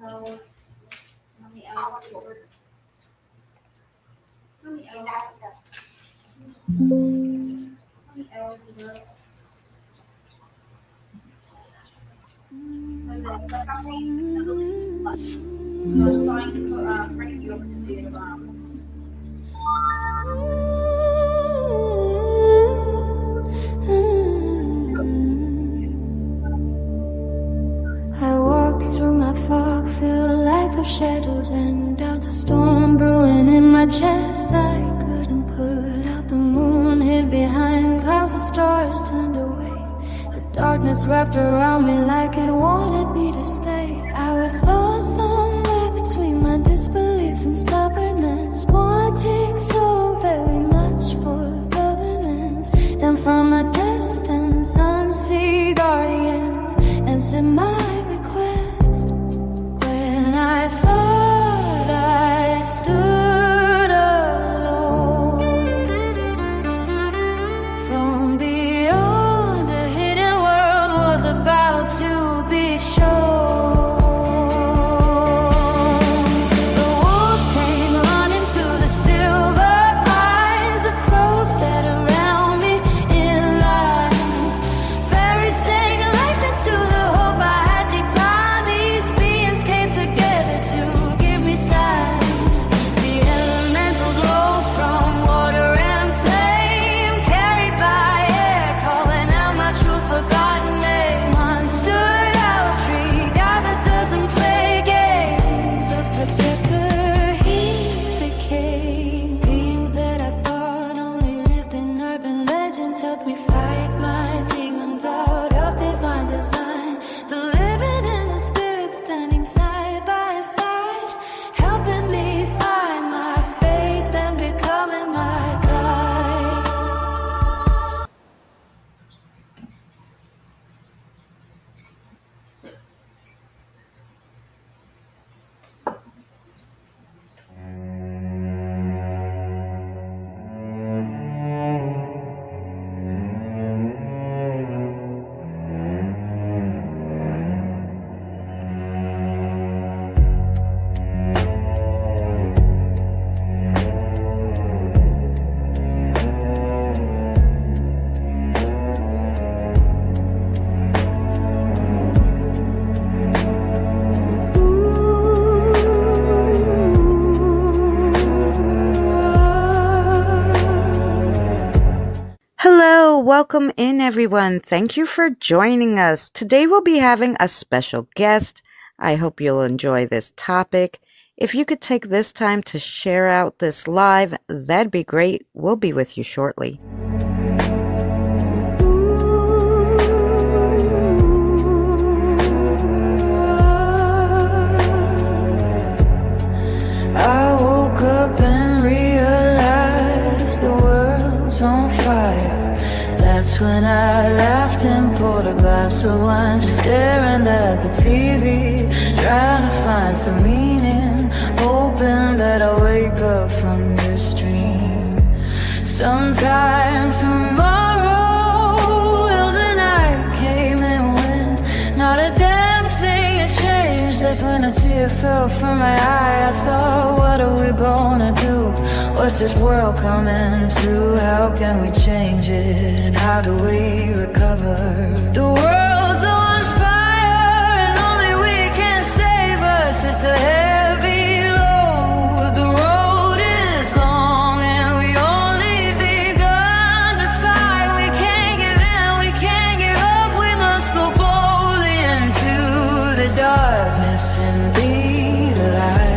I walk through my fog-filled life of shadows and doubts, a storm brewing in my chest. I couldn't put out the moon, hid behind clouds, the stars turned away. The darkness wrapped around me like it wanted me to stay. I was lost somewhere between my disbelief and stubbornness, wanting so very much for governance. Then from a distance, unseen guardians answered my request. When I thought I stood alone, from beyond a hidden world was about to be shown. The wolves came running through the silver pines, a crow sat around me in lines. Fairies sang life into the hope I had declined. These beings came together to give me signs. The elementals rose from water and flame, carried by air, calling out my true forgotten name. One stood out tree, gathered doesn't play games. A protector he became. Beings that I thought only lived in urban legends helped me fight my demons out of divine design. The living and the spirit standing side by side, helping me find my faith and becoming my guides. Hello, welcome in everyone. Thank you for joining us. Today we'll be having a special guest. I hope you'll enjoy this topic. If you could take this time to share out this live, that'd be great. We'll be with you shortly. I woke up and realized the world's on fire. That's when I laughed and poured a glass of wine, just staring at the TV, trying to find some meaning, hoping that I'll wake up from this dream. Sometime tomorrow, will the night came and went, not a damn thing had changed. That's when a tear fell from my eye. I thought, what are we gonna do? What's this world coming to? How can we change it? And how do we recover? The world's on fire and only we can save us. It's a heavy load. The road is long and we only begun to fight. We can't give in, we can't give up. We must go boldly into the darkness and be the light.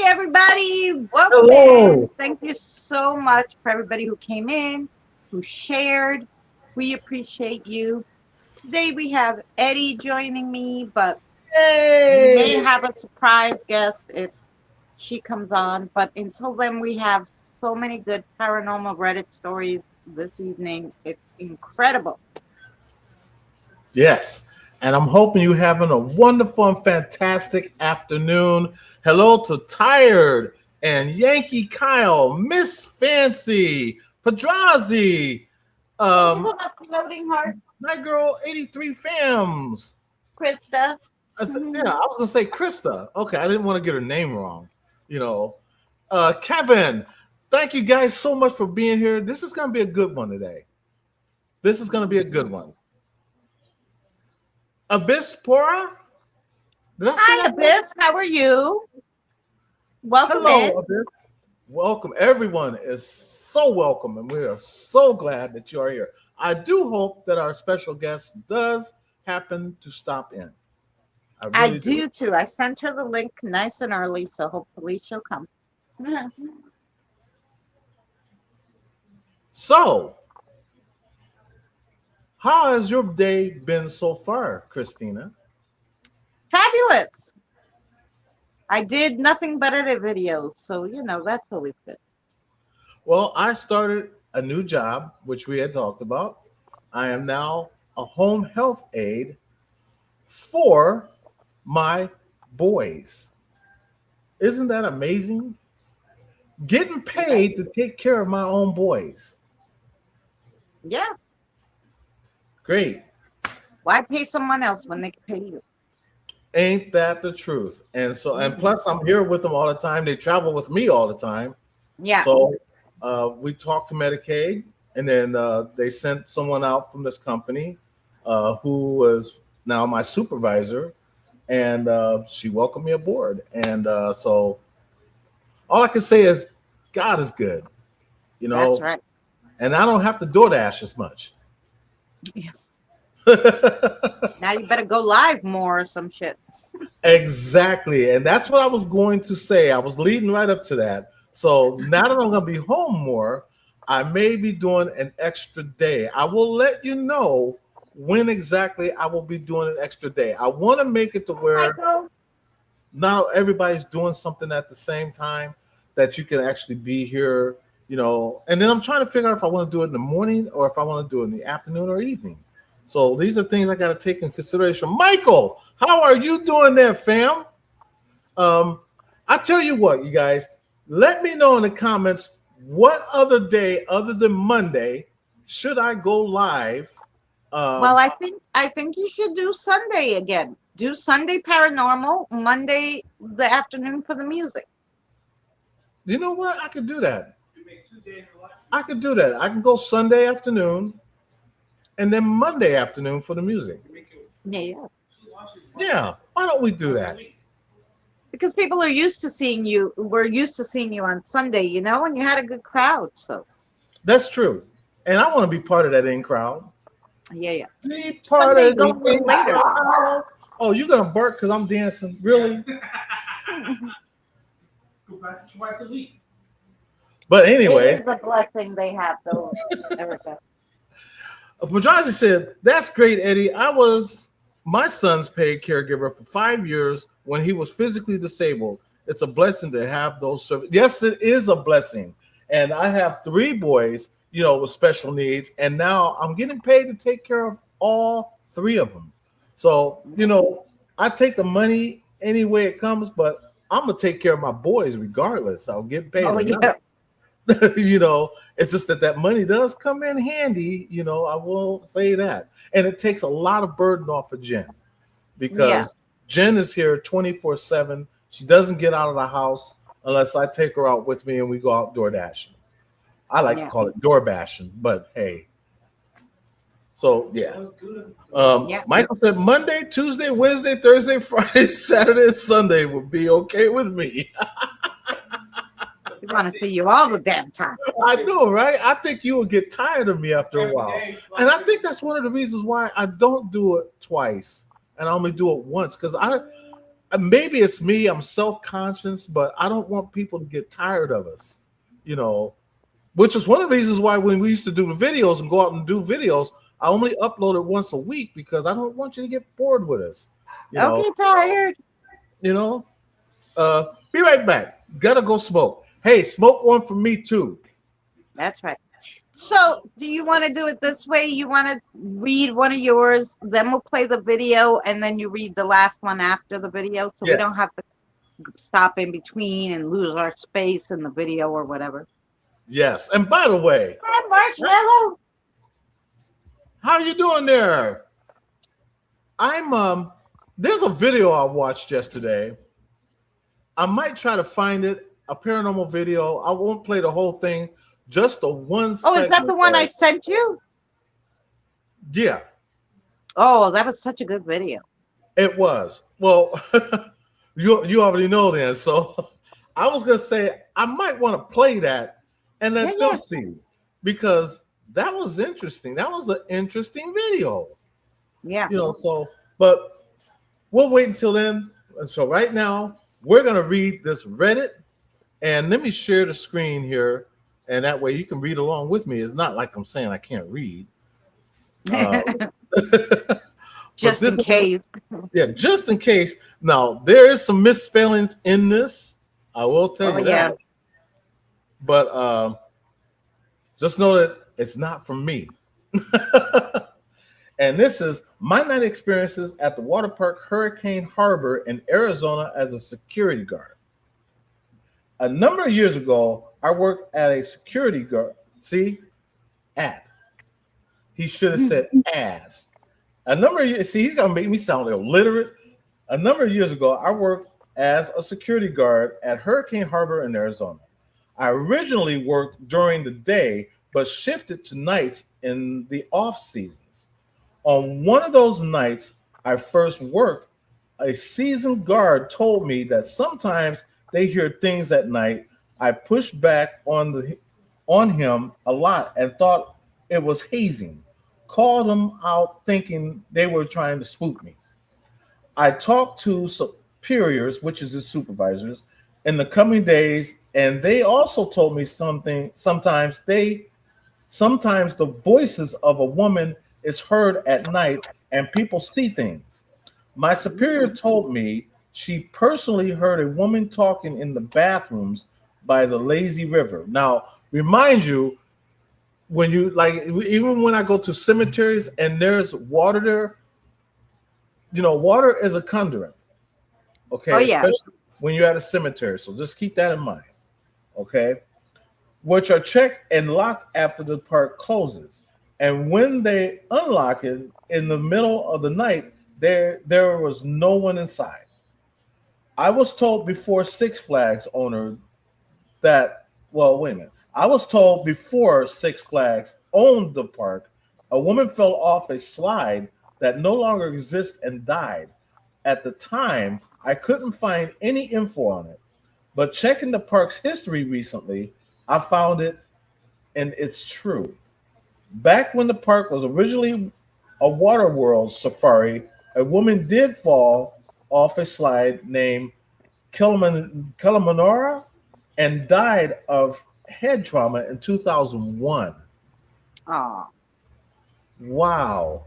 everybody. Welcome in. Hello. Thank you so much for everybody who came in, who shared. We appreciate you. Today we have Eddie joining me, but we may Hey. have a surprise guest if she comes on. But until then, we have so many good paranormal Reddit stories this evening. It's incredible. Yes. And I'm hoping you're having a wonderful and fantastic afternoon. Hello to Tired and Yankee Kyle, Miss Fancy, Padrazi, um, People up floating heart, my girl 83 Fams. Krista. Yeah, I was gonna say Krista. Okay, I didn't want to get her name wrong. You know, Kevin. Thank you guys so much for being here. This is gonna be a good one today. This is gonna be a good one. Abyss Pora? Did I say Hi, that right? Abyss. How are you? Welcome in. Hello, Abyss. Welcome. Everyone is so welcome, and we are so glad that you are here. I do hope that our special guest does happen to stop in. I I really do. do too. I sent her the link nice and early, so hopefully she'll come. So, how has your day been so far, Christina? Fabulous. I did nothing but edit videos, so that's always good. Well, I started a new job, which we had talked about. I am now a home health aide for my boys. Isn't that amazing? Getting paid to take care of my own boys. Yeah. Great. Why pay someone else when they can pay you? Ain't that the truth? And so, and plus, I'm here with them all the time. They travel with me all the time. Yeah. So we talked to Medicaid, and then they sent someone out from this company who was now my supervisor, and she welcomed me aboard. And so all I can say is God is good, That's right. and I don't have to DoorDash as much. Yes. Now you better go live more or some shit. Exactly. And that's what I was going to say. I was leading right up to that. So now that I'm going to be home more, I may be doing an extra day. I will let you know when exactly I will be doing an extra day. I want to make it to where Michael. not everybody's doing something at the same time, that you can actually be here, And then I'm trying to figure out if I want to do it in the morning or if I want to do it in the afternoon or evening. So these are things I got to take in consideration. Michael, how are you doing there, fam? I tell you what, you guys, let me know in the comments what other day other than Monday should I go live. Well, I think you should do Sunday again. Do Sunday paranormal, Monday the afternoon for the music. You know what? I could do that. I could do that. I can go Sunday afternoon and then Monday afternoon for the music. Yeah. Yeah, why don't we do that? Because people are used to seeing you. We're used to seeing you on Sunday, and you had a good crowd. So That's true. And I want to be part of that in crowd. yeah. Be part Sunday of go a the little in later. crowd. Oh, you're going to bark because I'm dancing? Really? Go back twice a week. But It anyway, is a blessing they have, though, Erica. Padrazi said, "That's great, Eddie. I was my son's paid caregiver for 5 years when he was physically disabled. It's a blessing to have those services." Yes, it is a blessing. And I have 3 boys, with special needs, and now I'm getting paid to take care of all 3 of them. So, I take the money any way it comes, but I'm gonna take care of my boys regardless. I'll get paid. Oh Or yeah. not. It's just that money does come in handy. I will say that, and it takes a lot of burden off of Jen because Yeah. Jen is here 24/7. She doesn't get out of the house unless I take her out with me and we go out door dashing. I like to Yeah. call it door bashing, but hey. So yeah. Yeah. Michael said Monday, Tuesday, Wednesday, Thursday, Friday, Saturday, and Sunday would be okay with me. We want to see you all the damn time. I know, right? I think you will get tired of me after a while. And I think that's one of the reasons why I don't do it twice and I only do it once. Because maybe it's me. I'm self-conscious, but I don't want people to get tired of us. You know, which is one of the reasons why when we used to do the videos and go out and do videos, I only upload it once a week because I don't want you to get bored with us. You Don't know, get tired. you know. Be right back. Gotta go smoke. Hey, smoke one for me too. That's right. So, do you want to do it this way? You want to read one of yours, then we'll play the video, and then you read the last one after the video, so we don't Yes. have to stop in between and lose our space in the video or whatever. Yes. And by the way, Hi, Marshmallow. how you doing there? There's a video I watched yesterday. I might try to find it, a paranormal video. I won't play the whole thing, just the one Oh, is that the segment one of I it. sent you? Yeah, Oh, that was such a good video. it was. Well, you already know then. So I was gonna say I might want to play that and let Yeah, them yeah. see because that was interesting. That was an interesting video. Yeah. You know, so but we'll wait until then. So right now we're gonna read this Reddit, and let me share the screen here, and that way you can read along with me. It's not like I'm saying I can't read. Uh, Just in case. Yeah, just in case. Now there is some misspellings in this. I will tell Oh, you yeah. that. But just know that it's not from me. And this is my night experiences at the water park Hurricane Harbor in Arizona as a security guard. A number of years ago, I worked at a security guard. See, at. He should have said as. A number of years, see, he's gonna make me sound illiterate. A number of years ago, I worked as a security guard at Hurricane Harbor in Arizona. I originally worked during the day, but shifted to nights in the off seasons. On one of those nights I first worked, a seasoned guard told me that sometimes they hear things at night. I pushed back on him a lot and thought it was hazing. Called them out thinking they were trying to spook me. I talked to superiors, which is his supervisors, in the coming days, and they also told me something. Sometimes the voices of a woman is heard at night and people see things. My superior told me she personally heard a woman talking in the bathrooms by the lazy river. Now, remind you, when you like, even when I go to cemeteries and there's water there, you know, water is a conduit. Okay, Oh, yeah. especially when you're at a cemetery. So just keep that in mind. Okay, which are checked and locked after the park closes. And when they unlock it in the middle of the night, there was no one inside. I was told before Six Flags owner that, well, wait a minute. I was told before Six Flags owned the park, a woman fell off a slide that no longer exists and died. At the time, I couldn't find any info on it, but checking the park's history recently, I found it, and it's true. Back when the park was originally a water world safari, a woman did fall off a slide named Kilimanjaro and died of head trauma in 2001. Oh, Wow.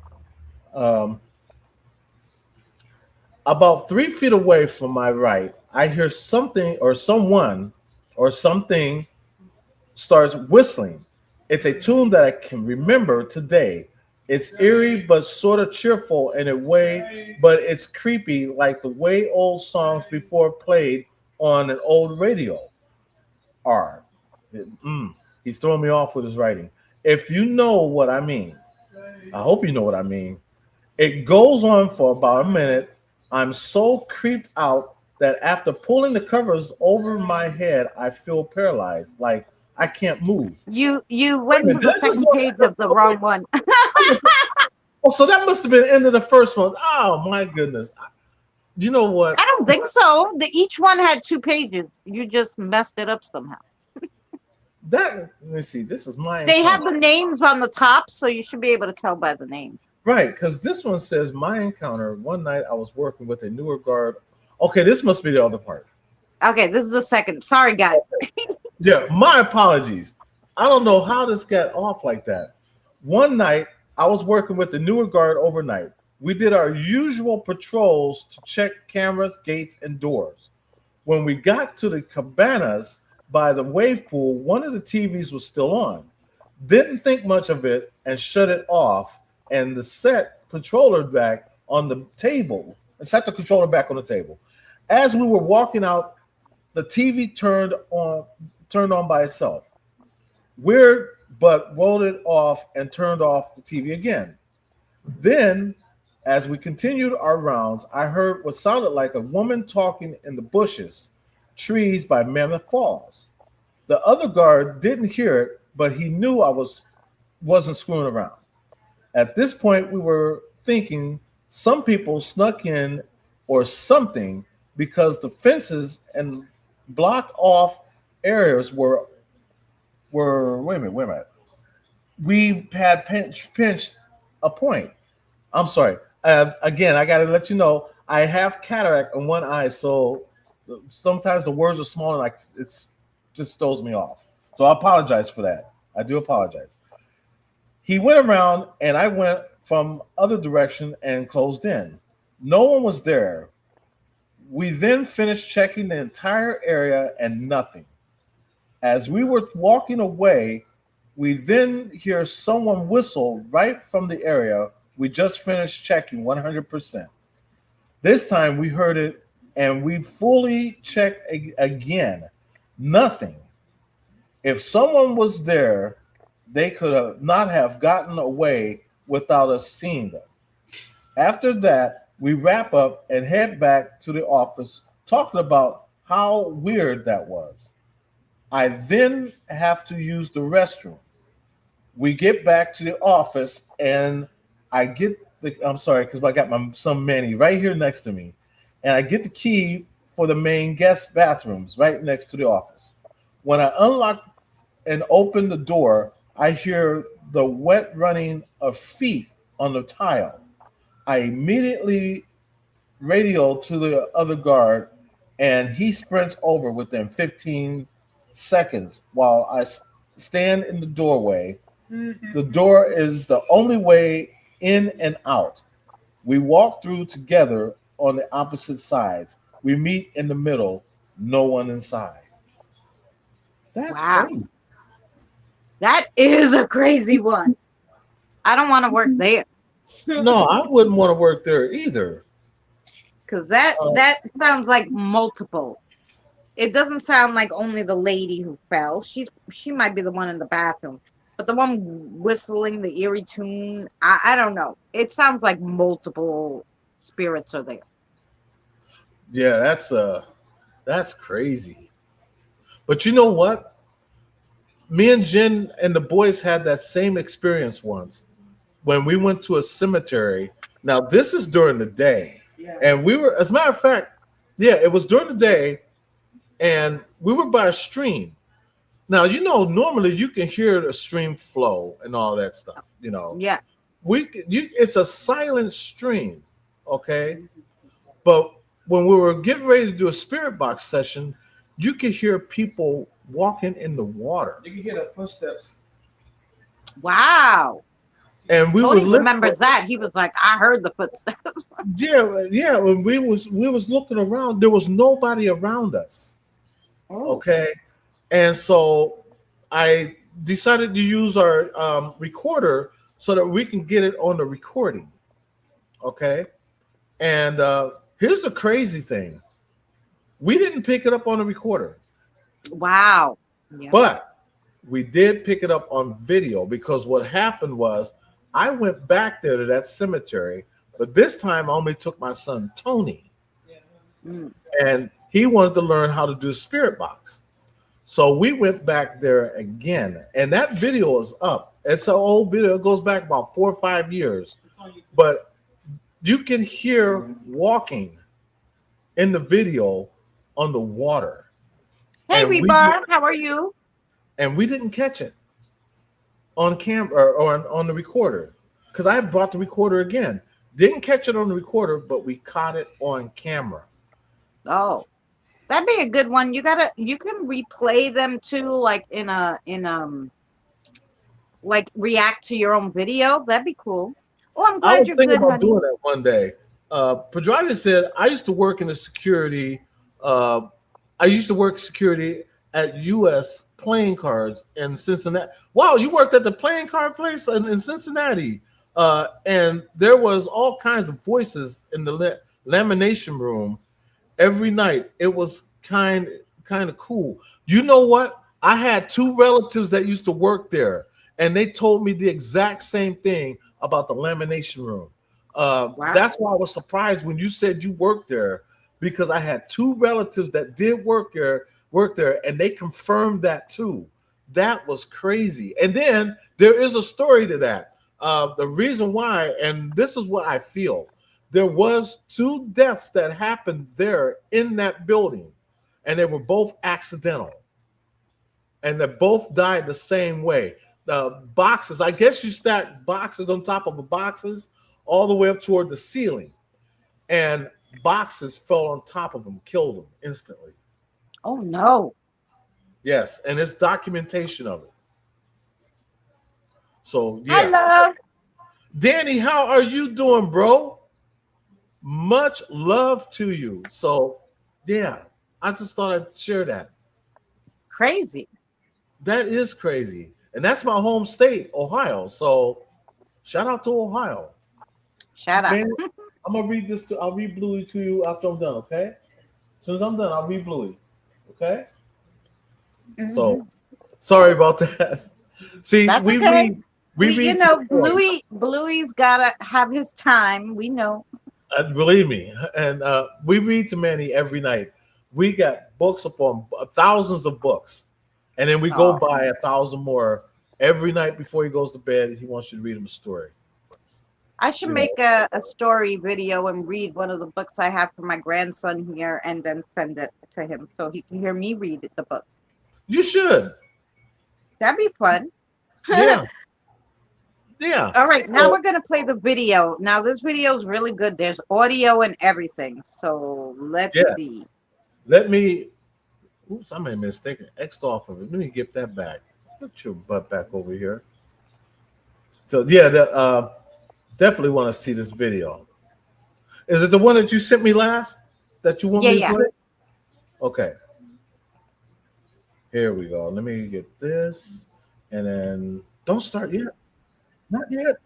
Um, about 3 feet away from my right, I hear something or someone or something starts whistling. It's a tune that I can remember today. It's eerie but sort of cheerful in a way, but it's creepy like the way old songs before played on an old radio are. He's throwing me off with his writing. If you know what I mean, I hope you know what I mean. It goes on for about a minute. I'm so creeped out that after pulling the covers over my head, I feel paralyzed, like I can't move. you went to Did the I just second go- page of the wrong one. Oh, so that must have been the end of the first one. Oh my goodness. You know what? I don't think so. Each one had 2 pages. You just messed it up somehow. Let me see. This is my They have encounter. the names on the top, so you should be able to tell by the name. Right, because this one says my encounter. One night I was working with a newer guard Okay, this must be the other part. Okay, this is the second. Sorry, guys. Yeah, my apologies. I don't know how this got off like that. One night, I was working with the newer guard overnight. We did our usual patrols to check cameras, gates, and doors. When we got to the cabanas by the wave pool, one of the TVs was still on. Didn't think much of it and shut it off, and the set controller back on the table and set the controller back on the table. As we were walking out, the TV turned on by itself. Weird, but rolled it off and turned off the TV again. Then, as we continued our rounds, I heard what sounded like a woman talking in the bushes, trees by Mammoth Falls. The other guard didn't hear it, but he knew wasn't screwing around. At this point, we were thinking some people snuck in or something because the fences and blocked off areas were wait a minute. We had pinched a point. I'm sorry. Again, I got to let you know I have cataract in one eye, so sometimes the words are small and like it's just throws me off. So I apologize for that. I do apologize. He went around and I went from other direction and closed in. No one was there. We then finished checking the entire area and nothing. As we were walking away, we then hear someone whistle right from the area we just finished checking 100%. This time we heard it and we fully checked again. Nothing. If someone was there, they could have not have gotten away without us seeing them. After that, we wrap up and head back to the office talking about how weird that was. I then have to use the restroom. We get back to the office and I'm sorry, because I got my son Manny right here next to me. And I get the key for the main guest bathrooms right next to the office. When I unlock and open the door, I hear the wet running of feet on the tile. I immediately radio to the other guard, and he sprints over within 15 seconds while I stand in the doorway. Mm-hmm. The door is the only way in and out. We walk through together on the opposite sides. We meet in the middle, no one inside. That's crazy. That is a crazy one. I don't want to work there. No, I wouldn't want to work there either. Because that sounds like multiple. It doesn't sound like only the lady who fell. She might be the one in the bathroom. But the one whistling the eerie tune, I don't know. It sounds like multiple spirits are there. Yeah, that's crazy. But you know what? Me and Jen and the boys had that same experience once when we went to a cemetery. Now, this is during the day. Yeah. And we were, as a matter of fact, yeah, it was during the day, and we were by a stream. Now, normally you can hear the stream flow and all that stuff, Yeah. It's a silent stream, okay? But when we were getting ready to do a spirit box session, you could hear people walking in the water. You can hear the footsteps. Wow. And we remembers that. He was like, I heard the footsteps. yeah. When we was looking around, there was nobody around us. Oh. Okay. And so I decided to use our recorder so that we can get it on the recording. Okay. And here's the crazy thing. We didn't pick it up on the recorder. Wow. Yeah. But we did pick it up on video because what happened was I went back there to that cemetery, but this time I only took my son, Tony. And he wanted to learn how to do spirit box. So we went back there again, and that video is up. It's an old video. It goes back about 4 or 5 years. But you can hear walking in the video on the water. Hey, Rebar, how are you? And we didn't catch it on camera or on the recorder because I brought the recorder again. Didn't catch it on the recorder, but we caught it on camera. Oh, that'd be a good one. You can replay them too, like like react to your own video. That'd be cool. Oh, I'm I glad was you're thinking good, about honey. doing that one day. Pedraza said, I used to work in the security. Uh, I used to work security at U.S. playing cards in Cincinnati. Wow, you worked at the playing card place in Cincinnati. And there was all kinds of voices in the lamination room every night. It was kind of cool. You know what? I had two relatives that used to work there, and they told me the exact same thing about the lamination room. Wow. That's why I was surprised when you said you worked there, because I had two relatives that did work there, and they confirmed that too. That was crazy. And then there is a story to that. The reason why, and this is what I feel, there was two deaths that happened there in that building, and they were both accidental, and they both died the same way. The boxes, I guess you stack boxes on top of the boxes all the way up toward the ceiling, and boxes fell on top of them, killed them instantly. Oh no. Yes, and it's documentation of it. So Hi, yeah, love. Danny, how are you doing, bro? Much love to you. So yeah, I just thought I'd share that. Crazy. That is crazy. And that's my home state, Ohio. So shout out to Ohio. Shout out. Man, I'm gonna read this I'll read Bluey to you after I'm done, okay? As soon as I'm done, I'll read Bluey. Okay? So Hmm. sorry about that. See, That's okay. we read to the point. Bluey's gotta have his time. We know. Believe me, and we read to Manny every night. We got books upon thousands of books, and then we go Oh, by a thousand more every night before he goes to bed. He wants you to read him a story. I should You know, make a story video and read one of the books I have for my grandson here, and then send it to him so he can hear me read the book. you should. That'd be fun. Yeah, yeah. All right, now So we're gonna play the video. Now this video is really good. There's audio and everything. So let's yeah, see. let me. Oops, I made a mistake. X'd off of it. Let me get that back. Get your butt back over here. So yeah, definitely want to see this video. Is it the one that you sent me last that you want Yeah, me to yeah. play? Okay, here we go. Let me get this, and then don't start yet. Not yet.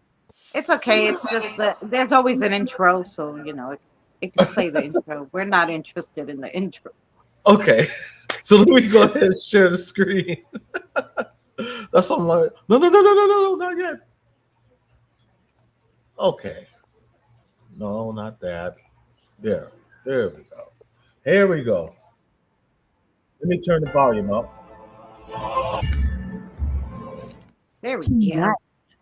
It's okay. It's just that there's always an intro, so it can play the intro. We're not interested in the intro. Okay, so let me go ahead and share the screen. That's something like no, not yet. Okay, no, not that. There we go. Here we go. Let me turn the volume up. There we Tonight,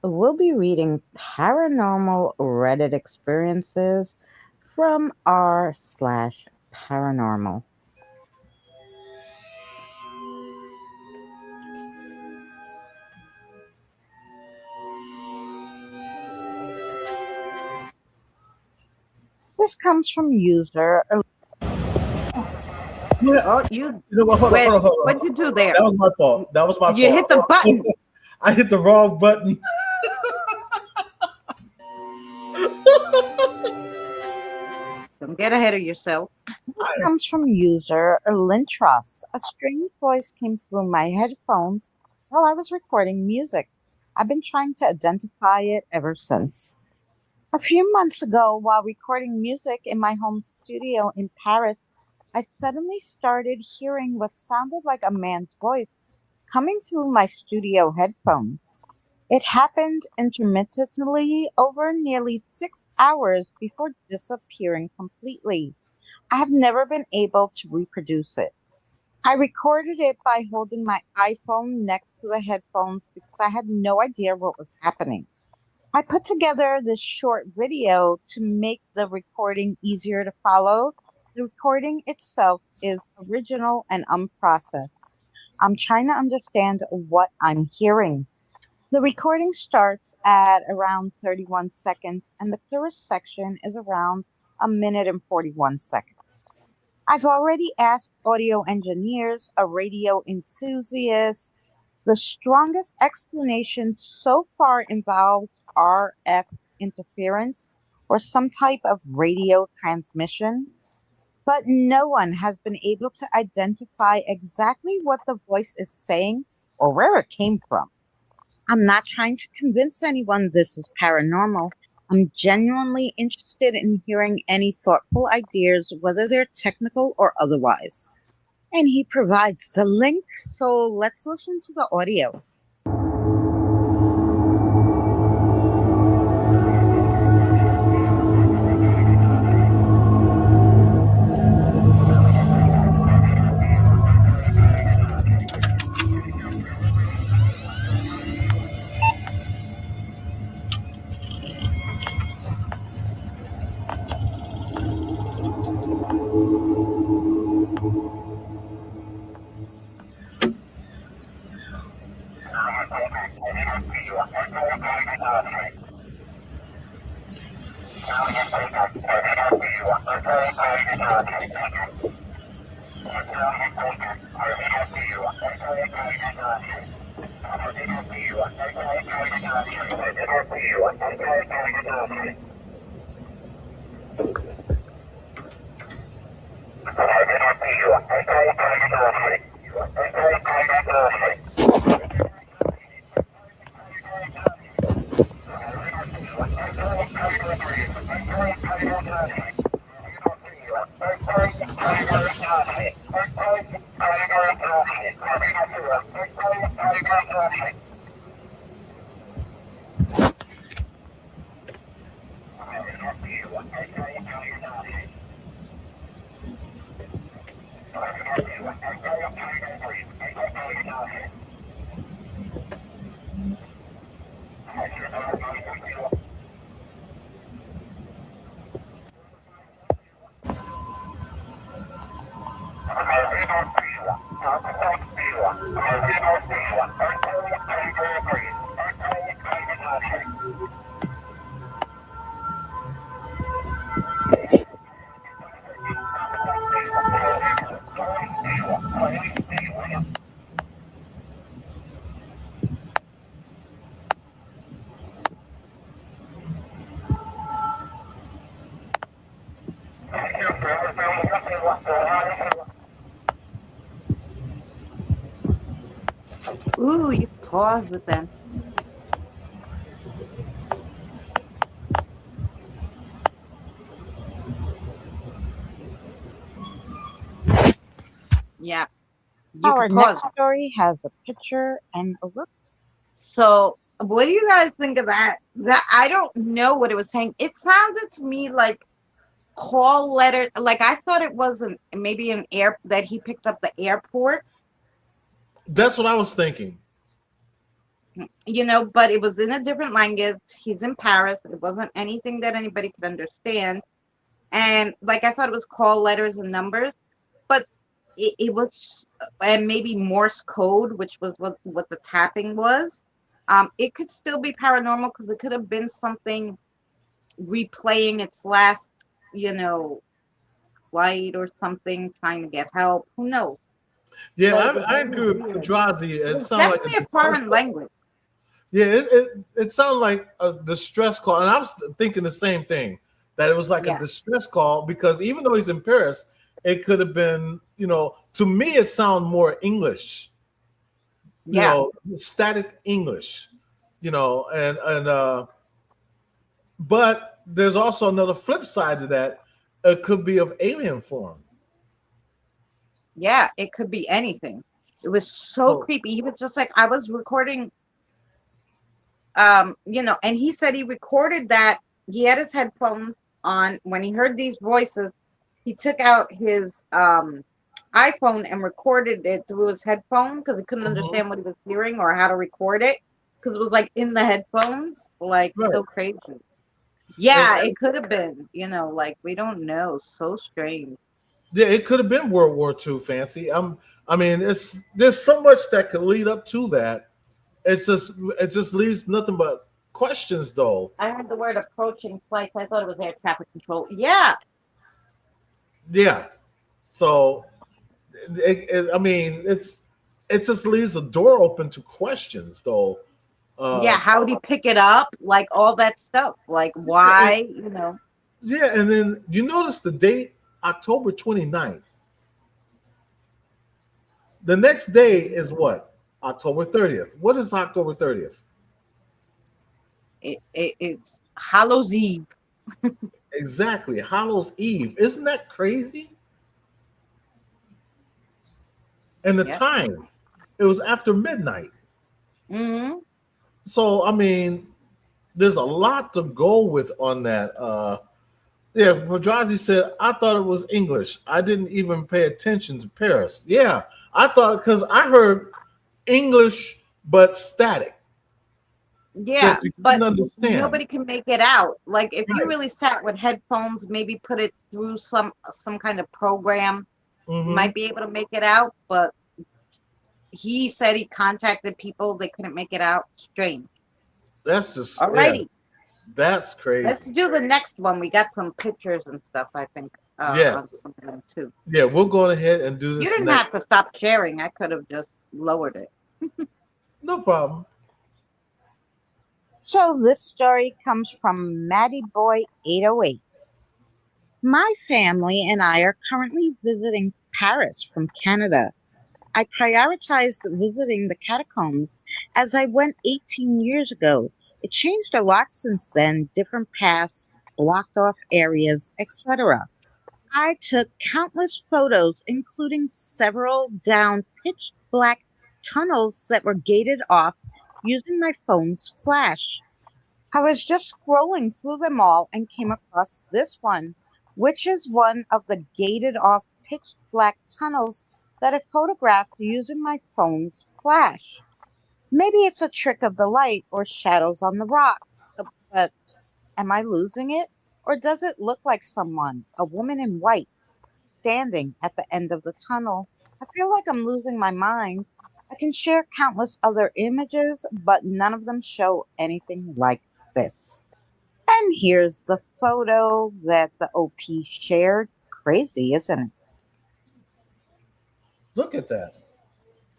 go. we'll be reading paranormal Reddit experiences from r/paranormal. This comes from user. Yeah, Oh, you you know what? went. Hold What'd on. you do there? That was my fault. That was my You fault. hit the button. I hit the wrong button. Don't get ahead of yourself. This comes from user Lintros. A strange voice came through my headphones while I was recording music. I've been trying to identify it ever since. A few months ago, while recording music in my home studio in Paris, I suddenly started hearing what sounded like a man's voice coming through my studio headphones. It happened intermittently over nearly 6 hours before disappearing completely. I have never been able to reproduce it. I recorded it by holding my iPhone next to the headphones because I had no idea what was happening. I put together this short video to make the recording easier to follow. The recording itself is original and unprocessed. I'm trying to understand what I'm hearing. The recording starts at around 31 seconds, and the clearest section is around a minute and 41 seconds. I've already asked audio engineers, a radio enthusiast. The strongest explanation so far involves RF interference or some type of radio transmission, but no one has been able to identify exactly what the voice is saying or where it came from. I'm not trying to convince anyone this is paranormal. I'm genuinely interested in hearing any thoughtful ideas, whether they're technical or otherwise. And he provides the link, so let's listen to the audio. Ooh, you pause it then. Yeah, you Our could pause. next story has a picture and a look. So, what do you guys think of that? That I don't know what it was saying. It sounded to me like call letter. Like I thought it was maybe an air that he picked up the airport. That's what I was thinking. But it was in a different language. He's in Paris. It wasn't anything that anybody could understand. And like I thought it was call letters and numbers, but it was, and maybe Morse code, which was what the tapping was. It could still be paranormal because it could have been something replaying its last, flight or something, trying to get help. Who knows? Yeah, But it was I very agree with weird. Kadrazi. It It was sounded like definitely a foreign language. Yeah, it sounded like a distress call, and I was thinking the same thing, that it was like a Yeah. distress call, because even though he's in Paris, it could have been, to me it sounded more English, Yeah. static English, and but there's also another flip side to that. It could be of alien form. Yeah. It could be anything. It was so Oh, creepy. He was just like, I was recording, and he said he recorded that. He had his headphones on. When he heard these voices, he took out his iPhone and recorded it through his headphone because he couldn't mhm, understand what he was hearing or how to record it because it was like in the headphones, like right. so crazy. And, Yeah, and it could have been, like we don't know. So strange. yeah, it could have been World War II, Fancy. I mean, there's so much that could lead up to that. It just leaves nothing but questions, though. I heard the word approaching flights. I thought it was air traffic control. Yeah, Yeah. So, I mean, it just leaves a door open to questions, though. Yeah, Uh, how would he pick it up? Like all that stuff. Like yeah, why, you know? yeah, and then you notice the date, October 29th. The next day is what? October 30th. What is October 30th? It's Hallows Eve. Exactly, Hallows Eve. Isn't that crazy? And the Yep. time, it was after midnight. Hmm. So, I mean, there's a lot to go with on that. Yeah, Padrazi said, I thought it was English. I didn't even pay attention to Paris. Yeah, I thought because I heard English but static Yeah, that you couldn't but understand. nobody can make it out. Like if you Right. really sat with headphones, maybe put it through some kind of program, you Hmm. might be able to make it out. But he said he contacted people, they couldn't make it out. Strange. That's just, yeah, Alrighty, that's let's crazy. do the next one. We got some pictures and stuff, I think, on Yes. some of them too. Yeah, we'll go ahead and do You this didn't next. have to stop sharing. I could have just lowered it. No problem. So this story comes from Matty Boy 808. My family and I are currently visiting Paris from Canada. I prioritized visiting the catacombs as I went 18 years ago. It changed a lot since then, different paths, blocked off areas, etc. I took countless photos, including several down pitch black tunnels that were gated off using my phone's flash. I was just scrolling through them all and came across this one, which is one of the gated off pitch black tunnels that I photographed using my phone's flash. Maybe it's a trick of the light or shadows on the rocks, but am I losing it? Or does it look like someone, a woman in white, standing at the end of the tunnel? I feel like I'm losing my mind. I can share countless other images, but none of them show anything like this. And here's the photo that the OP shared. Crazy, isn't it? Look at that.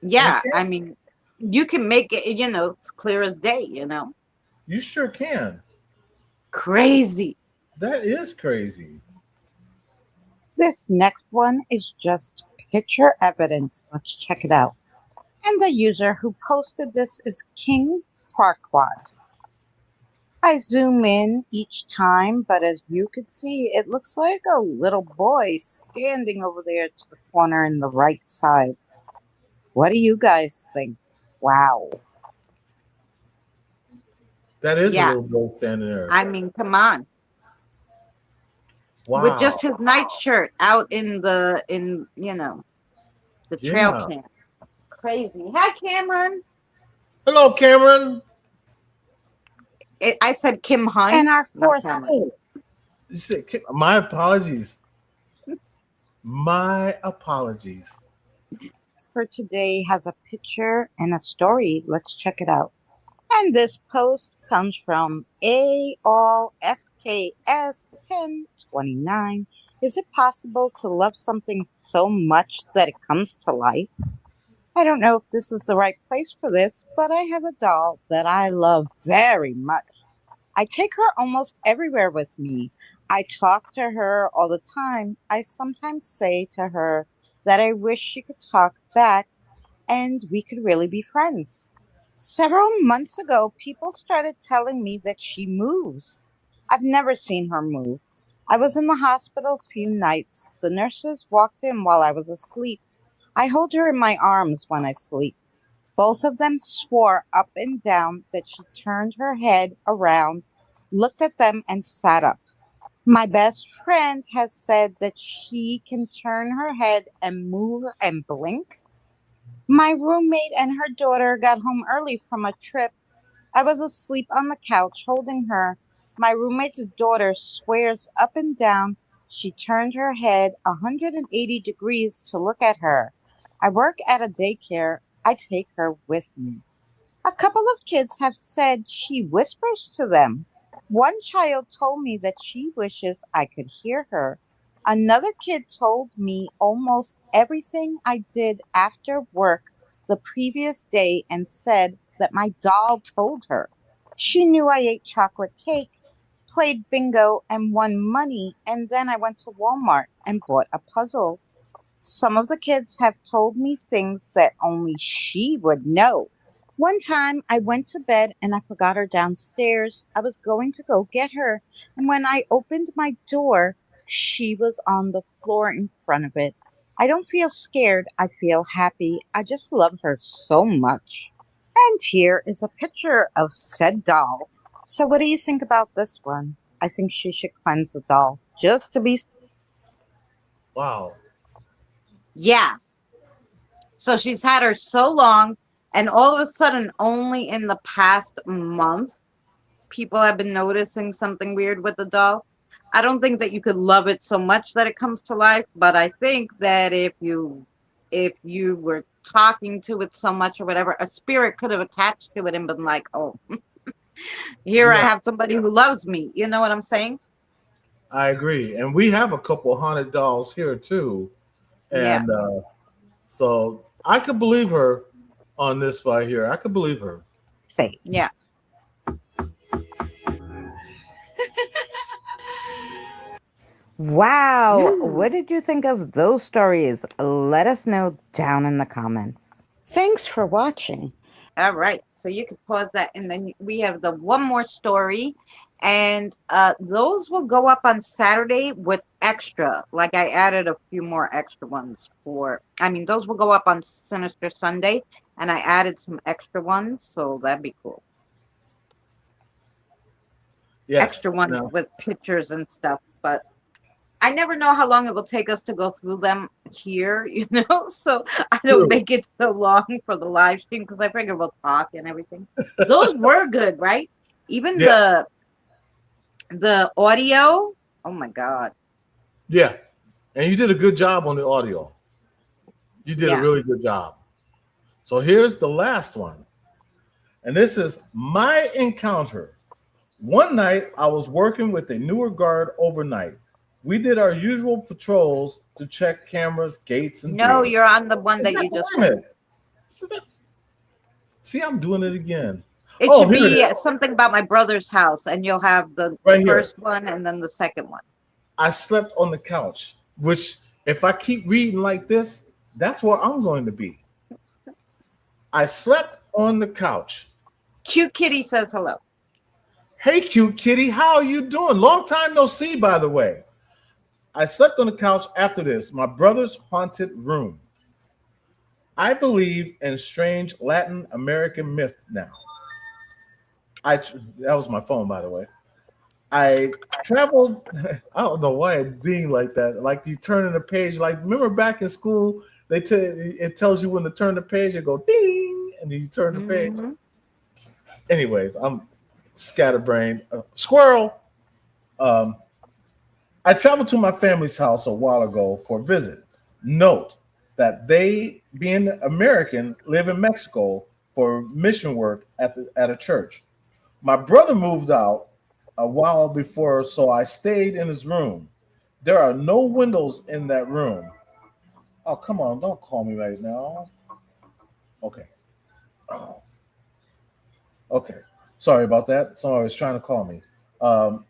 And Yeah, I mean, you can make it, it's clear as day, you sure can. Crazy. That is crazy. This next one is just picture evidence. Let's check it out. And the user who posted this is King Farquad. I zoom in each time, but as you can see, it looks like a little boy standing over there to the corner in the right side. What do you guys think? Wow. That is a Yeah, little boy standing there. I mean, come on. With Wow. just his nightshirt out the trail Yeah. cam. Crazy. Hi, Cameron. Hello, Cameron. I said Kim Hun, And our not fourth Cameron. poll You said, my apologies. My apologies. for today has a picture and a story. Let's check it out. And this post comes from ALSKS1029. Is it possible to love something so much that it comes to life? I don't know if this is the right place for this, but I have a doll that I love very much. I take her almost everywhere with me. I talk to her all the time. I sometimes say to her that I wish she could talk back and we could really be friends. Several months ago, people started telling me that she moves. I've never seen her move. I was in the hospital a few nights. The nurses walked in while I was asleep. I hold her in my arms when I sleep. Both of them swore up and down that she turned her head around, looked at them, and sat up. My best friend has said that she can turn her head and move and blink. My roommate and her daughter got home early from a trip. I was asleep on the couch holding her. My roommate's daughter swears up and down she turned her head 180 degrees to look at her. I work at a daycare. I take her with me. A couple of kids have said she whispers to them. One child told me that she wishes I could hear her. Another kid told me almost everything I did after work the previous day and said that my doll told her. She knew I ate chocolate cake, played bingo, and won money, and then I went to Walmart and bought a puzzle. Some of the kids have told me things that only she would know. One time I went to bed and I forgot her downstairs. I was going to go get her, and when I opened my door, she was on the floor in front of it. I don't feel scared, I feel happy. I just love her so much. And here is a picture of said doll. So, what do you think about this one? I think she should cleanse the doll just to be. Wow. Yeah. So she's had her so long, and all of a sudden, only in the past month, people have been noticing something weird with the doll. I don't think that you could love it so much that it comes to life, but I think that if you were talking to it so much or whatever, a spirit could have attached to it and been like, "Oh, here I Yeah, have somebody who loves me." You know what I'm saying? I agree. And we have a couple haunted dolls here too. Yeah. And so I could believe her on this right here. I could believe her. Safe. Yeah. Wow. Ooh. What did you think of those stories? Let us know down in the comments. Thanks for watching. All right. So you can pause that. And then we have the one more story. And those will go up on Saturday with extra. Like I added a few more extra ones those will go up on Sinister Sunday. And I added some extra ones. So that'd be cool. Yes. Extra ones Now, with pictures and stuff. But I never know how long it will take us to go through them here, so I don't true. make it so long for the live stream because I figure we'll talk and everything. Those were good, right? Even Yeah. the audio. Oh my God. Yeah. And you did a good job on the audio. You did a Yeah. really good job. So here's the last one. And this is my encounter. One night, I was working with a newer guard overnight. We did our usual patrols to check cameras, gates, and No, doors. you're on the one that Wait you just a read. minute. See, I'm doing it again. It Oh, should here it be is, something about my brother's house, and you'll have the right here. first one and then the second one. I slept on the couch, which, if I keep reading like this, that's where I'm going to be. I slept on the couch. Cute Kitty says hello. Hey, cute kitty, how are you doing? Long time no see, by the way. I slept on the couch after this, my brother's haunted room. I believe in strange Latin American myth now. That was my phone, by the way. I traveled. I don't know why it being like that. Like you turn in a page. Like remember back in school, it tells you when to turn the page. You go ding, and then you turn the page. Mm-hmm. Anyways, I'm scatterbrained. Squirrel. Um, I traveled to my family's house a while ago for a visit. Note that they, being American, live in Mexico for mission work at a church. My brother moved out a while before, so I stayed in his room. There are no windows in that room. Oh, come on, don't call me right now. Okay. Oh, okay. Sorry about that. Someone was trying to call me. Um,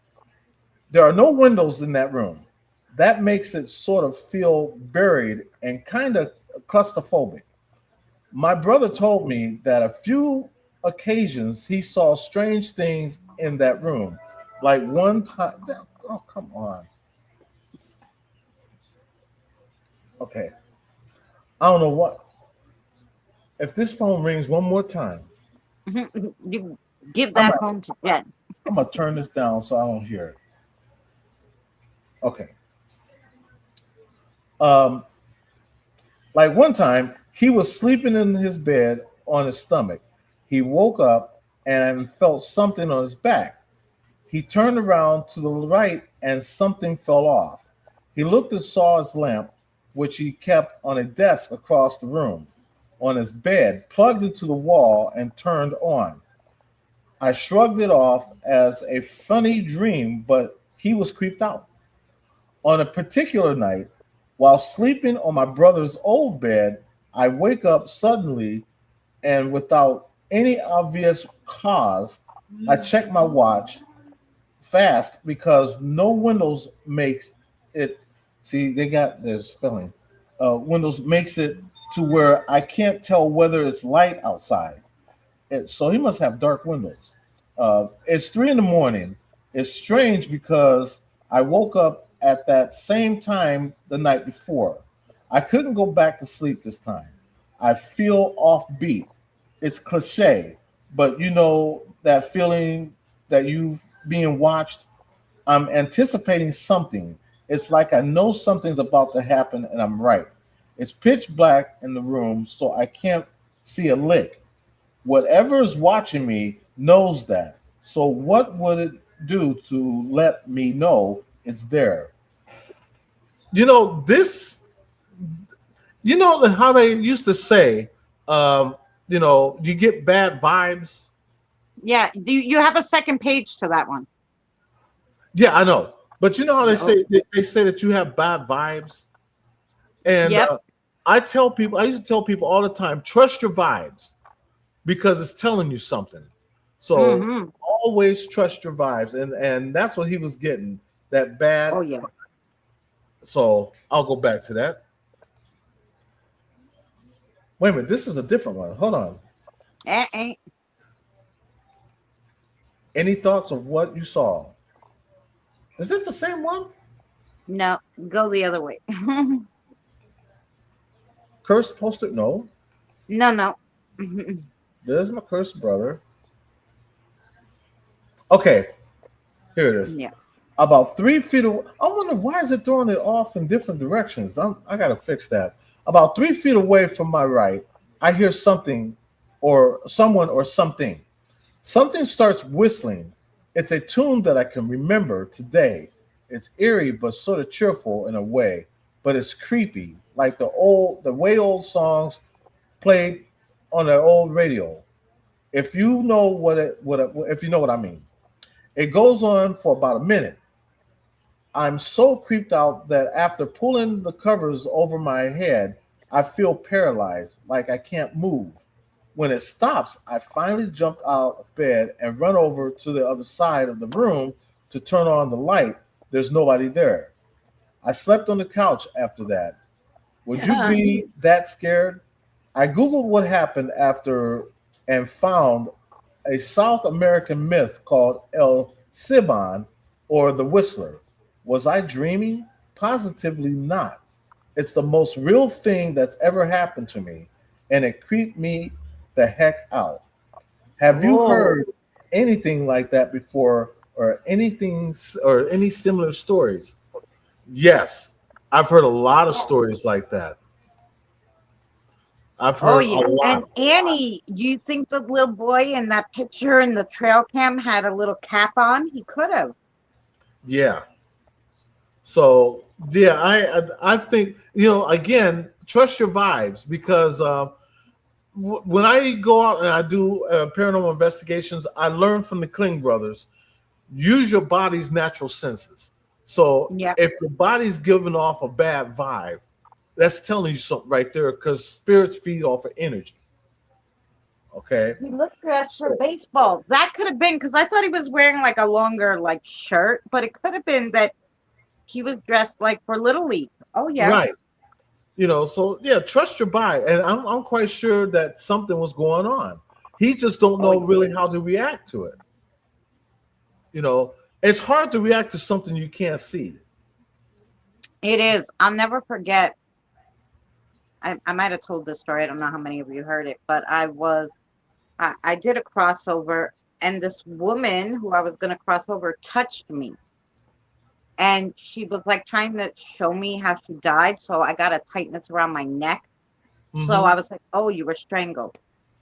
there are no windows in that room. That makes it sort of feel buried and kind of claustrophobic. My brother told me that a few occasions he saw strange things in that room. Like one time, oh, come on. Okay. I don't know what. If this phone rings one more time, You give I'm that gonna, phone to Jen. I'm gonna turn this down so I don't hear it. Okay. Um, like one time, he was sleeping in his bed on his stomach. He woke up and felt something on his back. He turned around to the right and something fell off. He looked and saw his lamp, which he kept on a desk across the room, on his bed, plugged into the wall and turned on. I shrugged it off as a funny dream, but he was creeped out. On a particular night, while sleeping on my brother's old bed, I wake up suddenly and without any obvious cause. I check my watch fast because no Windows makes it. See, they got their spelling. Windows makes it to where I can't tell whether it's light outside. So he must have dark windows. It's 3 in the morning. It's strange because I woke up at that same time the night before. I couldn't go back to sleep this time. I feel offbeat. It's cliche, but you know that feeling that you've being watched. I'm anticipating something. It's like I know something's about to happen and I'm right. It's pitch black in the room, so I can't see a lick. Whatever is watching me knows that. So what would it do to let me know it's there? You know this. You know how they used to say, you get bad vibes. Yeah, you have a second page to that one. Yeah, I know. But you know how they No. say they say that you have bad vibes, and Yep. I tell people, I used to tell people all the time, trust your vibes because it's telling you something. So Hmm. always trust your vibes, and that's what he was getting, that bad. Oh yeah. So I'll go back to that. Wait a minute, this is a different one. Hold on. Ain't. Any thoughts of what you saw? Is this the same one? No, go the other way. Cursed poster? No. No. There's my cursed brother. Okay, here it is. Yeah. About 3 feet away. I wonder why is it throwing it off in different directions. I gotta fix that. About 3 feet away from my right, I hear something or someone or something. Something starts whistling. It's a tune that I can remember today. It's eerie but sort of cheerful in a way, but it's creepy, like the way old songs played on the old radio. If you know if you know what I mean. It goes on for about a minute. I'm so creeped out that after pulling the covers over my head, I feel paralyzed, like I can't move. When it stops, I finally jump out of bed and run over to the other side of the room to turn on the light. There's nobody there. I slept on the couch after that. Would you be that scared? I Googled what happened after and found a South American myth called El Sibon or the Whistler. Was I dreaming? Positively not. It's the most real thing that's ever happened to me, and it creeped me the heck out. Have you Whoa. heard anything like that before, or anything, or any similar stories? Yes, I've heard a lot of stories like that. I've Oh heard a yeah. And lot. Annie, you think the little boy in that picture in the trail cam had a little cap on? He could have. Yeah. So yeah, I think again, trust your vibes because when I go out and I do paranormal investigations, I learn from the Kling brothers. Use your body's natural senses. So Yep. if your body's giving off a bad vibe, that's telling you something right there because spirits feed off of energy. Okay. He looked dressed for So baseball. That could have been because I thought he was wearing like a longer like shirt, but it could have been that he was dressed like for Little League. Oh yeah. right. So yeah, trust your body. And I'm quite sure that something was going on. He just don't Oh know yeah. really how to react to it. It's hard to react to something you can't see. It is. I'll never forget. I might have told this story. I don't know how many of you heard it, but I did a crossover and this woman who I was going to cross over touched me. And she was like trying to show me how she died. So I got a tightness around my neck. So Hmm. I was like, oh, you were strangled.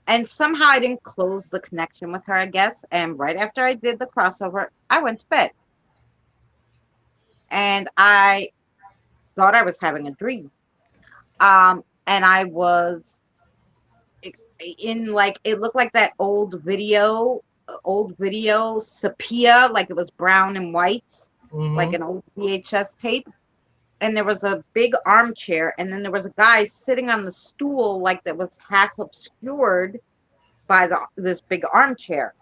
And somehow I didn't close the connection with her, I guess. And right after I did the crossover, I went to bed. And I thought I was having a dream. And I was in like, it looked like that old video sepia, like it was brown and white, like Hmm. an old VHS tape. and there was a big armchair, and then there was a guy sitting on the stool like that was half obscured by this big armchair.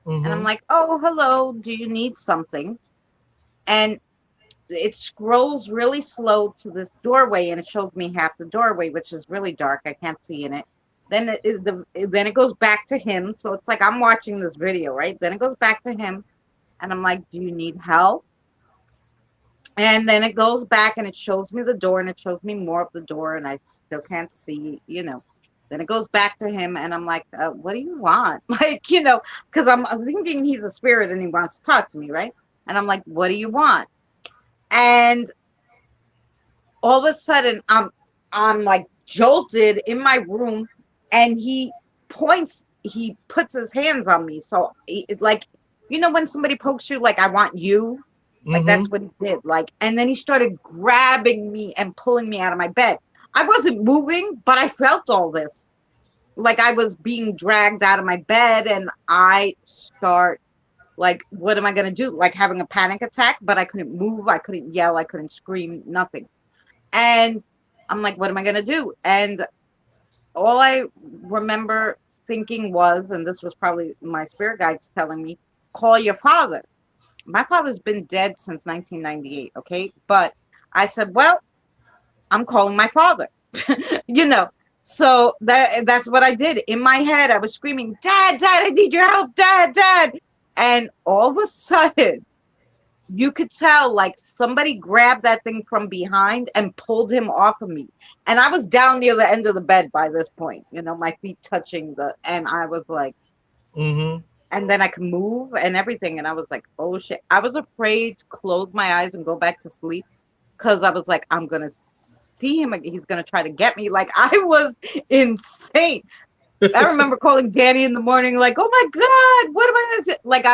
And I'm Mm-hmm. like, oh, hello, do you need something? And it scrolls really slow to this doorway, and it shows me half the doorway, which is really dark. I can't see in it. Then it goes back to him. So it's like I'm watching this video, right? Then it goes back to him, and I'm like, do you need help? And then it goes back and it shows me the door, and it shows me more of the door, and I still can't see, Then it goes back to him, and I'm like, what do you want? Like, because I'm thinking he's a spirit and he wants to talk to me, right? And I'm like, what do you want? And all of a sudden, I'm like jolted in my room, and he puts his hands on me. So it's like, when somebody pokes you, like, I want you. Like, Mm-hmm. that's what he did. Like, and then he started grabbing me and pulling me out of my bed. I wasn't moving, but I felt all this. Like, I was being dragged out of my bed, and I start, like, what am I going to do? Like, having a panic attack, but I couldn't move. I couldn't yell. I couldn't scream, nothing. And I'm like, what am I going to do? And all I remember thinking was, and this was probably my spirit guides telling me, call your father. My father's been dead since 1998, okay? But I said, well, I'm calling my father, you know. So that's what I did. In my head, I was screaming, Dad, Dad, I need your help, Dad, Dad. And all of a sudden, you could tell like somebody grabbed that thing from behind and pulled him off of me. And I was down near the end of the bed by this point, my feet touching and I was like, Mm-hmm. and then I could move and everything. And I was like, oh shit. I was afraid to close my eyes and go back to sleep because I was like, I'm going to see him again. He's going to try to get me. Like, I was insane. I remember calling Danny in the morning, like, oh my God, what am I going to say? Like,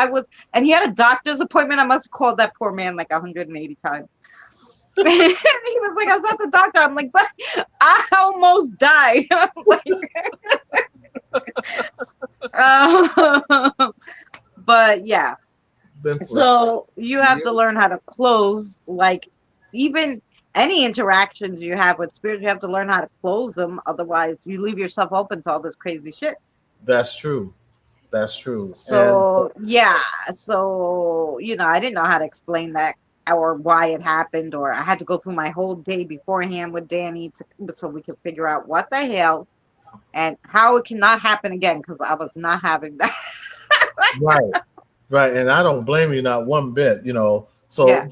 and he had a doctor's appointment. I must have called that poor man like 180 times. He was like, I was at the doctor. I'm like, but I almost died. But yeah. So you have to learn how to close, like, even any interactions you have with spirits, you have to learn how to close them. Otherwise, you leave yourself open to all this crazy shit. That's true. That's true. So, yeah. So, I didn't know how to explain that or why it happened, or I had to go through my whole day beforehand with Danny so we could figure out what the hell and how it cannot happen again, because I was not having that. Right. And I don't blame you not one bit, So Yeah.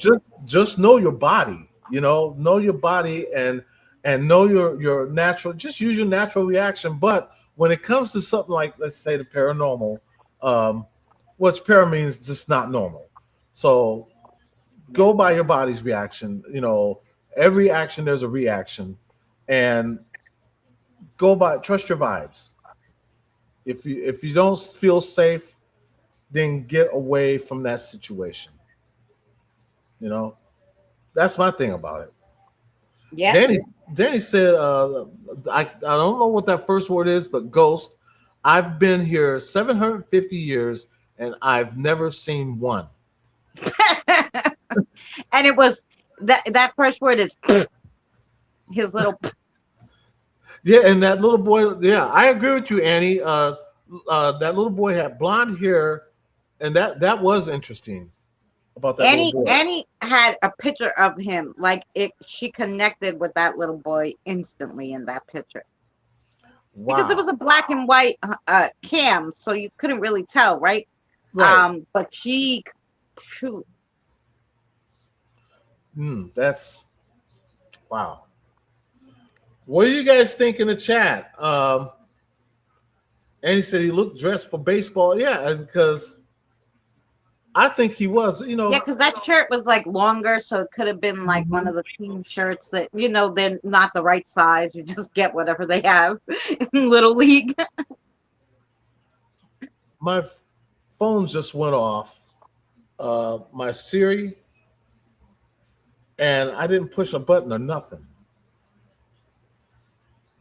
just know your body, know your body and know your natural, just use your natural reaction. But when it comes to something like, let's say, the paranormal, which para means just not normal. So go by your body's reaction. Every action there's a reaction, and trust your vibes. If you don't feel safe, then get away from that situation. That's my thing about it. Yeah. Danny said, I don't know what that first word is, but ghost. I've been here 750 years and I've never seen one. And it was that first word is his little. Yeah, and that little boy. Yeah, I agree with you, Annie. That little boy had blonde hair, and that was interesting about that little boy. Annie had a picture of him. Like, she connected with that little boy instantly in that picture. Wow. Because it was a black and white cam, so you couldn't really tell, right? Right. But she. Shoot. That's wow. What do you guys think in the chat? Annie said he looked dressed for baseball. Yeah, because I think he was. Yeah, because that shirt was like longer, so it could have been like one of the team shirts that they're not the right size. You just get whatever they have in Little League. My phone just went off. My Siri, and I didn't push a button or nothing.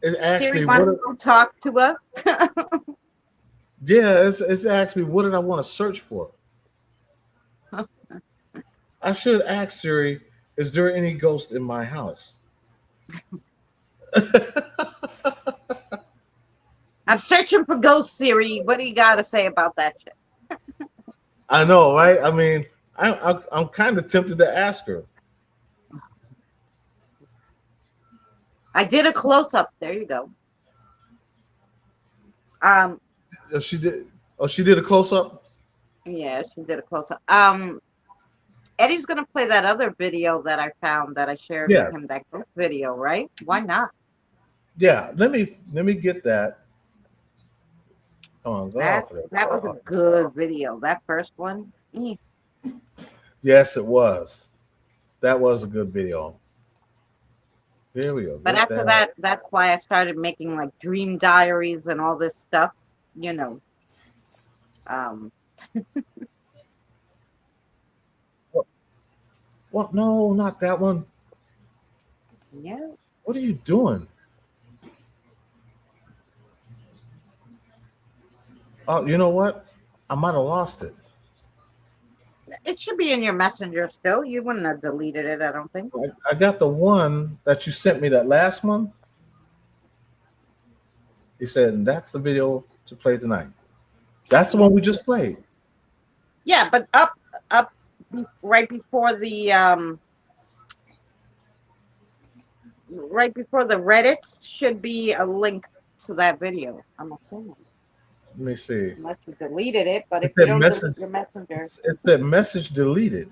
It asked Siri me wants to talk to us. Yeah, it's asked me what did I want to search for. I should ask Siri Is there any ghost in my house? I'm searching for ghosts, Siri. What do you got to say about that shit? I know, right? I mean, I'm kind of tempted to ask her. I did a close up. There you go. She did. Oh, she did a close up. Yeah, she did a close up. Eddie's gonna play that other video that I found that I shared Yeah. with him. That ghost video, right? Why not? Yeah. Let me get that. Come on, go That off of it. that was a good video. That first one. Yes, it was. That was a good video. Here we go. But Get after that, that's why I started making like dream diaries and all this stuff. You know. What? No, not that one. Yeah. What are you doing? Oh, you know what? I might have lost it. It should be in your messenger still. You wouldn't have deleted it, I don't think. I got the one that you sent me, that last one. He said, that's the video to play tonight. That's the one we just played. Yeah, but up right before the Reddit should be a link to that video. I'm assuming. Let me see. Unless you deleted it, but It if you said don't message- delete your messenger. It said message deleted.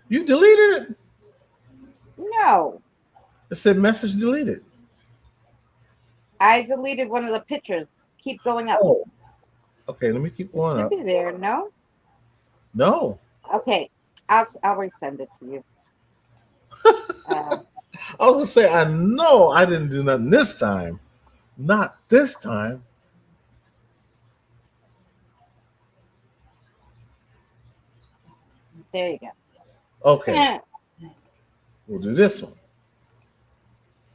You deleted it? No. It said message deleted. I deleted one of the pictures. Keep going up. Oh. Okay, let me keep going Should up. be there, no? No. Okay. I'll resend it to you. I was gonna say, I know I didn't do nothing this time. Not this time. There you go. Okay, Yeah. we'll do this one.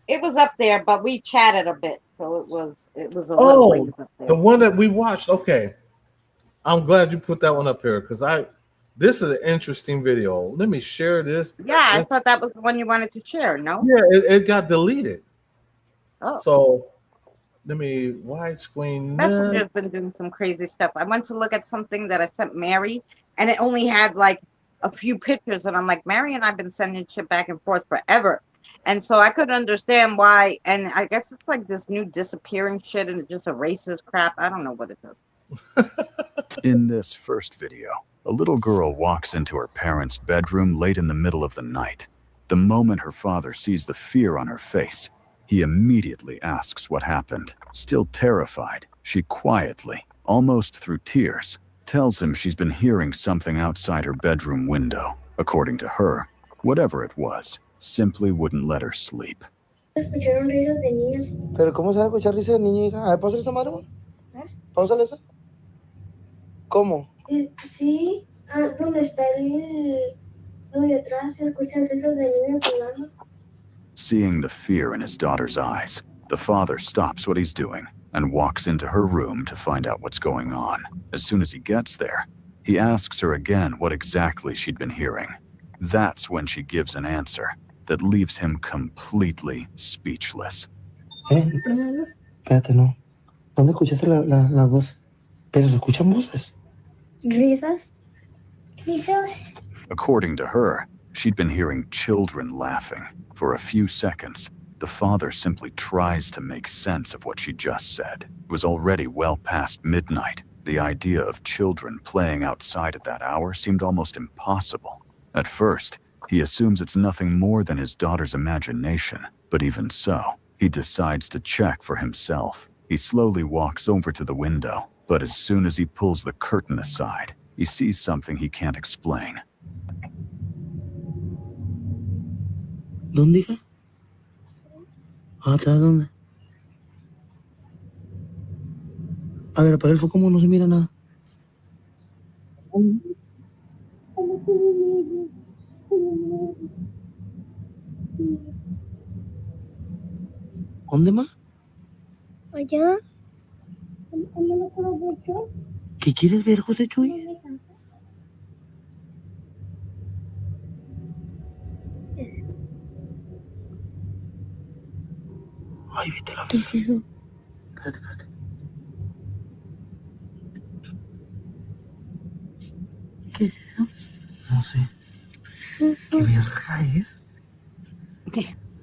It was up there, but we chatted a bit, so it was a little Oh, ways up there. the one that we watched. Okay, I'm glad you put that one up here because this is an interesting video. Let me share this. Yeah, I thought that was the one you wanted to share, no? Yeah, it got deleted. Oh. So let me widescreen. Messenger's been doing some crazy stuff. I went to look at something that I sent Mary, and it only had like a few pictures, and I'm like, Mary and I've been sending shit back and forth forever. And so I couldn't understand why, and I guess it's like this new disappearing shit and it just erases crap. I don't know what it is. In this first video, a little girl walks into her parents' bedroom late in the middle of the night. The moment her father sees the fear on her face, he immediately asks what happened. Still terrified, she quietly, almost through tears, tells him she's been hearing something outside her bedroom window. According to her, whatever it was, simply wouldn't let her sleep. Escucharon risas de niños. Pero ¿cómo se va a escuchar risa de niño, hija? A ver, pausale esa madre, güey. Pausale esa. ¿Cómo? Sí, ¿dónde está donde atrás se escuchan risas de niños jugando? Seeing the fear in his daughter's eyes, the father stops what he's doing and walks into her room to find out what's going on. As soon as he gets there, he asks her again what exactly she'd been hearing. That's when she gives an answer that leaves him completely speechless. Espérate, no. ¿Dónde escuchaste la voz? Pero se escuchan voces. ¿Risas? ¿Risas? According to her, she'd been hearing children laughing. For a few seconds, the father simply tries to make sense of what she just said. It was already well past midnight. The idea of children playing outside at that hour seemed almost impossible. At first, he assumes it's nothing more than his daughter's imagination, but even so, he decides to check for himself. He slowly walks over to the window, but as soon as he pulls the curtain aside, he sees something he can't explain. ¿Dónde, hija? ¿Atrás dónde? A ver, apaga el foco, como no se mira nada. ¿Dónde, ma? Allá. ¿No lo puedo ver yo? ¿Qué quieres ver, José Chuy? Ay, vete la ¿Qué es eso? Cállate, cállate. ¿Qué es eso? No sé. ¿Qué verga es?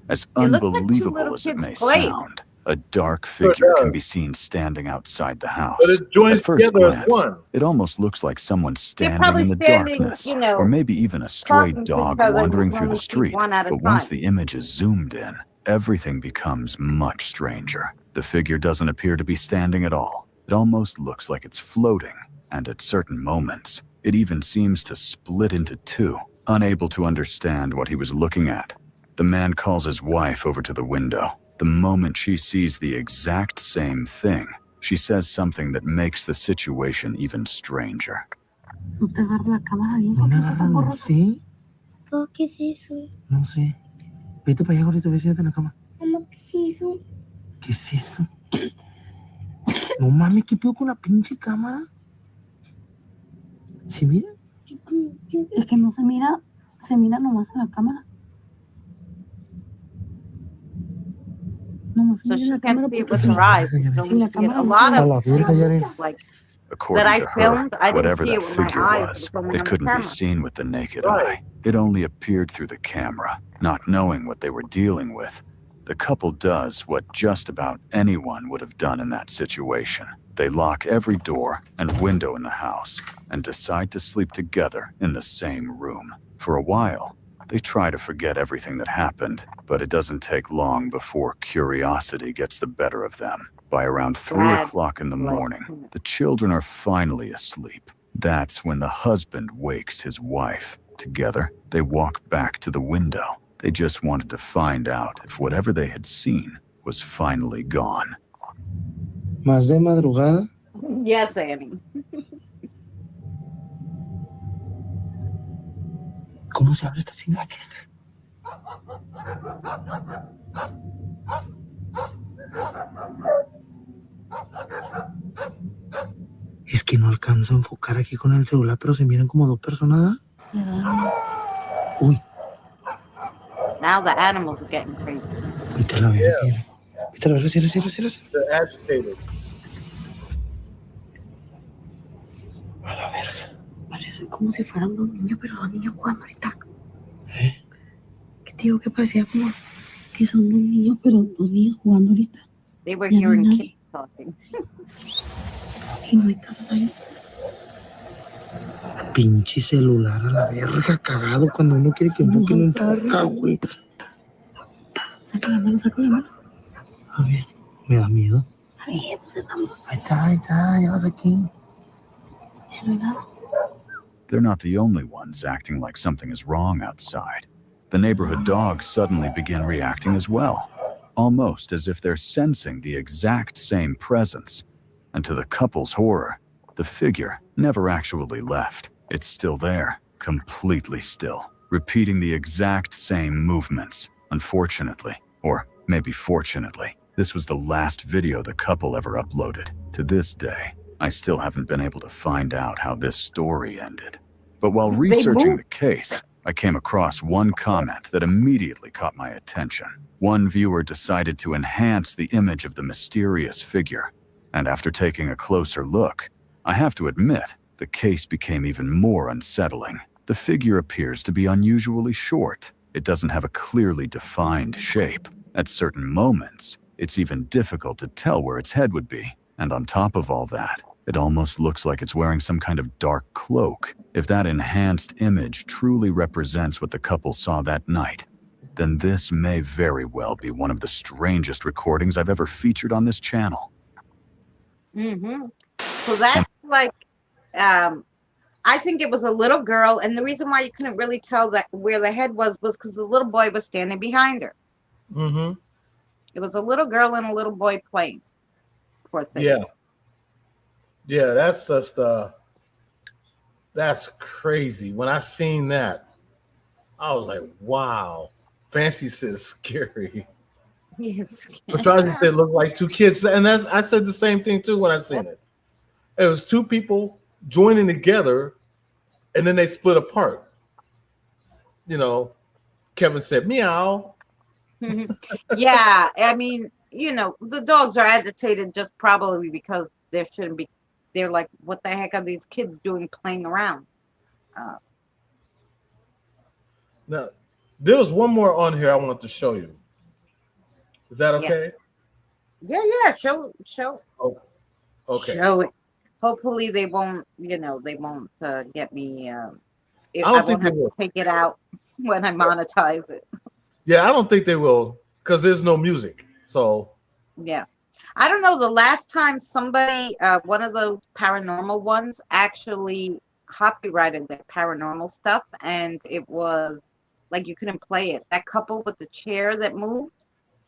As It looks like two unbelievable little as it kids may playing. sound, a dark Sure figure can does. be seen standing outside the But house. it joins At first together as glance, one. it almost looks like someone standing probably in the standing, darkness, you know, or maybe even a stray talking to each dog other, and wandering you can through the only see street. one at a But once time. the image is zoomed in, everything becomes much stranger. The figure doesn't appear to be standing at all. It almost looks like it's floating, and at certain moments, it even seems to split into two. Unable to understand what he was looking at, the man calls his wife over to the window. The moment she sees the exact same thing, she says something that makes the situation even stranger. No te agarro la cámara bien. No me agarra, no sé. Oh, ¿qué es eso? No sé. Vete para allá ahorita, ve, siéntate en la cama. Mamá, ¿qué es eso? ¿Qué es eso? No mames, ¿qué pedo con la pinche cámara? ¿Sí mira? Es que no se mira nomás en la cámara. Nomás se So mira en she la can't cámara see it porque with se her la eyes. verga, ya ves. So Sí, la we see it. cámara A no lot se A of la verga, ya ves. like According that I to her, filmed, I didn't whatever see that it with my figure eyes. was, It was only it on the couldn't be camera. seen with the naked Right. eye. It only appeared through the camera. Not knowing what they were dealing with, the couple does what just about anyone would have done in that situation. They lock every door and window in the house and decide to sleep together in the same room. For a while, they try to forget everything that happened, but it doesn't take long before curiosity gets the better of them. By around 3 Bad o'clock in the blood. morning, the children are finally asleep. That's when the husband wakes his wife. Together, they walk back to the window. They just wanted to find out if whatever they had seen was finally gone. Más de madrugada. Yes, Annie. ¿Cómo se abre esta chingada? Es que no alcanzo a enfocar aquí con el celular, pero se miran como dos personas. Uy, Now the animals are getting crazy. vete a la verga, tío. Vete a la verga, cierra, cierra, cierra. They're agitated. A la verga. Parecen como si fueran dos niños, pero dos niños jugando ahorita. ¿Eh? Que te digo que parecía como que son dos niños, pero dos niños jugando ahorita. They were Ya no hay hearing nadie. kids talking. Y no hay cámara ahí. Pinche celular a la verga, cagado. Cuando uno quiere que enfoque, no enfoca, güey. Saca la mano, saca la mano. A ver, me da miedo. A ver, pues estamos. Ahí está, ya vas aquí. Ya no hay nada. They're not the only ones acting like something is wrong outside. The neighborhood dogs suddenly begin reacting as well, almost as if they're sensing the exact same presence. And to the couple's horror, the figure never actually left. It's still there, completely still, repeating the exact same movements. Unfortunately, or maybe fortunately, this was the last video the couple ever uploaded. To this day, I still haven't been able to find out how this story ended. But while researching the case, I came across one comment that immediately caught my attention. One viewer decided to enhance the image of the mysterious figure, and after taking a closer look, I have to admit, the case became even more unsettling. The figure appears to be unusually short. It doesn't have a clearly defined shape. At certain moments, it's even difficult to tell where its head would be. And on top of all that, it almost looks like it's wearing some kind of dark cloak. If that enhanced image truly represents what the couple saw that night, then this may very well be one of the strangest recordings I've ever featured on this channel. Mm-hmm. So that's like, I think it was a little girl, and the reason why you couldn't really tell that where the head was because the little boy was standing behind her. Mm-hmm. It was a little girl and a little boy playing. Poor thing. Yeah, that's just that's crazy. When I seen that, I was like, wow. Fancy says scary. Yes. Patrazi said looked like two kids, and I said the same thing too when I seen it. It was two people joining together, and then they split apart. You know, Kevin said meow. Yeah, I mean, the dogs are agitated just probably because there shouldn't be. They're like, what the heck are these kids doing playing around? Now, there was one more on here I want to show you. Is that Yeah. okay? Yeah. Show. Oh, okay. Show it. Hopefully they won't. They won't get me. If I I don't won't think they have to will. take it out when I monetize it. Yeah, I don't think they will because there's no music. So Yeah. I don't know. The last time somebody, one of those paranormal ones, actually copyrighted the paranormal stuff, and it was like you couldn't play it. That couple with the chair that moved,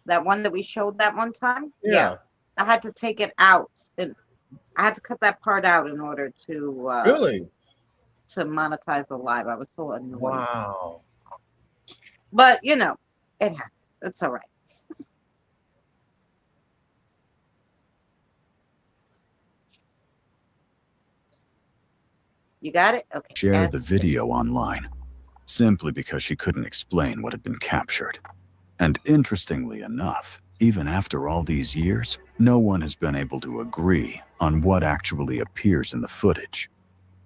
that one that we showed that one time. yeah. I had to take it out. I had to cut that part out in order to Really? to monetize the live. I was so annoyed. Wow. But it happens. It's all right. You got it? Okay. Shared the video online simply because she couldn't explain what had been captured. And interestingly enough, even after all these years, no one has been able to agree on what actually appears in the footage.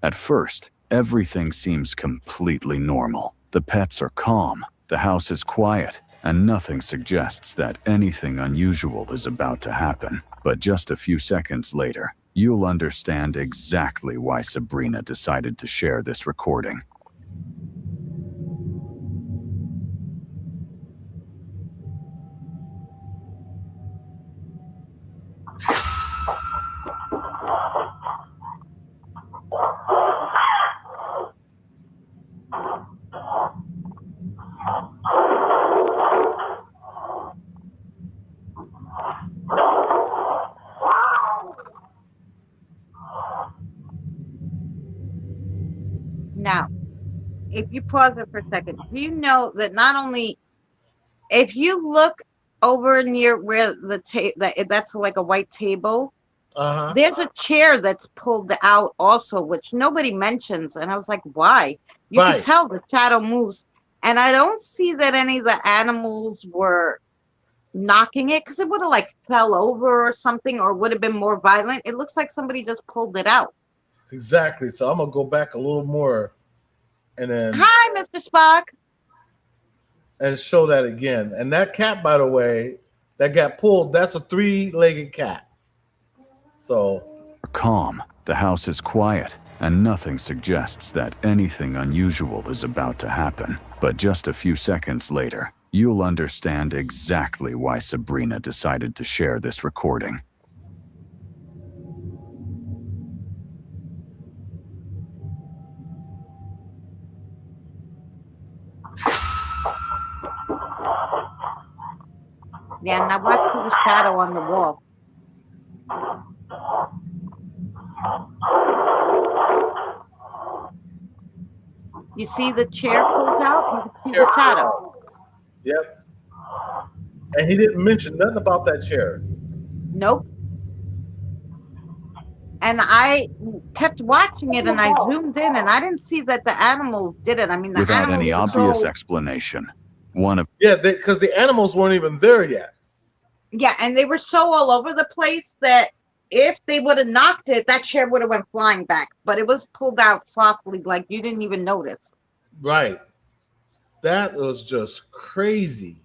At first, everything seems completely normal. The pets are calm, the house is quiet, and nothing suggests that anything unusual is about to happen. But just a few seconds later, you'll understand exactly why Sabrina decided to share this recording. Now, if you pause it for a second, do you know that not only if you look over near where that's like a white table, Uh-huh. there's a chair that's pulled out also, which nobody mentions. And I was like, why? You Right. can tell the shadow moves. And I don't see that any of the animals were knocking it because it would have like fell over or something, or would have been more violent. It looks like somebody just pulled it out. Exactly. So I'm gonna go back a little more and then Hi, Mr. Spock. and show that again. And that cat, by the way, that got pulled, that's a 3-legged cat. So Calm, the house is quiet, and nothing suggests that anything unusual is about to happen. But just a few seconds later, you'll understand exactly why Sabrina decided to share this recording. Yeah, now watch for the shadow on the wall. You see the chair pulled out? You can see Chair the shadow. Yep. And he didn't mention nothing about that chair. Nope. And I kept watching it, and I zoomed in, and I didn't see that the animals did it. I mean, the Without animals any were obvious so- explanation, one of Yeah, because the animals weren't even there yet. Yeah, and they were so all over the place that if they would have knocked it, that chair would have went flying back. But it was pulled out softly, like you didn't even notice. Right. That was just crazy.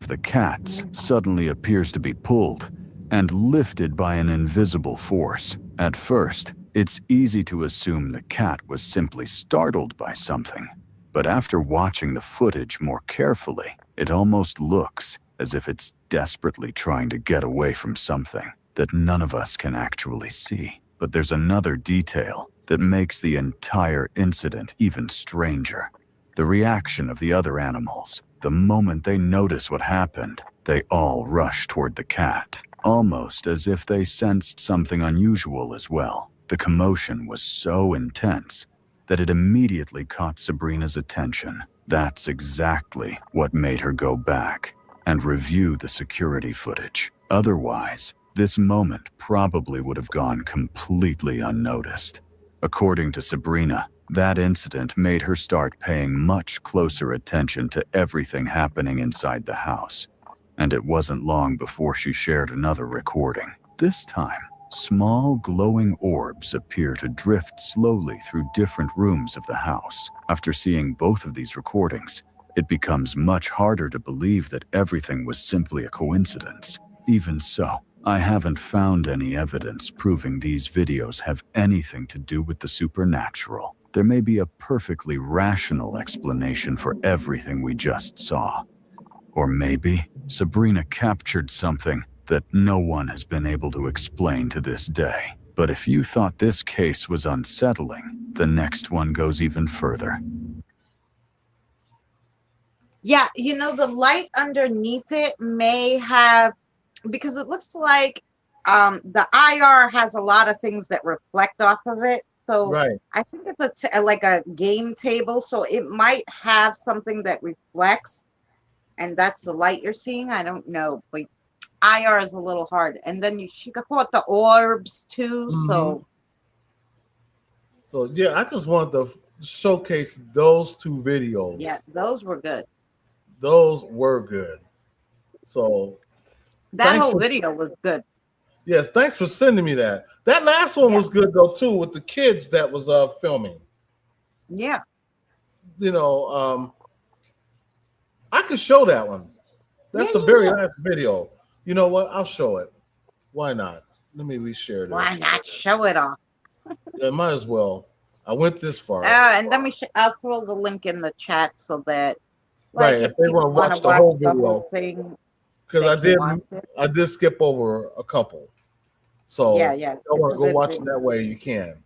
the cats suddenly appears to be pulled and lifted by an invisible force. At first, it's easy to assume the cat was simply startled by something. But after watching the footage more carefully, it almost looks as if it's desperately trying to get away from something that none of us can actually see. But there's another detail that makes the entire incident even stranger. The reaction of the other animals. The moment they notice what happened, they all rush toward the cat, almost as if they sensed something unusual as well. The commotion was so intense that it immediately caught Sabrina's attention. That's exactly what made her go back and review the security footage. Otherwise, this moment probably would have gone completely unnoticed. According to Sabrina, that incident made her start paying much closer attention to everything happening inside the house. And it wasn't long before she shared another recording. This time, small glowing orbs appear to drift slowly through different rooms of the house. After seeing both of these recordings, it becomes much harder to believe that everything was simply a coincidence. Even so, I haven't found any evidence proving these videos have anything to do with the supernatural. There may be a perfectly rational explanation for everything we just saw. Or maybe Sabrina captured something that no one has been able to explain to this day. But if you thought this case was unsettling, the next one goes even further. Yeah, you know, the light underneath it may have, because it looks like the IR has a lot of things that reflect off of it. So Right. I think it's like a game table. So it might have something that reflects, and that's the light you're seeing. I don't know, but IR is a little hard. And then she could call it the orbs too. So So yeah, I just wanted to showcase those two videos. yeah, those were good. Those were good. So That thanks whole for- video was good. yes, thanks for sending me that. That last one was good though too, with the kids that was filming. Yeah. You know, I could show that one. That's Yeah, the very yeah. last video. You know what? I'll show it. Why not? Let me reshare this. Why not show it off? Yeah, might as well. I went this far. And then I'll throw the link in the chat so that, Right, if they people wanna watch the watch whole the video. thing, Because they can watch it. I did skip over a couple. So Yeah. if you It's want a to go good watch it video. that way, you can.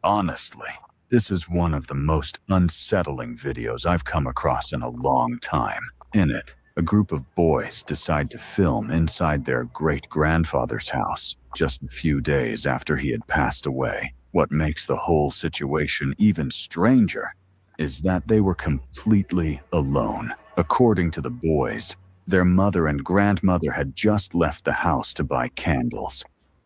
Honestly, this is one of the most unsettling videos I've come across in a long time. In it, a group of boys decide to film inside their great-grandfather's house just a few days after he had passed away. What makes the whole situation even stranger is that they were completely alone. According to the boys, their mother and grandmother had just left the house to buy candles.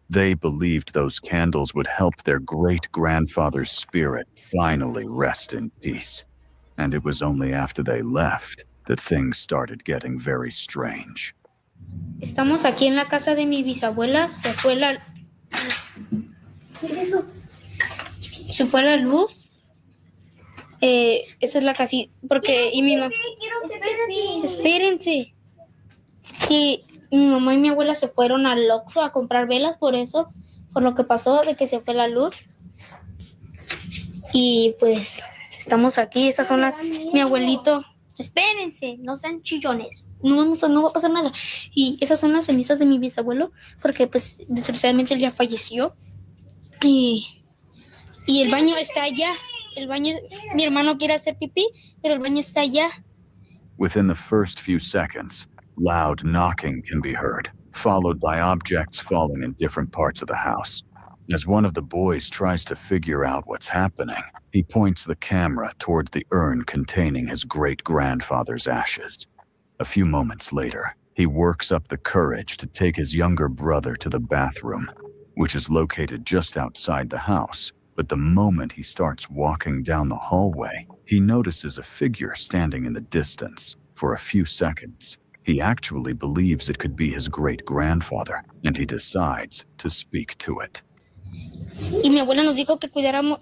They believed those candles would help their great-grandfather's spirit finally rest in peace. And it was only after they left that things started getting very strange. Estamos aquí en la casa de mi bisabuela. Se fue la... ¿Qué es eso? Se fue la luz. Esta es la casita. Porque... Y mi mamá... Espérense. Y mi mamá y mi abuela se fueron al Oxxo a comprar velas por eso. Por lo que pasó de que se fue la luz. Y pues... Estamos aquí. Estas son las... Mi abuelito... Espérense, no sean chillones. No va a pasar nada. Y esas son las cenizas de mi bisabuelo, porque pues desgraciadamente él ya falleció. Y el baño está allá. El baño, mi hermano quiere hacer pipí, pero el baño está allá. Within the first few seconds, loud knocking can be heard, followed by objects falling in different parts of the house. As one of the boys tries to figure out what's happening, he points the camera toward the urn containing his great-grandfather's ashes. A few moments later, he works up the courage to take his younger brother to the bathroom, which is located just outside the house. But the moment he starts walking down the hallway, he notices a figure standing in the distance. For a few seconds, he actually believes it could be his great-grandfather, and he decides to speak to it. Y mi abuela nos dijo que cuidáramos.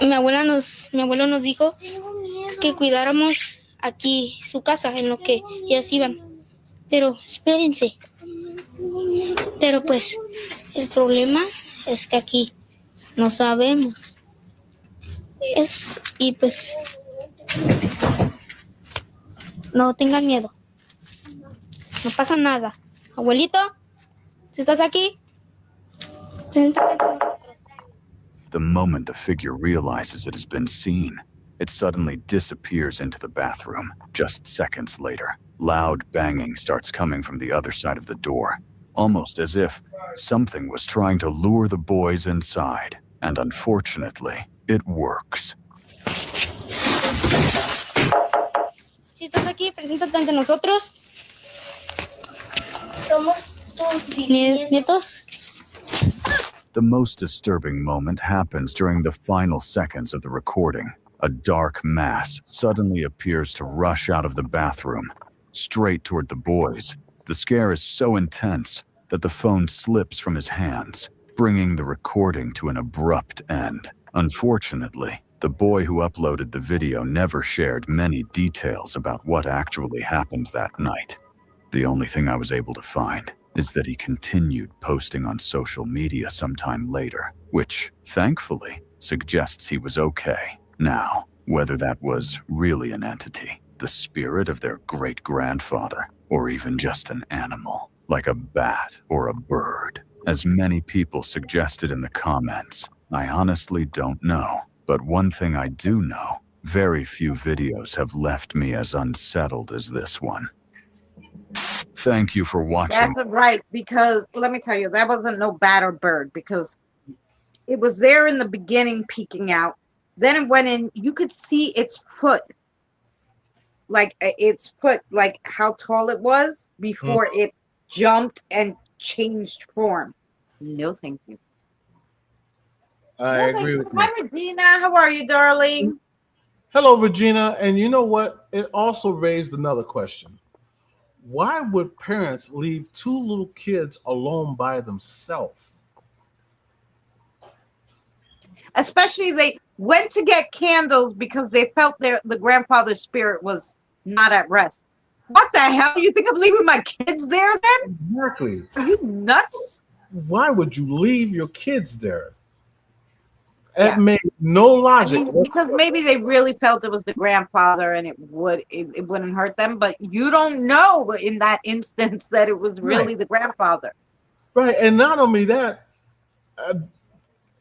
Mi abuelo nos dijo que cuidáramos aquí su casa en lo que ellas iban. Pero espérense. Pero pues el problema es que aquí no sabemos. Y pues no tengan miedo. No pasa nada. Abuelito, ¿si estás aquí? Preséntate con nosotros. The moment the figure realizes it has been seen, it suddenly disappears into the bathroom. Just seconds later, loud banging starts coming from the other side of the door, almost as if something was trying to lure the boys inside. And unfortunately, it works. Si estás aquí, preséntate ante nosotros. Somos tus nietos. The most disturbing moment happens during the final seconds of the recording. A dark mass suddenly appears to rush out of the bathroom, straight toward the boys. The scare is so intense that the phone slips from his hands, bringing the recording to an abrupt end. Unfortunately, the boy who uploaded the video never shared many details about what actually happened that night. The only thing I was able to find is that he continued posting on social media sometime later, which, thankfully, suggests he was okay. Now, whether that was really an entity, the spirit of their great-grandfather, or even just an animal, like a bat or a bird, as many people suggested in the comments, I honestly don't know. But one thing I do know, very few videos have left me as unsettled as this one. Thank you for watching. That's right, because let me tell you, that wasn't no bat or bird, because it was there in the beginning peeking out. Then it went in, you could see its foot, like how tall it was before it jumped and changed form. No, thank you. I agree with you. Hi, Regina. How are you, darling? Hello, Regina. And you know what? It also raised another question. Why would parents leave two little kids alone by themselves? Especially they went to get candles because they felt the grandfather's spirit was not at rest. What the hell? You think I'm leaving my kids there then? Exactly. Are you nuts? Why would you leave your kids there? It made no logic. Because maybe they really felt it was the grandfather and it wouldn't hurt them, but you don't know in that instance that it was really the grandfather. Right. And not only that,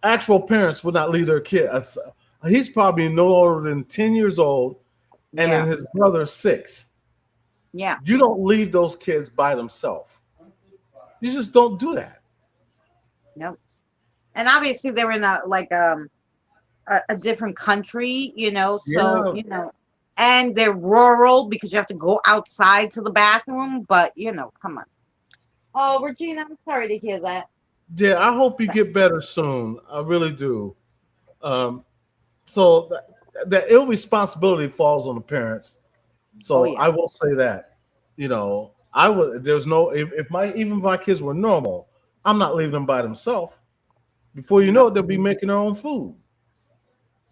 actual parents would not leave their kid. He's probably no older than 10 years old, and then his brother's 6. Yeah. You don't leave those kids by themselves. You just don't do that. No. And obviously they're in a different country, so and they're rural because you have to go outside to the bathroom, but come on. Oh, Regina, I'm sorry to hear that. Yeah, I hope you get better soon. I really do. So that irresponsibility falls on the parents. So I will say that, I would. There's no if my kids were normal, I'm not leaving them by themselves. Before you know it, they'll be making their own food.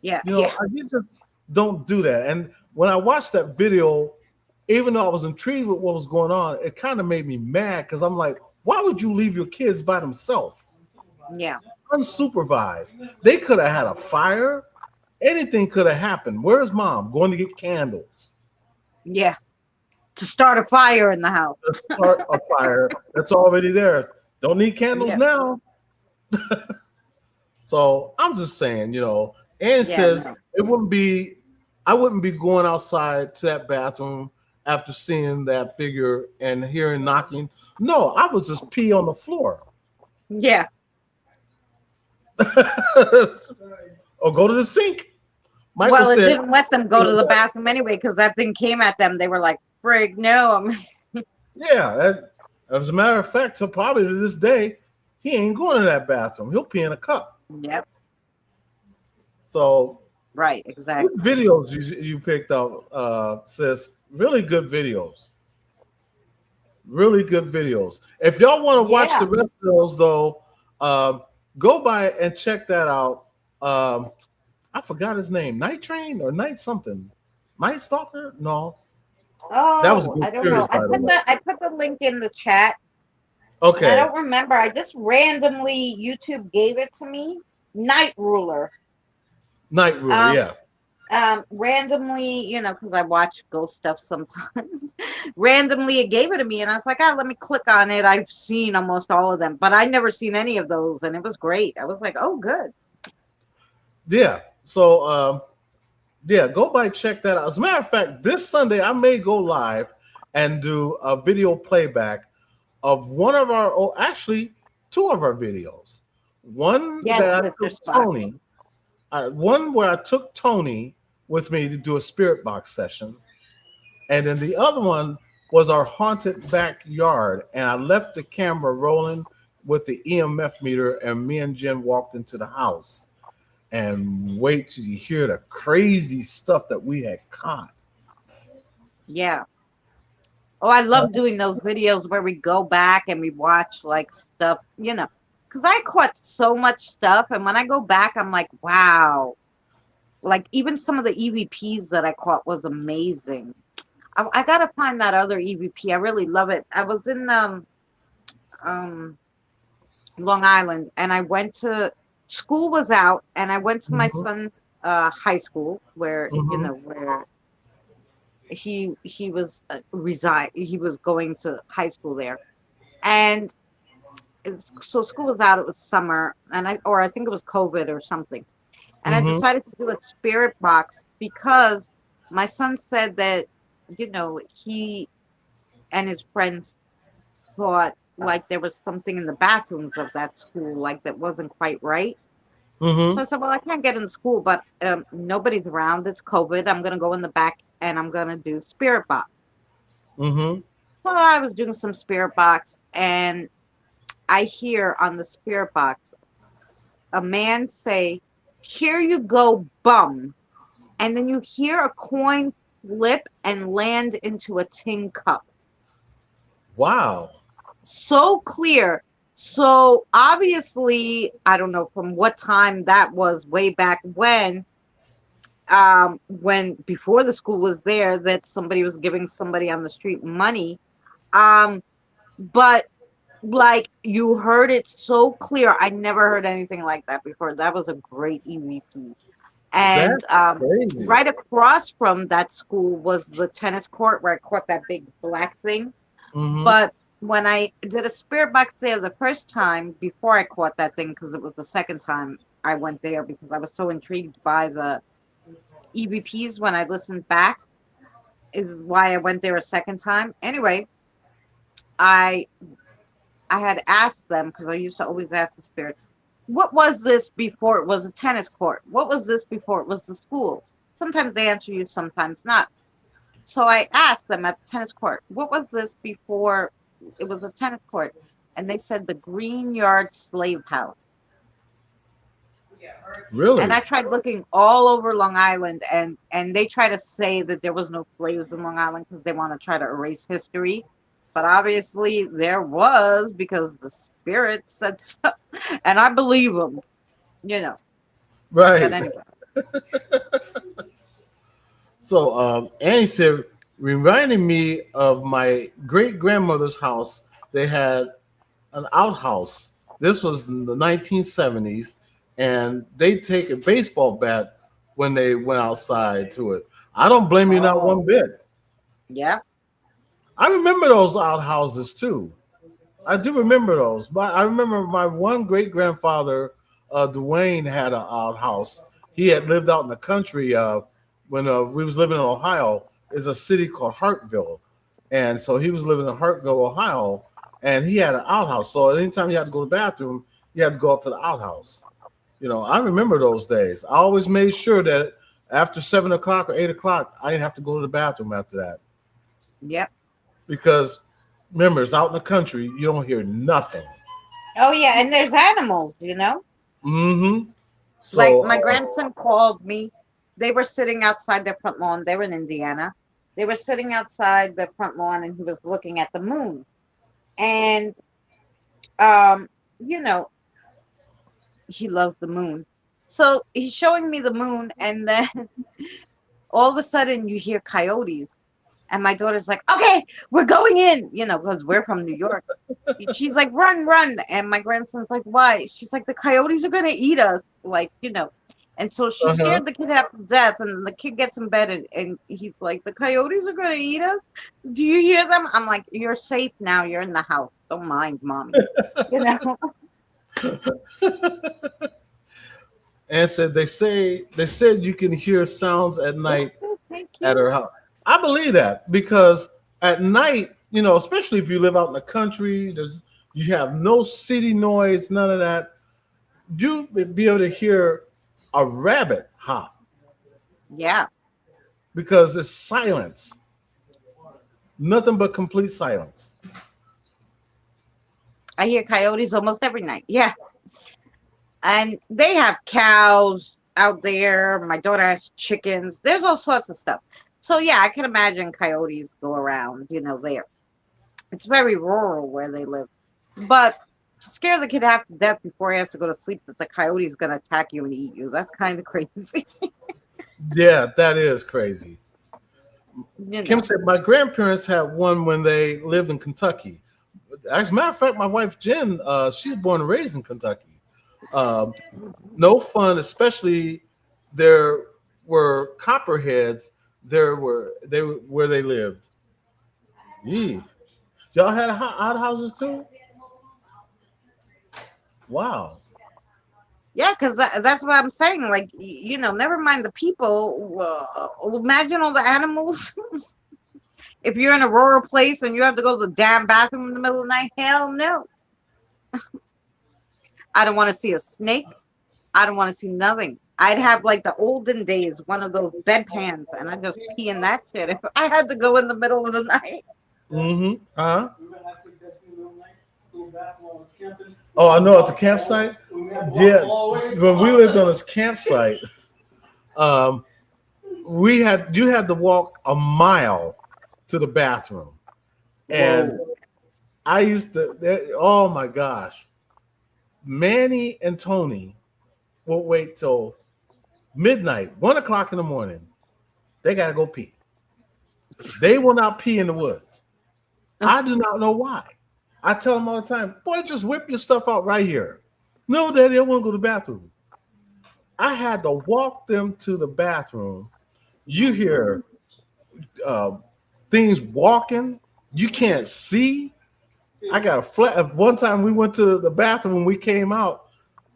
Yeah, you just don't do that. And when I watched that video, even though I was intrigued with what was going on, it kind of made me mad because I'm like, why would you leave your kids by themselves? Yeah. Unsupervised. They could have had a fire. Anything could have happened. Where's mom? Going to get candles. Yeah. To start a fire in the house. To start a fire that's already there. Don't need candles now. So I'm just saying, Ann says I wouldn't be going outside to that bathroom after seeing that figure and hearing knocking. No, I would just pee on the floor. Yeah. Or go to the sink. Michael it said, didn't let them go to the bathroom anyway because that thing came at them. They were like, frig, no. As a matter of fact, so probably to this day, he ain't going to that bathroom. He'll pee in a cup. Yep. So right, exactly. Good videos you picked out, sis. Really good videos. Really good videos. If y'all want to watch the rest of those, though, go by and check that out. I forgot his name. Night Train or Night something. Night Stalker? No. Oh, that was I don't know. I put the link in the chat. Okay. I don't remember. I just randomly YouTube gave it to me. Night Ruler. Night Ruler, randomly, because I watch ghost stuff sometimes. Randomly, it gave it to me, and I was like, let me click on it. I've seen almost all of them, but I never seen any of those, and it was great. I was like, oh, good. Yeah. So, go by check that out. As a matter of fact, this Sunday I may go live and do a video playback of one of our, actually 2 of our videos. One that I took Tony. One where I took Tony with me to do a spirit box session. And then the other one was our haunted backyard. And I left the camera rolling with the EMF meter, and me and Jen walked into the house. and wait till you hear the crazy stuff that we had caught. Yeah. Oh, I love doing those videos where we go back and we watch like stuff, because I caught so much stuff. And when I go back, I'm like, wow. Like even some of the EVPs that I caught was amazing. I gotta find that other EVP. I really love it. I was in um Long Island, and I went to school was out, and I went to my Mhm, son's high school where mhm, where he was reside. He was going to high school there, and so school was out. It was summer, and I think it was COVID or something, and I mhm. decided to do a spirit box because my son said that he and his friends thought like there was something in the bathrooms of that school like that wasn't quite right. So Mhm. I said, well, I can't get into school, but nobody's around. It's COVID. I'm gonna go in the back and I'm gonna do spirit box. Mhm. Well, I was doing some spirit box, and I hear on the spirit box a man say, "Here you go, bum," and then you hear a coin flip and land into a tin cup. Wow. So clear. So obviously, I don't know from what time that was, way back when before the school was there, that somebody was giving somebody on the street money. Um, but like you heard it so clear. I never heard anything like that before. That was a great EVP. And That's crazy. right across from that school was the tennis court where I caught that big black thing. Mhm. But when I did a spirit box there the first time before I caught that thing, because it was the second time I went there because I was so intrigued by the EVPs when I listened back, is why I went there a second time. Anyway, I I had asked them because I used to always ask the spirits, what was this before it was a tennis court? What was this before it was the school? Sometimes they answer you, sometimes not. So I asked them at the tennis court, what was this before it was a tennis court? And they said the Green Yard Slave House. And Really? I tried looking all over Long Island, and they try to say that there was no slaves in Long Island because they want to try to erase history. But obviously there was because the spirit said so, and I believe them, you know. But Right. anyway, So Annie said, reminding me of my great grandmother's house. They had an outhouse. This was in the 1970s, and they take a baseball bat when they went outside to it. I don't blame you not oh one bit. yeah, I remember those outhouses too. I do remember those. But I remember my one great grandfather, Dwayne, had an outhouse. He had lived out in the country when we was living in Ohio. Is a city called Hartville, and so he was living in Hartville, Ohio, and he had an outhouse. So anytime you had to go to the bathroom, you had to go out to the outhouse. I remember those days. I always made sure that after 7 o'clock or 8 o'clock, I didn't have to go to the bathroom after that yep. because remember, it's out in the country. You don't hear nothing. Oh yeah, and there's animals. Mm-hmm. Like So, my grandson called me. They were sitting outside their front lawn. They were in Indiana. They were sitting outside the front lawn, and he was looking at the moon. And um, you know, he loves the moon. So he's showing me the moon, and then all of a sudden you hear coyotes. And my daughter's like, okay, we're going in, because we're from New York. She's like, run, run. And my grandson's like, why? She's like, the coyotes are going to eat us. Like. And so she uh-huh. scared the kid half to death. And the kid gets in bed, and he's like, the coyotes are going to eat us. Do you hear them? I'm like, you're safe now. You're in the house. Don't mind mommy. You know? And said they said you can hear sounds at night Thank at you. her house. I believe that because at night, especially if you live out in the country, you have no city noise, none of that. You would be able to hear a rabbit hop Yeah. because it's silence, nothing but complete silence. I hear coyotes almost every night. Yeah. And they have cows, out there. My daughter has chickens. There's all sorts of stuff. So yeah, I can imagine coyotes go around, there. It's very rural where they live. But to scare the kid half to death before he has to go to sleep that the coyote's going to attack you and eat you, that's kind of crazy. Yeah, that is crazy. You Kim know. said my grandparents had one when they lived in Kentucky. As a matter of fact, my wife Jen, she's born and raised in Kentucky. Um, no fun, especially there were copperheads. Where they lived. Yee. Y'all had outhouses too? Wow. Yeah, because that's what I'm saying. Like, never mind the people. Imagine all the animals. If you're in a rural place and you have to go to the damn bathroom in the middle of the night, hell no. I don't want to see a snake. I don't want to see nothing. I'd have like the olden days, one of those bedpans, and I just pee in that shit if I had to go in the middle of the night. Mm-hmm. Huh? Oh, I know at the campsite. Yeah, when we lived on this campsite, um, you had to walk a mile to the bathroom, and Whoa. I used to. Oh my gosh, Manny and Tony will wait till midnight, 1 o'clock in the morning. They gotta go pee. They will not pee in the woods. I do not know why. I tell them all the time, boy, just whip your stuff out right here. No, Daddy, I want to go to the bathroom. I had to walk them to the bathroom. You hear things walking. You can't see. I got a flat. One time we went to the bathroom when we came out,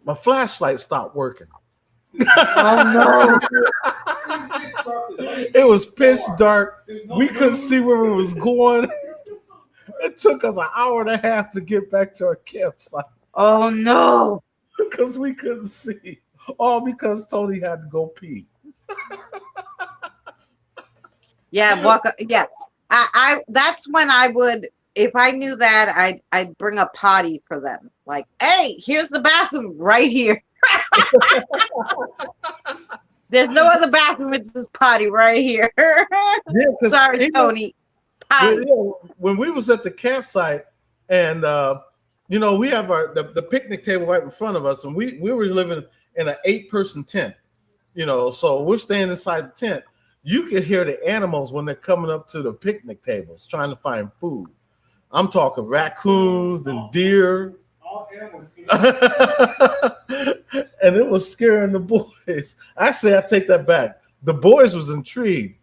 my flashlight stopped working. Oh It was pitch dark. We couldn't see where it was going. It took us an hour and a half to get back to our campsite Oh no. because we couldn't see. All because Tony had to go pee. Yeah, walk up. Yeah. I that's when I would, if I knew that, I'd bring a potty for them. Like, hey, here's the bathroom right here. There's no other bathroom. It's this potty right here. Yeah, Sorry, Tony. Potty. When we was at the campsite, and we have the picnic table right in front of us, and we were living in an 8-person tent. So we're staying inside the tent. You could hear the animals when they're coming up to the picnic tables trying to find food. I'm talking raccoons and deer. And it was scaring the boys. Actually, I take that back. The boys was intrigued,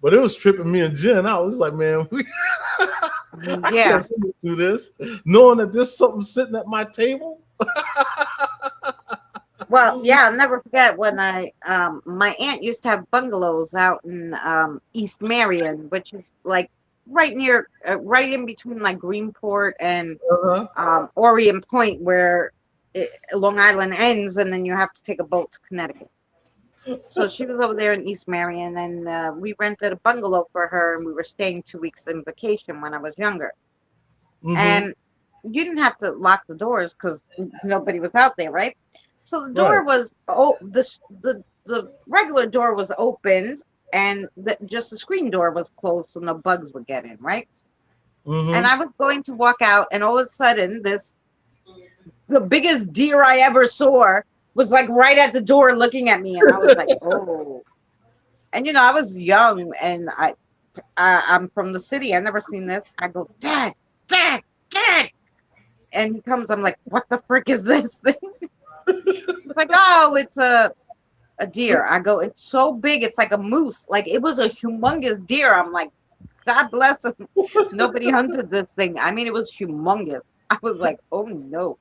but it was tripping me and Jen out. It was like, man, I Yeah. can't do this, knowing that there's something sitting at my table. Well, yeah, I'll never forget when my aunt used to have bungalows out in East Marion, which is like right near, right in between like Greenport and Orient Point, where Long Island ends, and then you have to take a boat to Connecticut. So she was over there in East Marion, and we rented a bungalow for her, and we were staying 2 weeks in vacation when I was younger. Mhm. And you didn't have to lock the doors because nobody was out there, right? So the door was the regular door was opened, and just the screen door was closed, so no bugs would get in, right? Mhm. And I was going to walk out, and all of a sudden, the biggest deer I ever saw was like right at the door looking at me, and I was like, oh. And I was young, and I'm from the city. I never seen this. I go, Dad, Dad, Dad, and he comes. I'm like, what the frick is this thing? It's like, oh, it's a deer. I go, it's so big, it's like a moose. Like, it was a humongous deer. I'm like, God bless him. Nobody hunted this thing. I mean, it was humongous. I was like, oh no.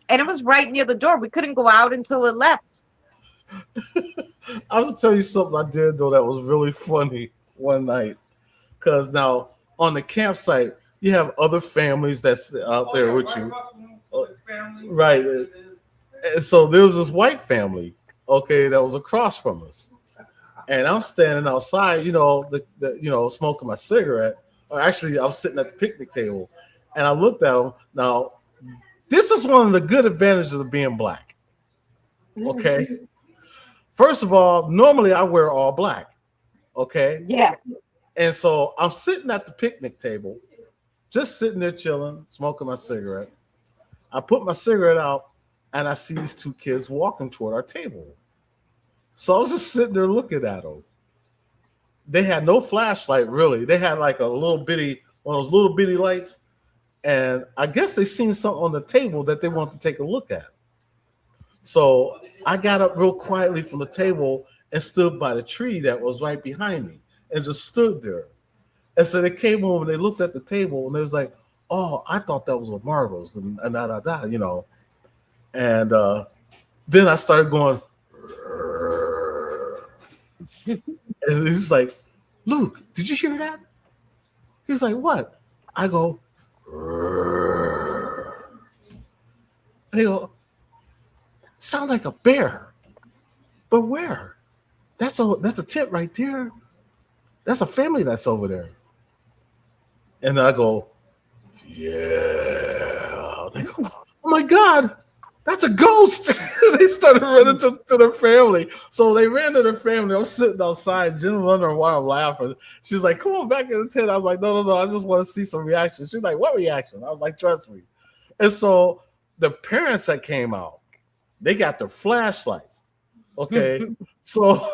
And it was right near the door. We couldn't go out until it left. I'm gonna tell you something I did though that was really funny one night. Because now on the campsite, you have other families that's out there with you. Right. And so there was this white family, that was across from us. And I'm standing outside, smoking my cigarette. Or actually, I was sitting at the picnic table, and I looked at them. Now, this is one of the good advantages of being black. Okay. First of all, normally I wear all black. Okay. Yeah. And so I'm sitting at the picnic table, just sitting there chilling, smoking my cigarette. I put my cigarette out and I see these two kids walking toward our table. So I was just sitting there looking at them. They had no flashlight, really. They had like a little bitty, one of those little bitty lights. And I guess they seen something on the table that they wanted to take a look at. So I got up real quietly from the table and stood by the tree that was right behind me and just stood there. And so they came home and they looked at the table and they was like, oh, I thought that was a marbles and da, you know. And then I started going, and he's like, Luke, did you hear that? He was like, what? I go, and he go, sound like a bear. But where? That's a tent right there. That's a family that's over there. And I go, yeah. They go, oh my God, that's a ghost. They started running to their family. So they ran to their family. I was sitting outside. Jen was wondering why I'm laughing. She was like, come on back in the tent. I was like, no. I just want to see some reaction. She's like, what reaction? I was like, trust me. And so the parents that came out, they got their flashlights. Okay. So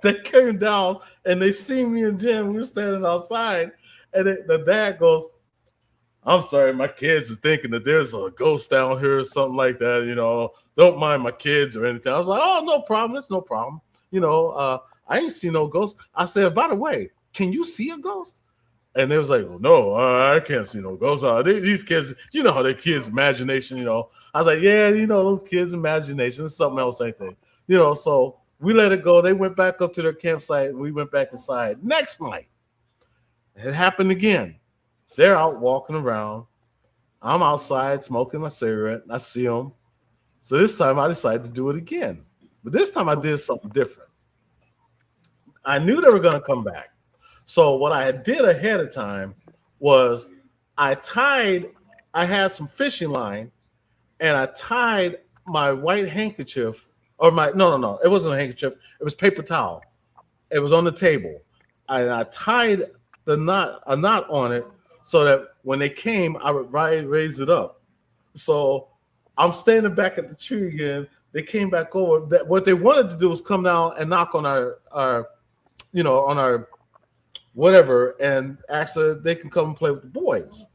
they came down and they see me and Jen. We were standing outside. And the dad goes, I'm sorry, my kids are thinking that there's a ghost down here or something like that. You know, don't mind my kids or anything. I was like, oh, no problem. It's no problem. You know, I ain't seen no ghost. I said, by the way, can you see a ghost? And they was like, well, no, I can't see no ghosts. These kids, you know how their kids' imagination, you know. I was like, yeah, you know, those kids' imagination is something else, ain't they? You know, so we let it go. They went back up to their campsite and we went back inside. Next night, it happened again. They're out walking around. I'm outside smoking my cigarette. I see them. So this time I decided to do it again. But this time I did something different. I knew they were going to come back. So what I did ahead of time was I had some fishing line and I tied my white handkerchief or no, it wasn't a handkerchief. It was paper towel. It was on the table. I tied a knot on it so that when they came, I would raise it up. So I'm standing back at the tree again. They came back over. What they wanted to do was come down and knock on our on our whatever, and ask that they can come and play with the boys,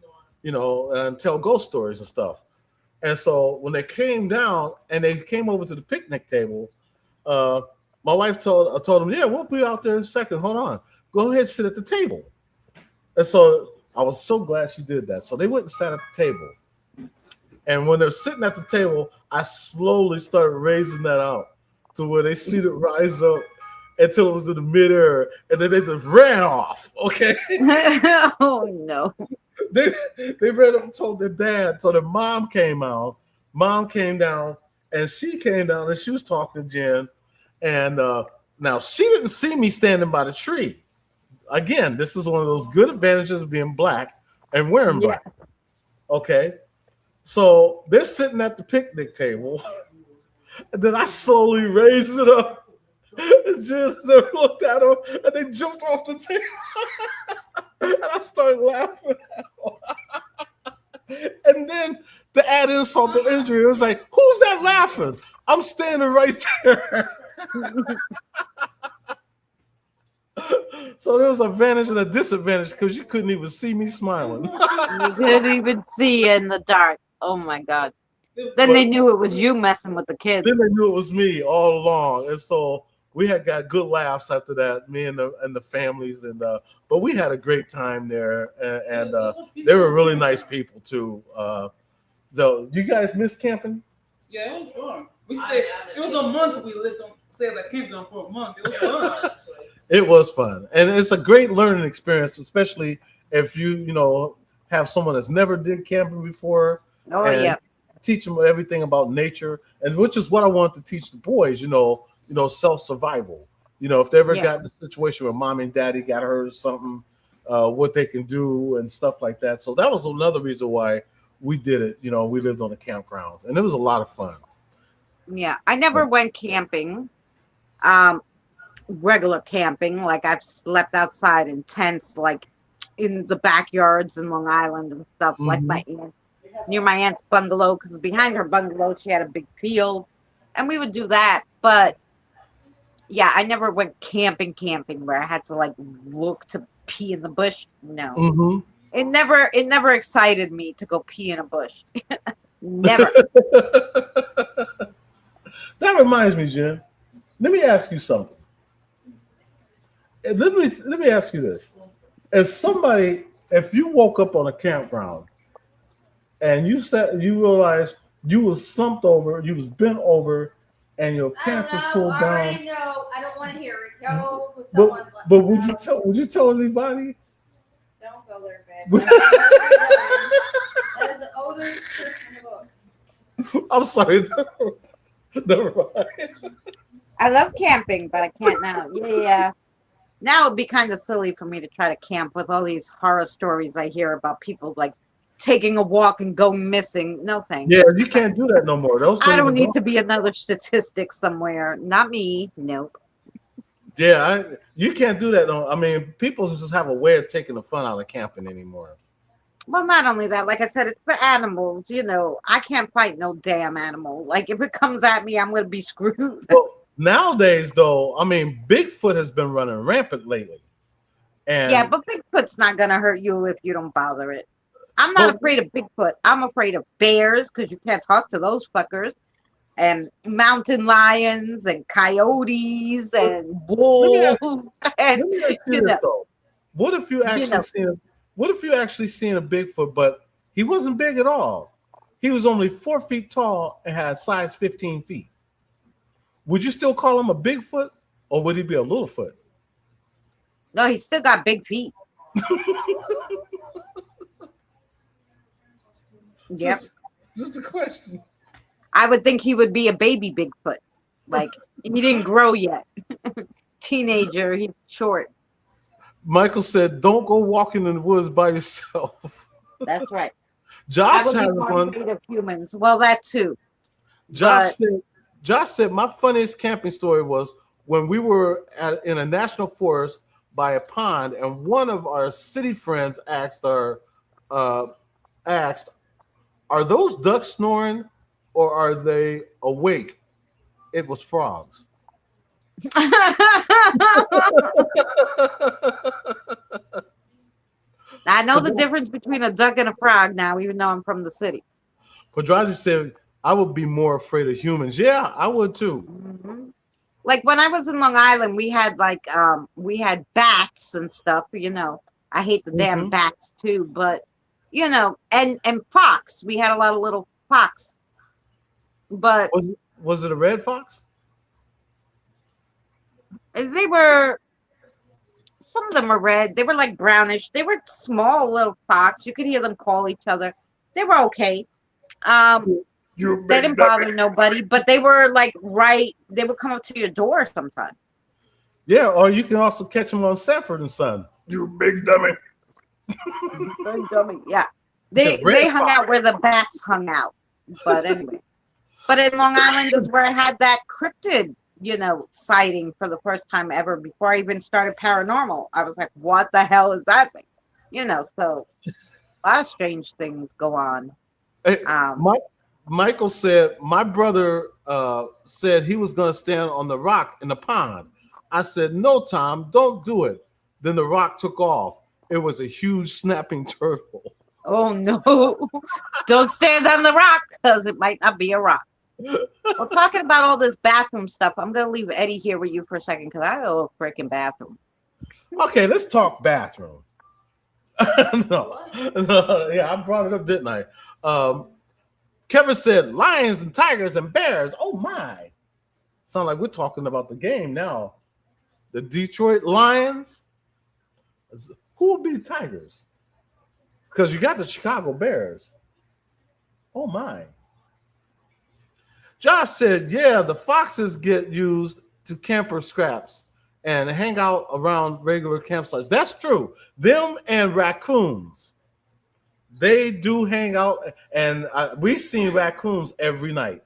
you know, and tell ghost stories and stuff. And so when they came down and they came over to the picnic table, my wife told them, yeah, we'll be out there in a second. Hold on. Go ahead and sit at the table. And so I was so glad she did that. So they went and sat at the table. And when they're sitting at the table, I slowly started raising that out to where they see it rise up until it was in the midair. And then they just ran off. Okay. Oh, no. They ran up and told their dad. So their mom came out. Mom came down and she came down and she was talking to Jen. And now she didn't see me standing by the tree. Again, this is one of those good advantages of being black and wearing black. Okay. So they're sitting at the picnic table. And then I slowly raised it up. And just looked at them and they jumped off the table. And I started laughing. And then to add insult to injury, it was like, who's that laughing? I'm standing right there. So there was an advantage and a disadvantage because you couldn't even see me smiling. You couldn't even see in the dark. Oh my God. Then they knew it was you messing with the kids. Then they knew it was me all along. And so we had got good laughs after that, me and the families, and but we had a great time there, and they were really nice people too. So you guys miss camping? Yeah, it was fun. We stayed. It was a month. We lived on stayed at campground for a month. It was fun. It was fun, and it's a great learning experience, especially if you have someone that's never did camping before. Oh yeah. Teach them everything about nature, and which is what I want to teach the boys. Self-survival. If they ever got in a situation where mom and daddy got hurt or something, what they can do and stuff like that. So that was another reason why we did it. We lived on the campgrounds, and it was a lot of fun. Yeah, I never went camping. regular camping. Like I've slept outside in tents, like in the backyards in Long Island and stuff. Like my aunt, near my aunt's bungalow, because behind her bungalow she had a big field, and we would do that. But yeah, I never went camping where I had to like look to pee in the bush. No, it never excited me to go pee in a bush. Never. That reminds me, Jen. Let me ask you something. Let me ask you this: if you woke up on a campground and you realized you was slumped over, you was bent over, and your pants was pulled down. I already know. I don't want to hear it. Go with someone. But would you tell anybody? Don't go there, babe. That is the oldest trick in the book. I'm sorry. Never mind. I love camping, but I can't now. Yeah. Now it'd be kind of silly for me to try to camp with all these horror stories I hear about people like taking a walk and going missing. No thanks. Yeah, you can't do that no more. I don't need to be another statistic somewhere. Not me. Nope. Yeah, you can't do that. I mean, people just have a way of taking the fun out of camping anymore. Well, not only that, like I said, it's the animals. I can't fight no damn animal. Like if it comes at me, I'm gonna be screwed. Well, nowadays, though, I mean, Bigfoot has been running rampant lately. And yeah, but Bigfoot's not gonna hurt you if you don't bother it. I'm not afraid of Bigfoot. I'm afraid of bears because you can't talk to those fuckers, and mountain lions and coyotes and wolves. And what if you actually seen a Bigfoot, but he wasn't big at all? He was only 4 feet tall and had size 15 feet. Would you still call him a Bigfoot, or would he be a Littlefoot? No, he's still got big feet. Yep. Just a question. I would think he would be a baby Bigfoot. Like he didn't grow yet. Teenager, he's short. Michael said, "Don't go walking in the woods by yourself." That's right. Josh I had would be more one. afraid of humans. Well, that too. Josh said my funniest camping story was when we were in a national forest by a pond, and one of our city friends asked, "Are those ducks snoring, or are they awake?" It was frogs. I know the difference between a duck and a frog now, even though I'm from the city. Quadrazi said, "I would be more afraid of humans." Yeah, I would too. Mm-hmm. Like when I was in Long Island, we had bats and stuff. I hate the damn bats too, but and fox. We had a lot of little fox. But was it a red fox? They were. Some of them were red. They were like brownish. They were small little fox. You could hear them call each other. They were okay. They didn't bother nobody, but they were like they would come up to your door sometimes. Yeah, or you can also catch them on Sanford and Son. You big dummy. Big dummy. Yeah. They hung out where the bats hung out. But anyway. But in Long Island is where I had that cryptid, sighting for the first time ever before I even started paranormal. I was like, what the hell is that thing? So a lot of strange things go on. Hey, Michael said, my brother said he was going to stand on the rock in the pond. I said, no, Tom, don't do it. Then the rock took off. It was a huge snapping turtle. Oh, no. Don't stand on the rock because it might not be a rock. Well, talking about all this bathroom stuff, I'm going to leave Eddie here with you for a second because I go to a freaking bathroom. Okay, let's talk bathroom. No, yeah, I brought it up, didn't I? Kevin said lions and tigers and bears. Oh, my. Sound like we're talking about the game now. The Detroit Lions. Who would be the Tigers? Because you got the Chicago Bears. Oh, my. Josh said, yeah, the foxes get used to camper scraps and hang out around regular campsites. That's true. Them and raccoons, they do hang out, and we've seen raccoons every night.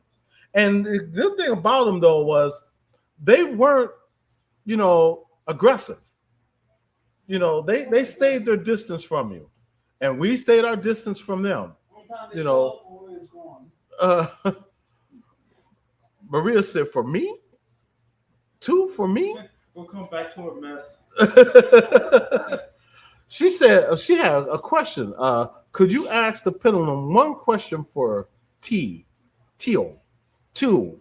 And the good thing about them, though, was they weren't, aggressive. They stayed their distance from you, and we stayed our distance from them. You know, uh, Maria said, "For me, 2 for me." We'll come back to a mess. She said she had a question. Could you ask the pendulum one question for Teal, 2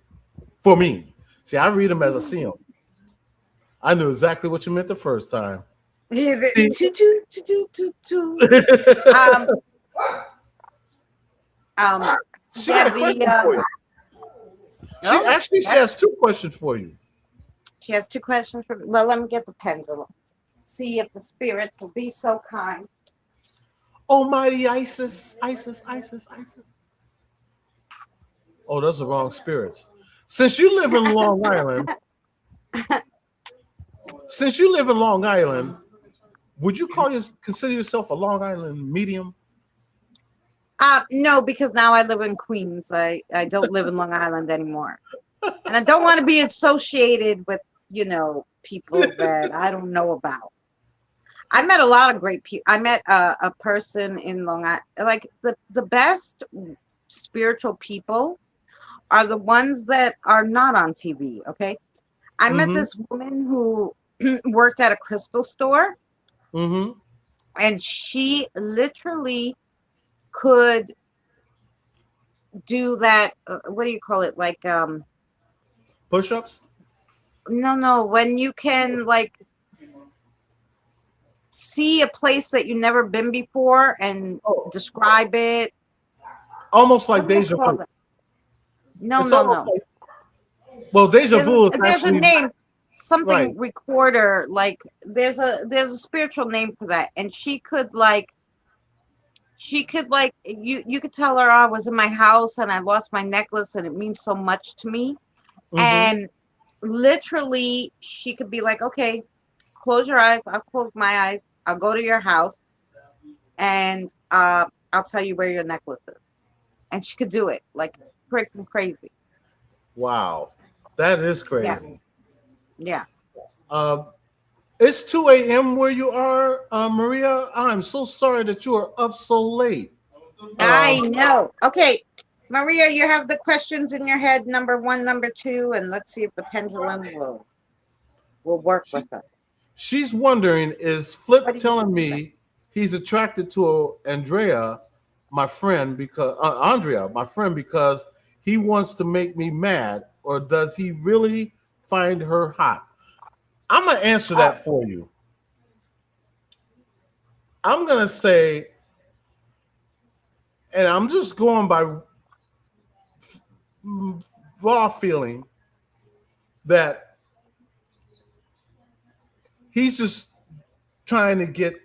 for me? See, I read them as I see them. I knew exactly what you meant the first time. Yeah, See? two. She has a question for you. She has 2 questions for you. She has 2 questions for me. Well, let me get the pendulum. See if the spirit will be so kind. Almighty Isis. Oh, those are wrong spirits. Since you live in Long Island, would you consider yourself a Long Island medium? No, because now I live in Queens. I don't live in Long Island anymore. And I don't want to be associated with, people that I don't know about. I met a lot of great people. I met a person in Long Island. Like the best spiritual people are the ones that are not on TV. Okay. I met this woman who worked at a crystal store. Mm-hmm. And she literally could do that. What do you call it? Like push-ups? No. When you can see a place that you've never been before and describe it. Almost like deja vu. No. Like, well, deja vu. There's a name, something right. Recorder. Like there's a spiritual name for that, and she could you could tell her I was in my house and I lost my necklace and it means so much to me, and literally she could be like, okay, close your eyes. I'll close my eyes. I'll go to your house, and I'll tell you where your necklace is. And she could do it like freaking crazy. Wow, that is crazy. Yeah. It's 2 a.m. where you are, Maria. I'm so sorry that you are up so late. I know. Okay, Maria, you have the questions in your head, number 1, number 2, and let's see if the pendulum will work with us. She's wondering, is Flip telling me he's attracted to Andrea, my friend, because he wants to make me mad, or does he really find her hot? I'm going to answer that for you. I'm going to say, and I'm just going by raw feeling, that he's just trying to get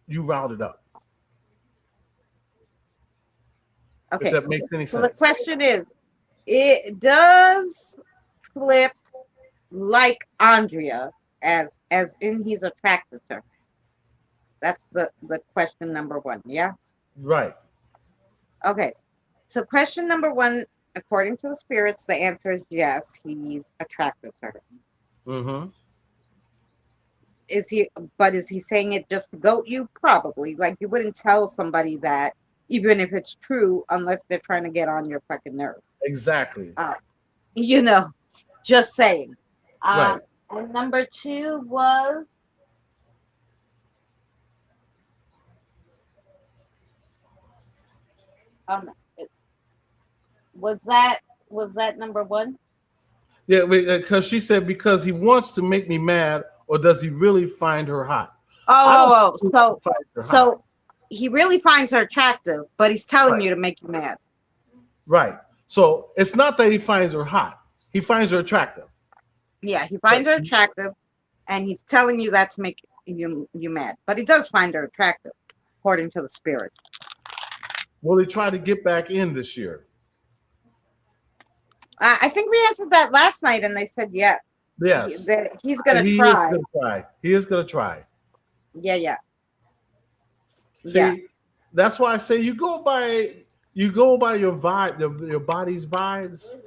you routed up. Okay. If that makes any sense. So the question is, does Flip like Andrea as in he's attracted to her? That's the question number 1, yeah? Right. Okay. So question number 1, according to the spirits, the answer is yes, he's attracted to her. Mm-hmm. Is he saying it just to goat you? Probably. Like, you wouldn't tell somebody that, even if it's true, unless they're trying to get on your fucking nerves. Exactly. Just saying. Right. And number 2 was was that number 1? Yeah, because she said because he wants to make me mad, or does he really find her hot? So he really finds her attractive, but he's telling you to make you mad. Right. So it's not that he finds her hot; he finds her attractive. Yeah, he finds her attractive, and he's telling you that to make you mad. But he does find her attractive, according to the spirit. Will he try to get back in this year? I think we answered that last night, and they said yes. Yes. He's going to try. He is going to try. Yeah. See, that's why I say you go by your vibe, your body's vibes.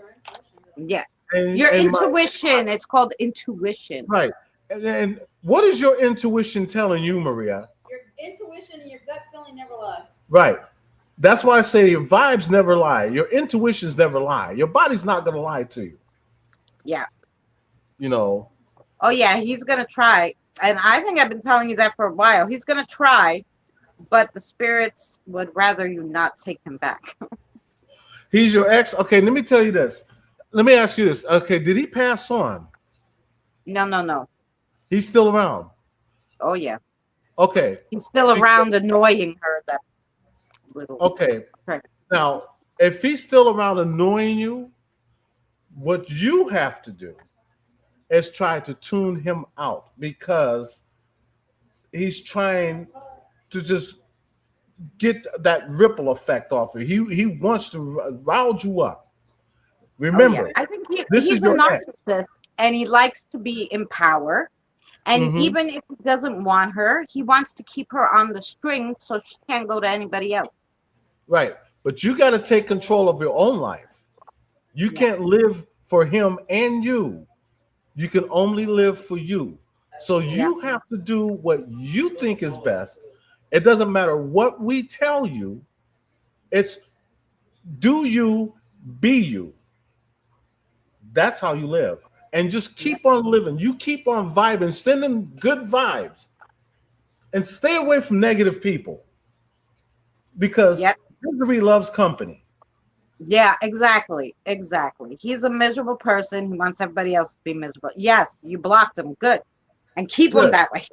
Yeah. Your and intuition. It's called intuition. right. And what is your intuition telling you, Maria? Your intuition and your gut feeling never lie. Right. That's why I say your vibes never lie. Your intuitions never lie. Your body's not going to lie to you. Yeah. You know. Oh yeah, he's gonna try, and I think I've been telling you that for a while. He's gonna try, but the spirits would rather you not take him back. He's your ex. Okay, let me tell you this. Let me ask you this. Okay, did he pass on? No. He's still around. Oh yeah, Okay. he's still around, annoying her. That little. Okay. prick. Now, if he's still around annoying you, what you have to do is try to tune him out because he's trying to just get that ripple effect off of you. He wants to round you up. Remember, Oh, yeah. I think this he's is a your ex. narcissist, and he likes to be in power. And Mhm. even if he doesn't want her, he wants to keep her on the string so she can't go to anybody else. Right. But you got to take control of your own life. You can't live for him and you. You can only live for you. So you have to do what you think is best. It doesn't matter what we tell you. It's do you, be you. That's how you live. And just keep on living. You keep on vibing, send them good vibes. And stay away from negative people. Because misery loves company. Yeah, exactly. He's a miserable person. He wants everybody else to be miserable. Yes, you blocked him. Good. And keep him Good. that way.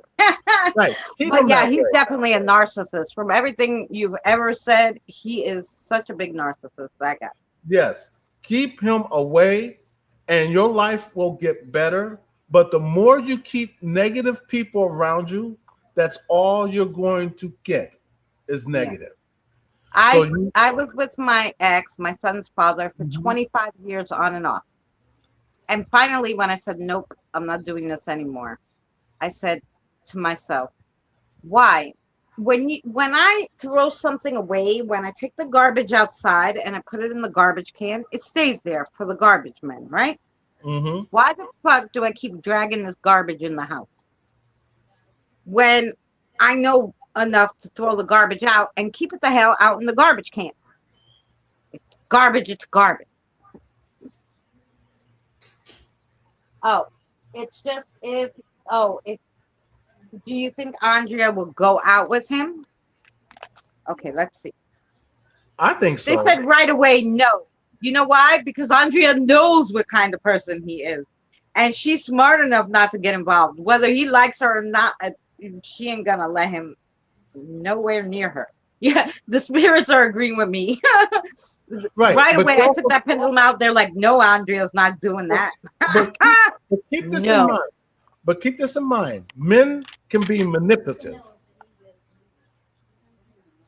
Right. Keep But him yeah, that he's way. definitely a narcissist. From everything you've ever said, he is such a big narcissist, that guy. Yes. Keep him away and your life will get better. But the more you keep negative people around you, that's all you're going to get is negative. I So I was with my ex, my son's father, for 25 years on and off. And finally, when I said, nope, I'm not doing this anymore, I said to myself, why? When I throw something away, when I take the garbage outside and I put it in the garbage can, it stays there for the garbage men, right? Why the fuck do I keep dragging this garbage in the house when I know enough to throw the garbage out and keep it the hell out in the garbage can? It's garbage. Oh, it's just if do you think Andrea will go out with him? Okay, let's see. I think so. They said right away no. You know why? Because Andrea knows what kind of person he is. And she's smart enough not to get involved. Whether he likes her or not, she ain't gonna let him nowhere near her. Yeah, the spirits are agreeing with me. Right but away, I also- took that pendulum out. They're like, no, Andrea's not doing that. But keep this No. in mind. But keep this in mind. Men can be manipulative.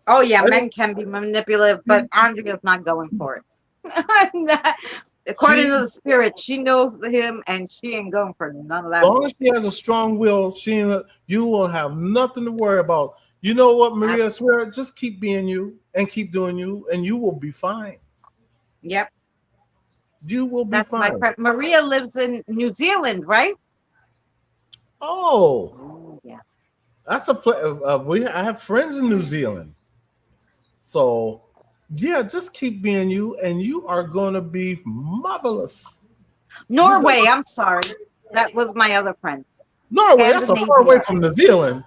Oh yeah, men can be manipulative, but Andrea's not going for it. According to the spirit, she knows him, and she ain't going for none of that. As long as she has a strong will, you will have nothing to worry about. You know what, Maria? I swear, just keep being you and keep doing you, and you will be fine. Yep, you will be that's fine. my friend. Maria lives in New Zealand, right? Oh, yeah. That's I have friends in New Zealand, so yeah, just keep being you, and you are going to be marvelous. Norway, I'm sorry, that was my other friend. Norway, that's so far away from New Zealand.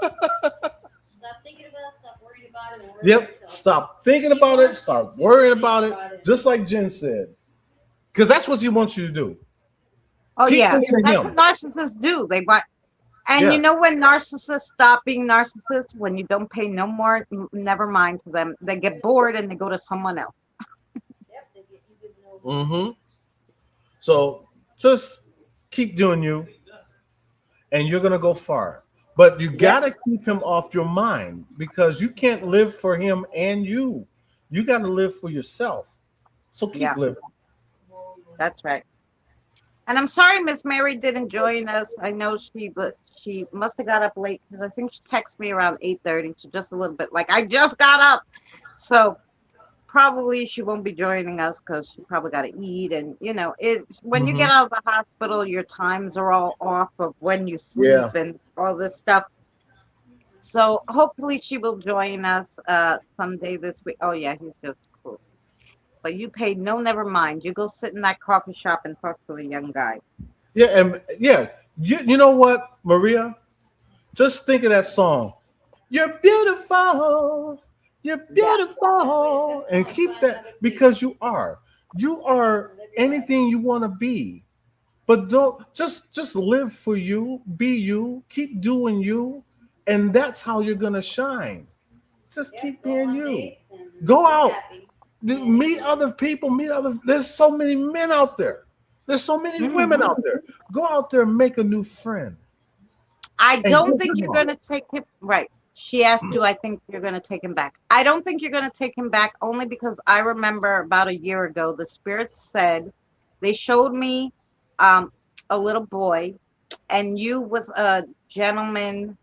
Stop thinking about it, stop worrying about it, and worry about Yep, yourself. stop thinking about it, start worrying about it, just like Jen said, because that's what he wants you to do. Oh Keep yeah, thinking of that's him. what narcissists do. They want, and Yeah. you know when narcissists stop being narcissists, when you don't pay no more, never mind to them. They get bored and they go to someone else. Yep, they get you good know. So just keep doing you, and you're gonna go far. But you gotta keep him off your mind because you can't live for him and you. You gotta live for yourself. So keep living. That's right. And I'm sorry Miss Mary didn't join us. I know she must have got up late because I think she texted me around 8:30. So just a little bit like I just got up. So probably she won't be joining us because she probably got to eat. And, you know, when you Mhm. get out of the hospital, your times are all off of when you sleep Yeah. and all this stuff. So hopefully she will join us someday this week. Oh, yeah, he's just cool. But you paid no, never mind. You go sit in that coffee shop and talk to a young guy. Yeah, and yeah, you know what, Maria? Just think of that song. You're beautiful. You're Yeah. beautiful. And keep that because you are. You are anything you want to be. But don't just live for you, be you, keep doing you, and that's how you're gonna shine. Just keep being you. Go out, meet other people, meet other. There's so many men out there. There's so many women Mhm. out there. Go out there and make a new friend I and don't get think them you're on. going to take him. Right. She asked you, I think you're going to take him back. I don't think you're going to take him back only because I remember about a year ago, the spirits said they showed me um, a little boy and you with a gentleman.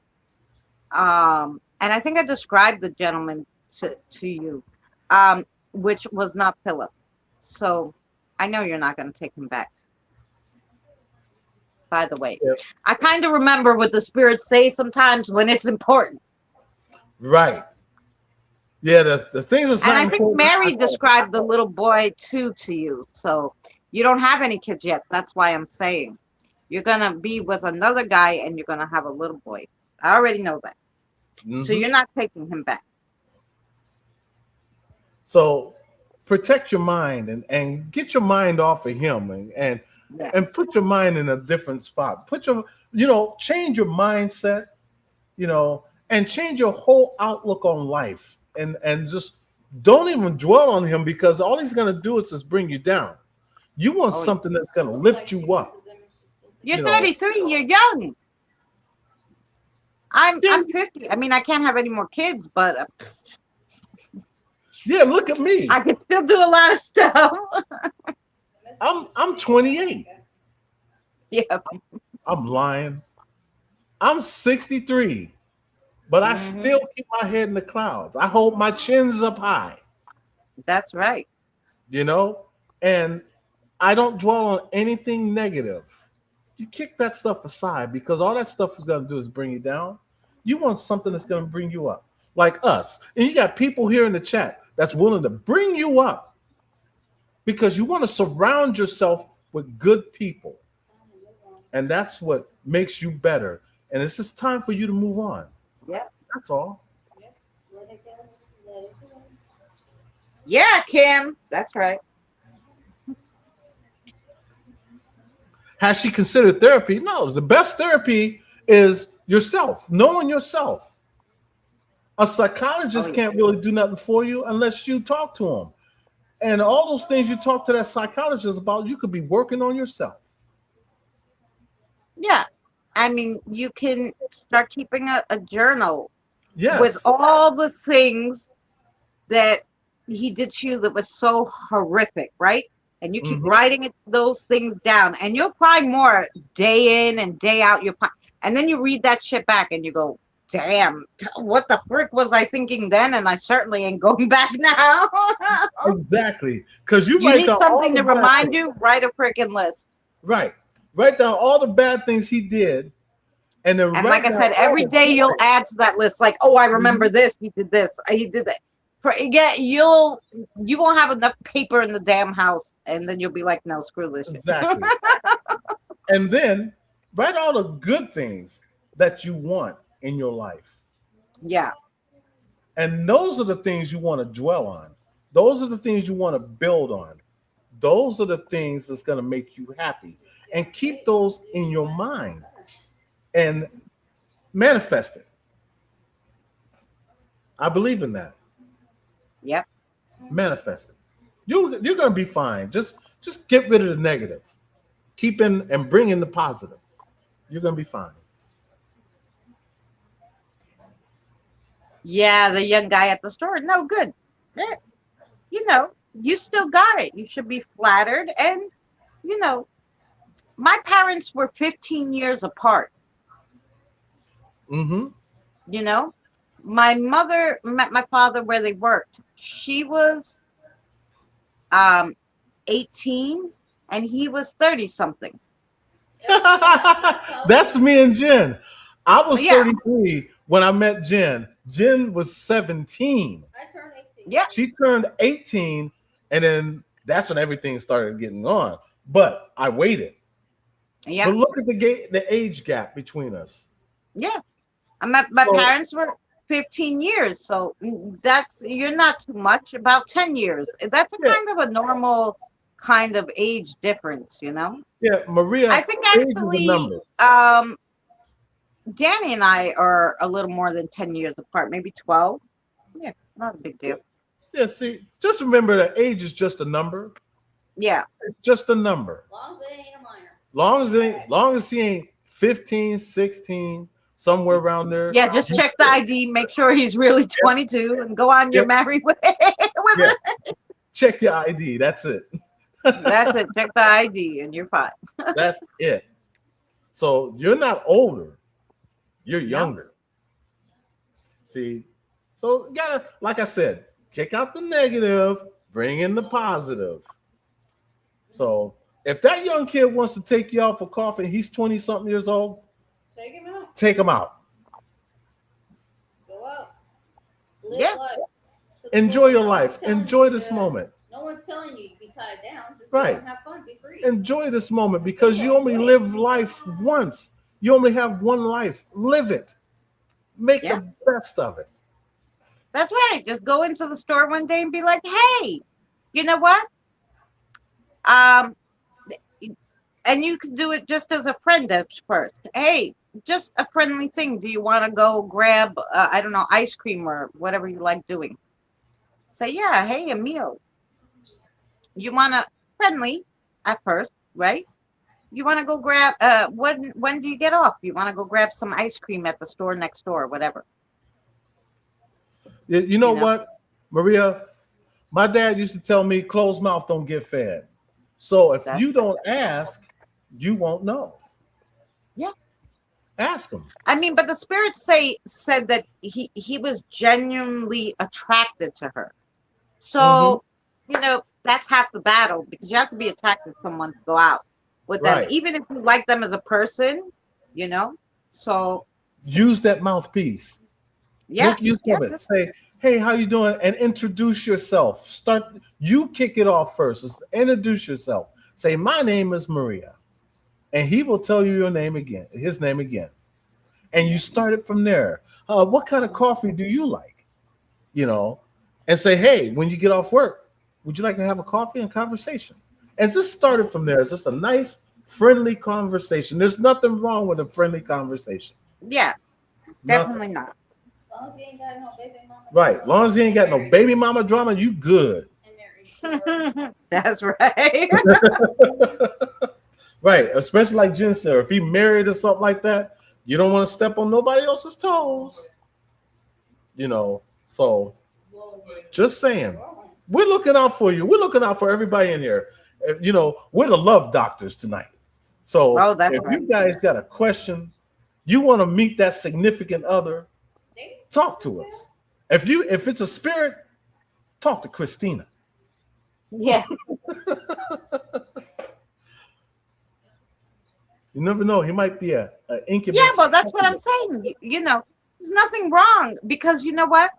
And I think I described the gentleman to you, which was not Philip. So I know you're not going to take him back. By the way, Yeah. I kind of remember what the spirits say sometimes when it's important. Right. Yeah, the things that's And not I think important. Mary described the little boy too to you. So you don't have any kids yet. That's why I'm saying you're gonna be with another guy and you're gonna have a little boy. I already know that. So Mhm. you're not taking him back. So protect your mind and get your mind off of him Yeah. and put your mind in a different spot. Put your change your mindset, and change your whole outlook on life and just don't even dwell on him because all he's gonna do is just bring you down. You want Oh, something that's gonna lift you up. you're You know, 33. You're young. I'm yeah, I'm 50. I mean, I can't have any more kids, but yeah. Look at me. I could still do a lot of stuff. I'm 28. Yeah. I'm lying. I'm 63. But I Mhm. still keep my head in the clouds. I hold my chins up high, That's right. you know, and I don't dwell on anything negative. You kick that stuff aside because all that stuff is going to do is bring you down. You want something that's going to bring you up, like us. And you got people here in the chat that's willing to bring you up because you want to surround yourself with good people. And that's what makes you better. And it's just time for you to move on. Yeah. That's all. Yeah, Kim. That's right. Has she considered therapy? No, the best therapy is yourself, knowing yourself. A Oh, psychologist yeah. can't really do nothing for you unless you talk to him. And all those things you talk to that psychologist about, you could be working on yourself. Yeah. I mean, you can start keeping a journal with Yes, all the things that he did to you that was so horrific, right? And you keep hmm writing those things down, and you'll cry more day in and day out. And then you read that shit back, and you go, "Damn, what the frick was I thinking then?" And I certainly ain't going back now. exactly. Because you You write need down all something the to bad remind things. you. Write a freaking list. Right. Write down all the bad things he did, and then And like write I down said, all every the day you'll good add to that list. Like, oh, I things. remember this. He did this. He did that. Yeah, you won't have enough paper in the damn house, and then you'll be like, no, screw this shit. Exactly. And then write all the good things that you want in your life. Yeah, And those are the things you want to dwell on. Those are the things you want to build on. Those are the things that's going to make you happy. And keep those in your mind and manifest it. I believe in that. yep. Manifest it. You're going to be fine. Just get rid of the negative. Keep in and bring in the positive. You're going to be fine. Yeah, the young guy at the store. No good. Yeah, you still got it. You should be flattered. And, my parents were 15 years apart. Mm-hmm. My mother met my father where they worked. She was um 18 and he was 30 something. That's me and Jen. I was Yeah. 33 when I met Jen. Jen was 17. I turned 18. Yeah. She turned 18, and then that's when everything started getting on. But I waited. Yeah. But look at the age gap between us. Yeah. My So- parents were 15 years, so you're not too much. About 10 years. That's a Yeah. kind of a normal kind of age difference, you know. Yeah, Maria. I think age is a actually, number. Danny and I are a little more than 10 years apart, maybe 12. Yeah, not a big deal. Yeah, see, just remember that age is just a number. Yeah. It's just a number. Long as it ain't a minor. Long as he ain't 15, 16, somewhere around there. Yeah, just check the ID, make sure he's really 22, and go on your Yep. merry way. Yeah. Check your ID. That's it. That's it. Check the ID, and you're fine. That's it. So you're not older. You're younger. See, so you gotta, like I said, kick out the negative, bring in the positive. So if that young kid wants to take you out for coffee and he's 20 something years old, Take him out. take him out. Go out. Live Yeah. life. Enjoy your No life. one's telling Enjoy you this to- moment. No one's telling you to be tied down. Just Right. go and have fun. Be free. Enjoy this moment because you only live life once. You only have one life. Live it. Make Yeah. the best of it. That's right. Just go into the store one day and be like, "Hey, you know what? And you can do it just as a friend at first. Hey, just a friendly thing. Do you want to go grab, I don't know, ice cream or whatever you like doing? Say, yeah, hey, a meal. You want to friendly at first, right? You want to go grab, when do you get off? You want to go grab some ice cream at the store next door, whatever. You know You know? what, Maria? My dad used to tell me, closed mouth don't get fed. So if That's you don't ask, you won't know. Yeah. Ask him. I mean, but the spirits said that he was genuinely attracted to her. So, you know, that's half the battle because you have to be attracted to someone to go out with them, Right. even if you like them as a person, you know. So Use that mouthpiece. yeah, Make use yeah, of it. Say, hey, how you doing? And introduce yourself. You kick it off first. Just introduce yourself. Say, my name is Maria. And he will tell you his name again. And you start it from there. What kind of coffee do you like? You know, and say, hey, when you get off work, would you like to have a coffee and conversation? And just start it from there. It's just a nice, friendly conversation. There's nothing wrong with a friendly conversation. yeah, definitely not. As long as you ain't got no baby mama. Right. As long as he ain't got no baby mama drama, you good. And they're That's right. Right. Especially like Jen said, if he married or something like that, you don't want to step on nobody else's toes. You know, so just saying, we're looking out for you. We're looking out for everybody in here. You know, we're the love doctors tonight. So Oh, that's if right. you guys got a question, you want to meet that significant other, talk to us. If it's a spirit, talk to Christina. Yeah. You never know. He might be a incubus. Yeah, well, that's what I'm saying. You know, there's nothing wrong because you know what?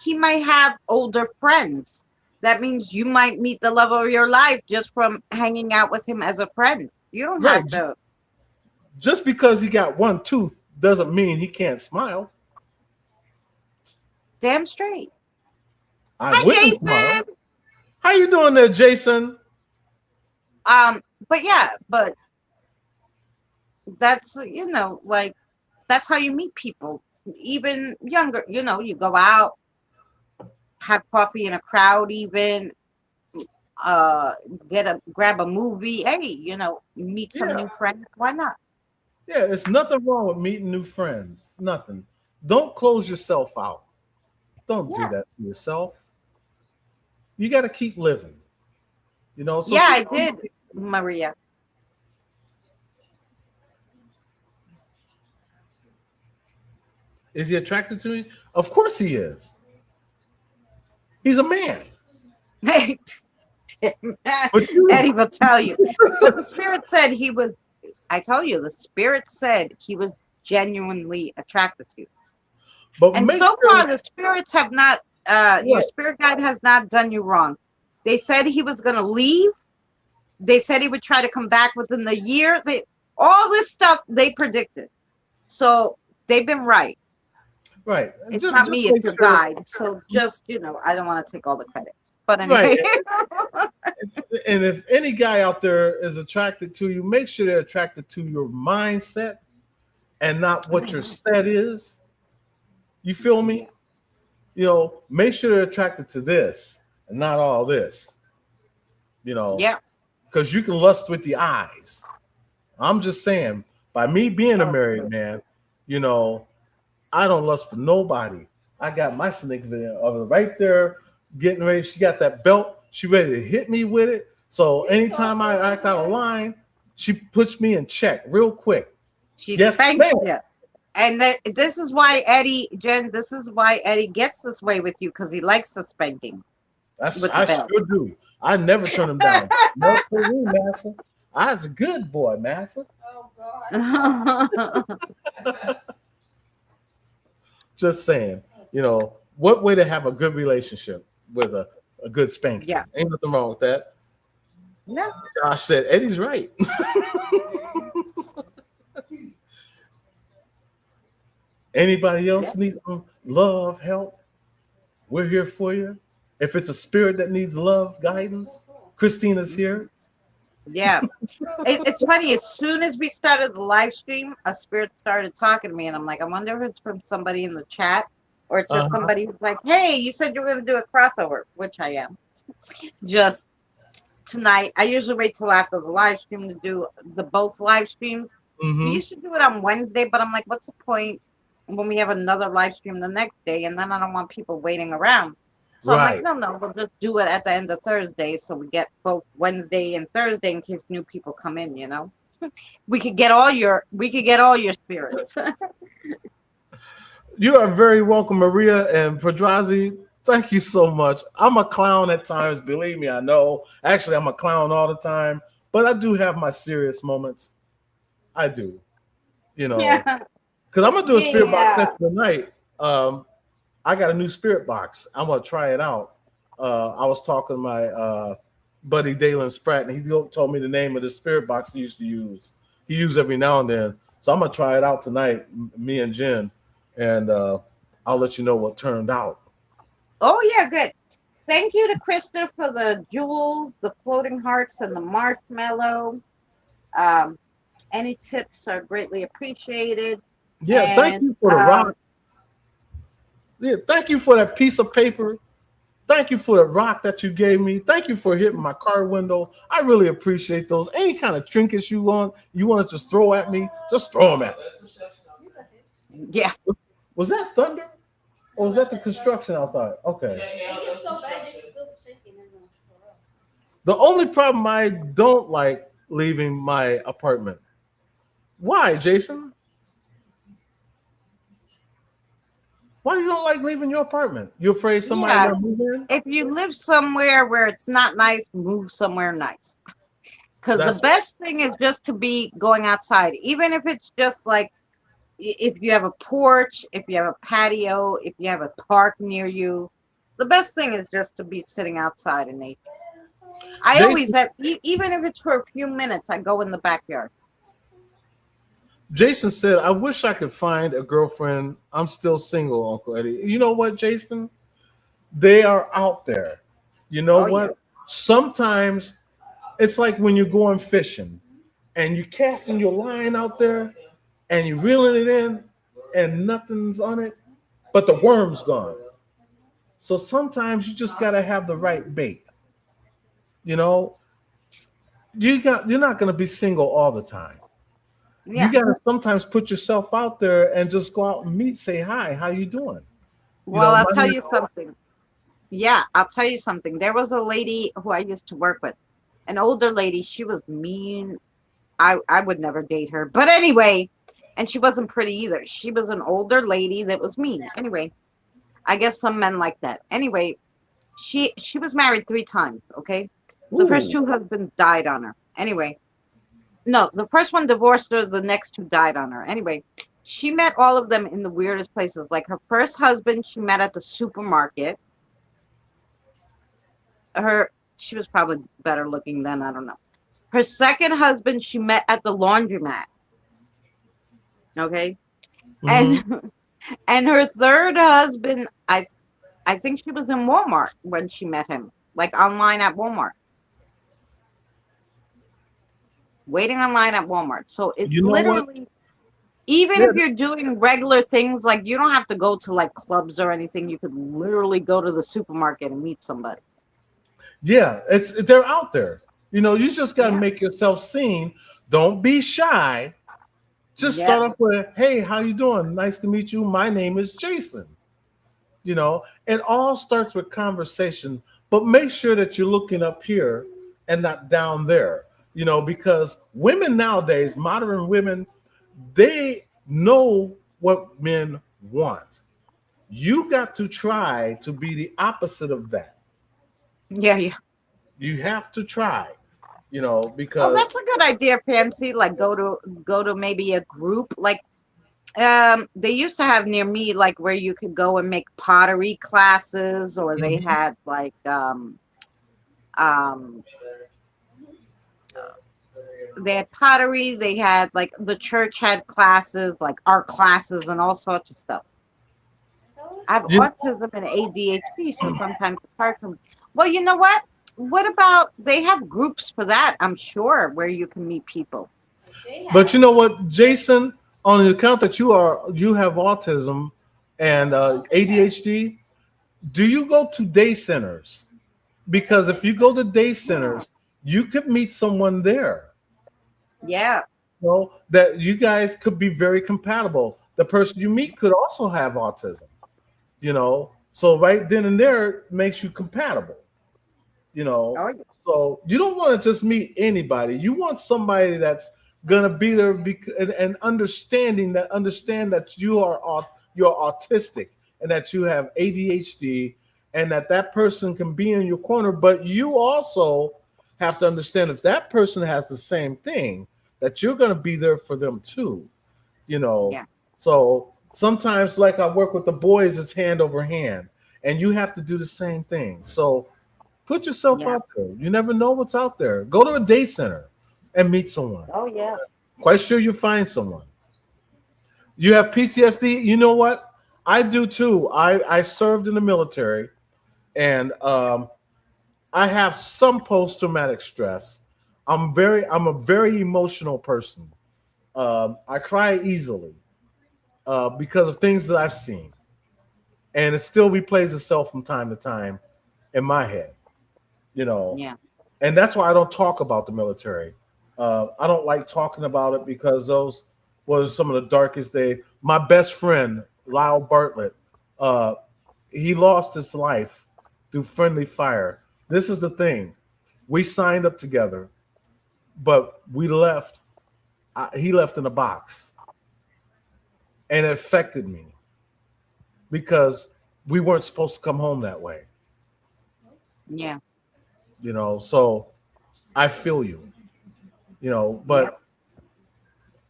He might have older friends. That means you might meet the love of your life just from hanging out with him as a friend. You don't have Right. to. Just because he got one tooth doesn't mean he can't smile. Damn straight. I Hi, wouldn't Jason. smile. How you doing there, Jason? But yeah, but that's you know, like that's how you meet people. Even younger, you know, you go out, have coffee in a crowd, even grab a movie. Hey, you know, meet some Yeah. new friends. Why not? Yeah, there's nothing wrong with meeting new friends. Nothing. Don't close yourself out. Don't Yeah. do that to yourself. You got to keep living. You know. So Yeah, I did, Maria. Is he attracted to me? Of course he is. He's a man. him. But you, Eddie will tell you. But the spirit said he was. I tell you, the spirit said he was genuinely attracted to you. but And make so far, sure. the spirits have not. Your Right, spirit guide has not done you wrong. They said he was going to leave. They said he would try to come back within the year. All this stuff they predicted. So they've been right. right. It's Just not just me, it's make your sure. guide. So just, I don't want to take all the credit. But Right. anyway. And if any guy out there is attracted to you, make sure they're attracted to your mindset and not what your set is. You feel me? Make sure they're attracted to this and not all this. Yeah. Because you can lust with the eyes. I'm just saying, by me being a Oh, married man, I don't lust for nobody. I got my significant other right there, getting ready. She got that belt. She ready to hit me with it. So anytime I act out of line, she puts me in check real quick. She Yes, spanks ma'am. you. And this is why Jen, this is why Eddie gets this way with you, because he likes the spanking with the I belt. sure do. I never turn him down. No, for you, Massa. I was a good boy, Massa. Oh God. Just saying, what way to have a good relationship with a good spanking? Yeah. Ain't nothing wrong with that. No. Josh said Eddie's right. Anybody else need some love, help? We're here for you. If it's a spirit that needs love, guidance, Christina's here. Yeah. It's funny. As soon as we started the live stream, a spirit started talking to me, and I'm like, I wonder if it's from somebody in the chat or it's just somebody who's like, hey, you said you were going to do a crossover, which I am. Just tonight. I usually wait till after the live stream to do the both live streams. Mhm. We used to do it on Wednesday, but I'm like, what's the point when we have another live stream the next day? And then I don't want people waiting around. So I'm like, no, we'll just do it at the end of Thursday, so we get both Wednesday and Thursday in case new people come in. We could get all your spirits. You are very welcome, Maria and Pedrazi. Thank you so much. I'm a clown at times, believe me, I know. Actually, I'm a clown all the time, but I do have my serious moments. I do, Yeah. because I'm gonna do a spirit box Yeah. session tonight. I got a new spirit box. I'm gonna try it out. I was talking to my buddy Dalen Spratt, and he told me the name of the spirit box he used to use. He used every now and then, so I'm gonna try it out tonight. Me and Jen, and I'll let you know what turned out. Oh yeah, good. Thank you to Krista for the jewels, the floating hearts, and the marshmallow. Any tips are greatly appreciated. Yeah, thank And, you for the rock. Yeah, thank you for that piece of paper. Thank you for the rock that you gave me. Thank you for hitting my car window. I really appreciate those. Any kind of trinkets you want to just throw at me, just throw them at me. Yeah. Was that thunder? Or was that the construction outside? Okay. It gets so bad that you feel the shaking in the floor. The only problem I don't like leaving my apartment. Why, Jason? Why you don't like leaving your apartment? You afraid somebody Yeah. gonna move in? If you live somewhere where it's not nice, move somewhere nice. Because That's- the best thing is just to be going outside, even if it's just like if you have a porch, if you have a patio, if you have a park near you. The best thing is just to be sitting outside in nature. I Jason- always, even if it's for a few minutes, I go in the backyard. Jason said, I wish I could find a girlfriend. I'm still single, Uncle Eddie. You know what, Jason? They are out there. You know Oh, what? yeah. Sometimes it's like when you're going fishing and you're casting your line out there and you're reeling it in and nothing's on it, but the worm's gone. So sometimes you just got to have the right bait. You're not going to be single all the time. Yeah. You got to sometimes put yourself out there and just go out and meet, say hi, how you doing? Well, I'll my tell name- you something. Yeah, I'll tell you something. There was a lady who I used to work with, an older lady. She was mean. I would never date her. But anyway, and she wasn't pretty either. She was an older lady that was mean. Anyway, I guess some men like that. Anyway, she was married 3 times, okay? The first Ooh. two husbands died on her. Anyway, no, the first one divorced her. The next two died on her. Anyway, she met all of them in the weirdest places. Like her first husband, she met at the supermarket. She was probably better looking then. I don't know. Her second husband, she met at the laundromat. Okay, Mhm. and her third husband, I think she was in Walmart when she met him, like online at Walmart, waiting online at Walmart. So it's You know what? literally, even Yeah, if you're doing regular things, like you don't have to go to like clubs or anything. You could literally go to the supermarket and meet somebody. yeah, they're out there. You just got to Yeah. make yourself seen. Don't be shy. Just Yeah. start off with, "Hey, how you doing? Nice to meet you. My name is Jason." It all starts with conversation, but make sure that you're looking up here and not down there. Because women nowadays, modern women, they know what men want. You got to try to be the opposite of that. Yeah. Yeah. You have to try, Oh, that's because a good idea, Fancy. Like go to maybe a group. Like they used to have near me, like where you could go and make pottery classes, or they Mhm. had like um they had pottery, they had like the church had classes, like art classes and all sorts of stuff. I have You autism and ADHD, so sometimes it's hard for me. Well, you know what? What about they have groups for that, I'm sure, where you can meet people. But you know what, Jason, on the account that you have autism and ADHD, do you go to day centers? Because if you go to day centers, you could meet someone there. Yeah. That you guys could be very compatible. The person you meet could also have autism. So right then and there makes you compatible. you know. Oh, yeah. So you don't want to just meet anybody. You want somebody that's gonna be there and understand that you're autistic and that you have ADHD and that person can be in your corner, but you also have to understand if that person has the same thing that you're gonna be there for them too. You know, Yeah. so sometimes like I work with the boys, it's hand over hand, and you have to do the same thing. So put yourself Yeah. out there. You never know what's out there. Go to a day center and meet someone. Oh, yeah. Quite sure you find someone. You have PTSD. You know what? I do too. I served in the military, and I have some post traumatic stress. I'm a very emotional person. I cry easily because of things that I've seen, and it still replays itself from time to time in my head. You know, Yeah. and that's why I don't talk about the military. I don't like talking about it because those was some of the darkest days. My best friend, Lyle Bartlett, uh, he lost his life through friendly fire. This is the thing. We signed up together, but we left. He left in a box, and it affected me because we weren't supposed to come home that way. Yeah. So I feel you. Yeah. But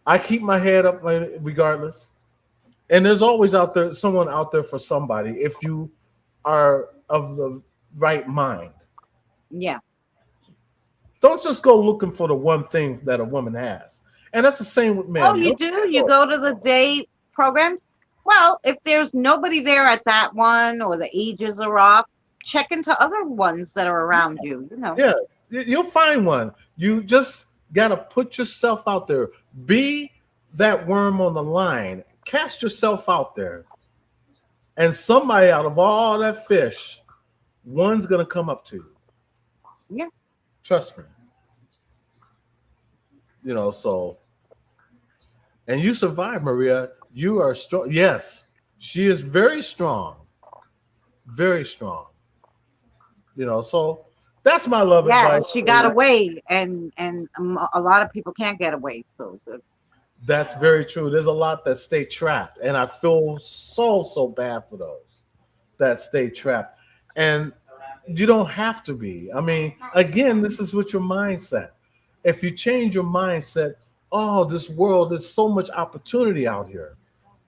I keep my head up regardless. And there's always out there someone out there for somebody if you are of the right mind. Yeah. Don't just go looking for the one thing that a woman has. And that's the same with Oh, men. you Don't do? You go to the day programs? Well, if there's nobody there at that one or the ages are off, check into other ones that are around you. Yeah, you'll find one. You just got to put yourself out there. Be that worm on the line. Cast yourself out there. And somebody out of all that fish, one's going to come up to you. Yeah. Trust me. So, and you survive, Maria. You are strong. Yes, she is very strong. Very strong. So that's my love Yeah, advice. she got away, and a lot of people can't get away. So That's very true. There's a lot that stay trapped, and I feel so bad for those that stay trapped. And You don't have to be. I mean, again, this is with your mindset. If you change your mindset, oh, this world, there's so much opportunity out here.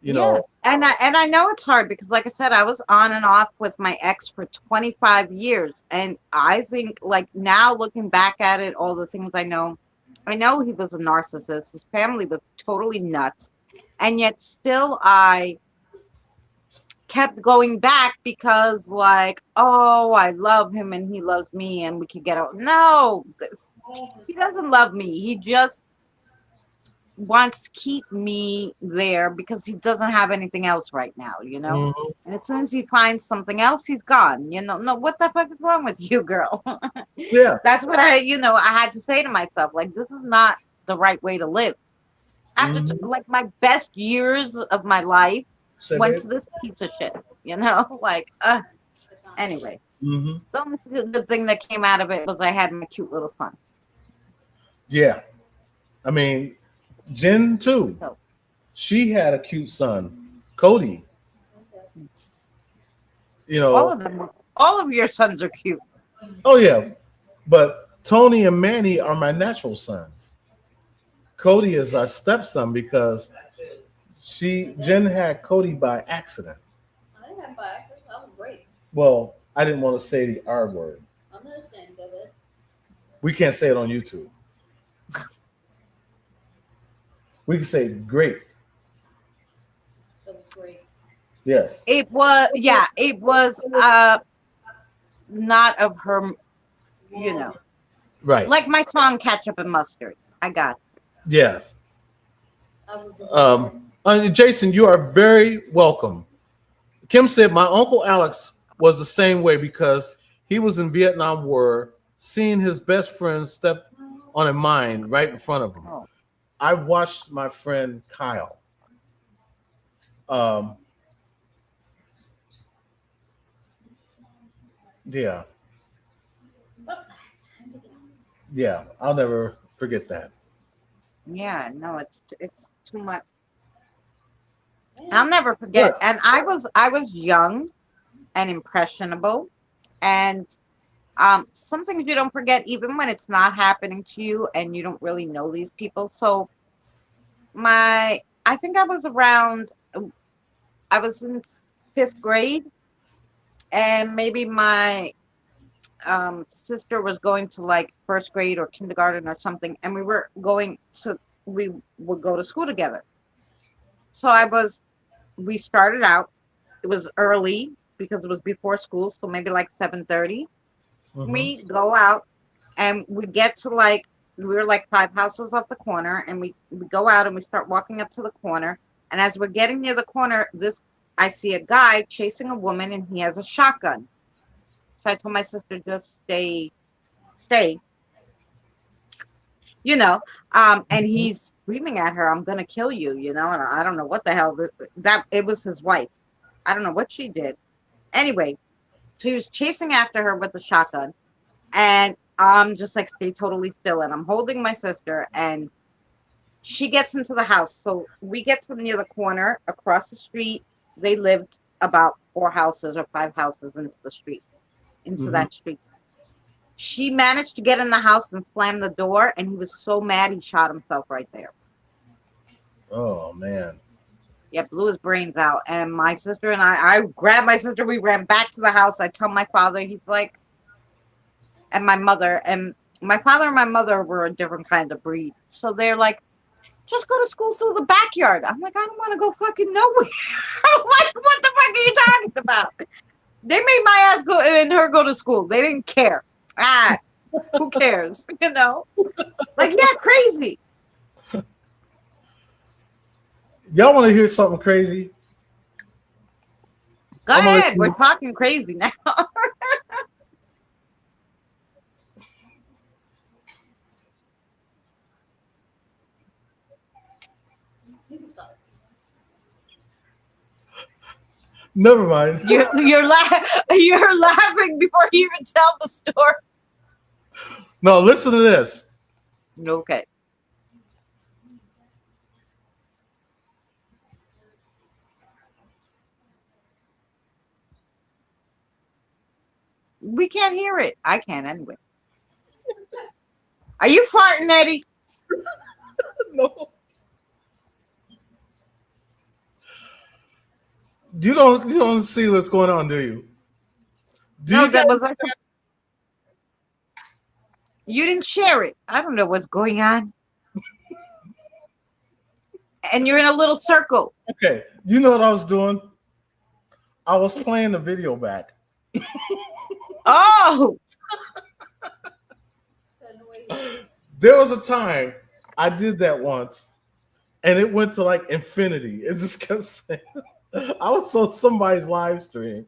You Yeah. know, And I know it's hard because like I said, I was on and off with my ex for 25 years. And I think like now looking back at it, all the things I know he was a narcissist. His family was totally nuts. And yet still I kept going back because like, oh, I love him and he loves me and we could get out. No, he doesn't love me. He just wants to keep me there because he doesn't have anything else right now, you know? mhm. And as soon as he finds something else, he's gone. You know, no, what the fuck is wrong with you, girl? Yeah. That's what I had to say to myself, like, this is not the right way to live. After Mhm. like my best years of my life Say, went babe. to this piece of shit, you know? Like, anyway, Hmm. the only good thing that came out of it was I had my cute little son. Yeah. I mean, Jen too. So, She had a cute son, Cody. You all know, of them, all of your sons are cute. oh yeah, but Tony and Manny are my natural sons. Cody is our stepson because Jen had Cody by accident. I didn't have by accident. That was great. Well, I didn't want to say the R word. I'm not ashamed of it. We can't say it on YouTube. We can say great. That was great. Yes. It was not of her, you know. Right. Like my song Ketchup and Mustard. I got it. Yes. I was Jason, you are very welcome. Kim said my uncle Alex was the same way because he was in Vietnam War, seeing his best friend step on a mine right in front of him. Oh. I watched my friend Kyle. Um, yeah, yeah, I'll never forget that. Yeah, no, it's too much. I'll never forget. What? And I was young and impressionable. And some things you don't forget even when it's not happening to you and you don't really know these people. So I think I was in fifth grade, and maybe my sister was going to like first grade or kindergarten or something, and we would go to school together. So we started out, it was early because it was before school, so maybe like 7:30. Mhm. We go out and we get to like, we were like five houses off the corner, and we go out and we start walking up to the corner. And as we're getting near the corner, I see a guy chasing a woman and he has a shotgun. So I told my sister, just stay, you know. And he's screaming at her, I'm gonna kill you, you know, and I don't know what the hell that it was his wife. I don't know what she did. Anyway, so he was chasing after her with the shotgun, and I'm just like, stay totally still. And I'm holding my sister, and she gets into the house. So we get to near the corner across the street. They lived about four houses or five houses into the street, into Mhm. that street. She managed to get in the house and slam the door, and he was so mad he shot himself right there. Oh man. Yeah, blew his brains out. And my sister and I grabbed my sister. We ran back to the house. I tell my father, he's like, and my mother, and my father and my mother were a different kind of breed. So they're like, just go to school through the backyard. I'm like, I don't want to go fucking nowhere. Like, what the fuck are you talking about? They made my ass go and her go to school. They didn't care. Who cares? You know? Like, yeah, crazy. Y'all want to hear something crazy? Go I'm gonna let ahead. you- We're talking crazy now. You can stop. Never mind. You're laughing before you even tell the story. No, listen to this. Okay. We can't hear it. I can't anyway. Are you farting, Eddie? No. You don't see what's going on, do you? Do No, you that guys- was like you didn't share it. I don't know what's going on. And you're in a little circle. Okay, you know what I was doing? I was playing the video back. Oh, There was a time I did that once, and it went to like infinity. It just kept saying, I was on somebody's live stream,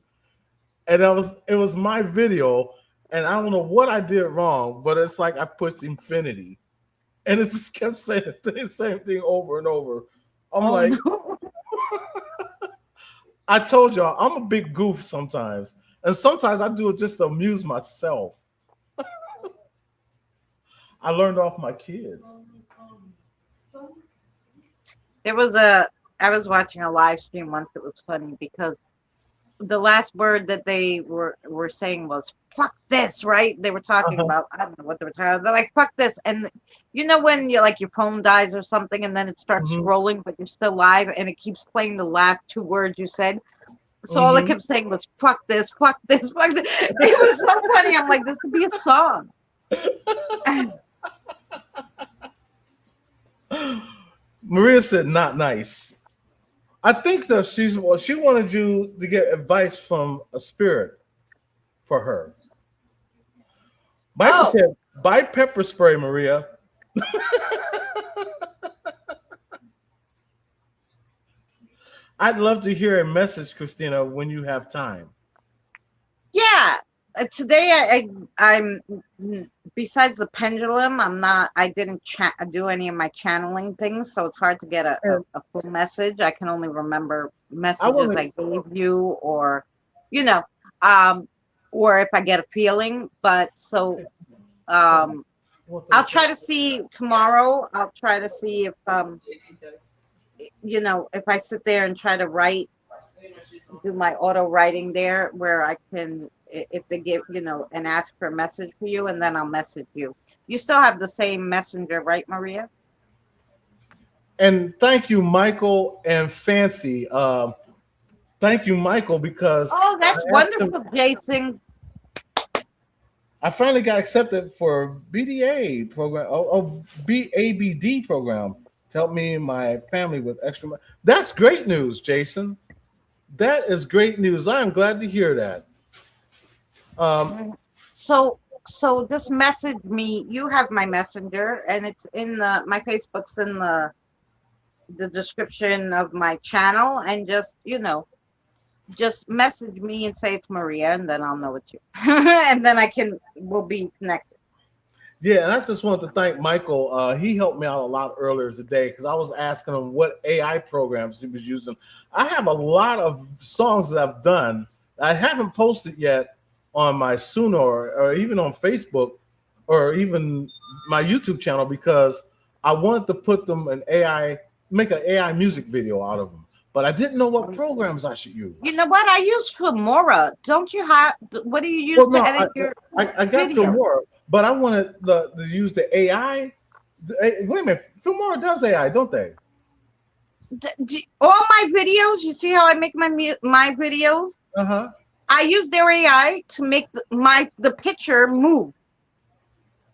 and it was my video, and I don't know what I did wrong, but it's like I pushed infinity, and it just kept saying the same thing over and over. I'm like, no. I told y'all, I'm a big goof sometimes, and sometimes I do it just to amuse myself. I learned off my kids. I was watching a live stream once. It was funny because the last word that they were saying was "fuck this," right? They were talking about, I don't know what they were talking about. They're like, "Fuck this," and you know when you're like your phone dies or something, and then it starts scrolling, but you're still live, and it keeps playing the last two words you said. So all it kept saying was "fuck this, fuck this, fuck this." It was so funny. I'm like, this could be a song. Maria said, "Not nice." I think that she wanted you to get advice from a spirit for her. Michael said, "Buy pepper spray, Maria." I'd love to hear a message, Christina, when you have time. Yeah. Today I'm besides the pendulum, I didn't do any of my channeling things, so it's hard to get a full message. I can only remember messages I gave you, or or if I get a feeling. But so I'll try to see tomorrow. I'll try to see if if I sit there and try to do my auto writing there, where I can, if they give, and ask for a message for you, and then I'll message you. You still have the same messenger, right, Maria? And thank you, Michael and Fancy. Thank you, Michael, because that's wonderful, Jason. I finally got accepted for BDA program, BABD program to help me and my family with extra money. That's great news, Jason. That is great news. I am glad to hear that. So just message me. You have my messenger, and it's in my Facebook's in the description of my channel, and just message me and say it's Maria, and then I'll know it's you, and then we'll be connected. Yeah, and I just wanted to thank Michael. He helped me out a lot earlier today because I was asking him what AI programs he was using. I have a lot of songs that I've done that I haven't posted yet on my Soonor or even on Facebook or even my YouTube channel because I wanted to put them in AI, make an AI music video out of them. But I didn't know what programs I should use. You know what? I use Filmora. Don't you have? What do you use to edit your I got video? Filmora, but I wanted to use the AI. Wait a minute, Filmora does AI, don't they? All my videos. You see how I make my videos? I use their AI to make the picture move.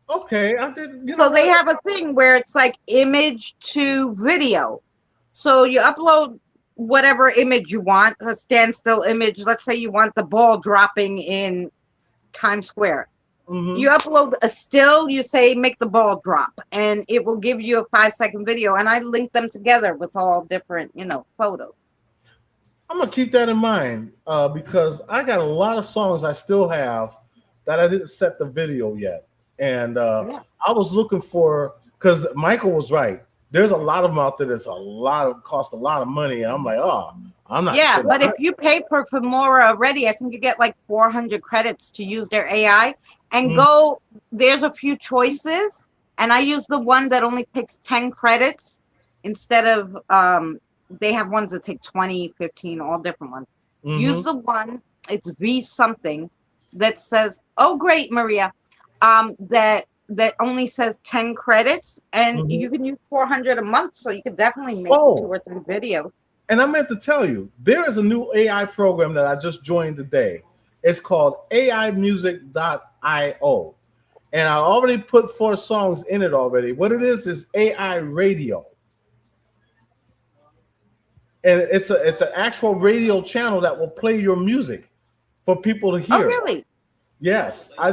Okay, I did. So they have a thing where it's like image to video. So you upload whatever image you want, a standstill image. Let's say you want the ball dropping in Times Square. You upload a still, you say make the ball drop, and it will give you a 5-second video. And I link them together with all different, photos. I'm gonna keep that in mind because I got a lot of songs I still have that I didn't set the video yet, and I was looking for, because Michael was right. There's a lot of them out there that's cost a lot of money. And I'm like, I'm not. Yeah, sure but if you pay for Filmora already, I think you get like 400 credits to use their AI. And there's a few choices, and I use the one that only takes 10 credits instead of they have ones that take 20, 15, all different ones. Use the one, it's V something, that says, "Oh, great, Maria," that only says 10 credits, and Mhm. you can use 400 a month, so you could definitely make 2 Oh, or 3 videos. and I meant to tell you, there is a new AI program that I just joined today. It's called AImusic.io. And I already put 4 songs in it already. What it is AI radio. And it's an actual radio channel that will play your music for people to Oh, hear. really? Yes, I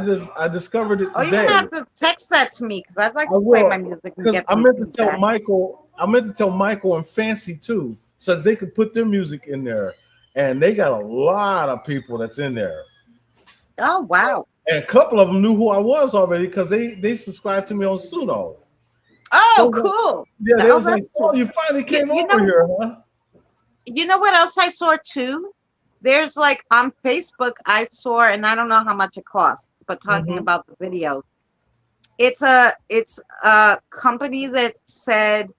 discovered it Oh, you're today. gonna have to text that to me because I'd like I to play my will, music and because get I some meant to tell feedback. Michael, and Fancy too, so that they could put their music in there. And they got a lot of people that's in there. Oh, wow. And a couple of them knew who I was already because they subscribed to me on Suno. Oh, So cool. yeah, they Oh, was that's like, cool. "Oh, you finally came you over know, here, huh?" you know what else I saw too? There's like on Facebook, I saw, and I don't know how much it costs, but talking Mhm. about the videos, it's a company that said,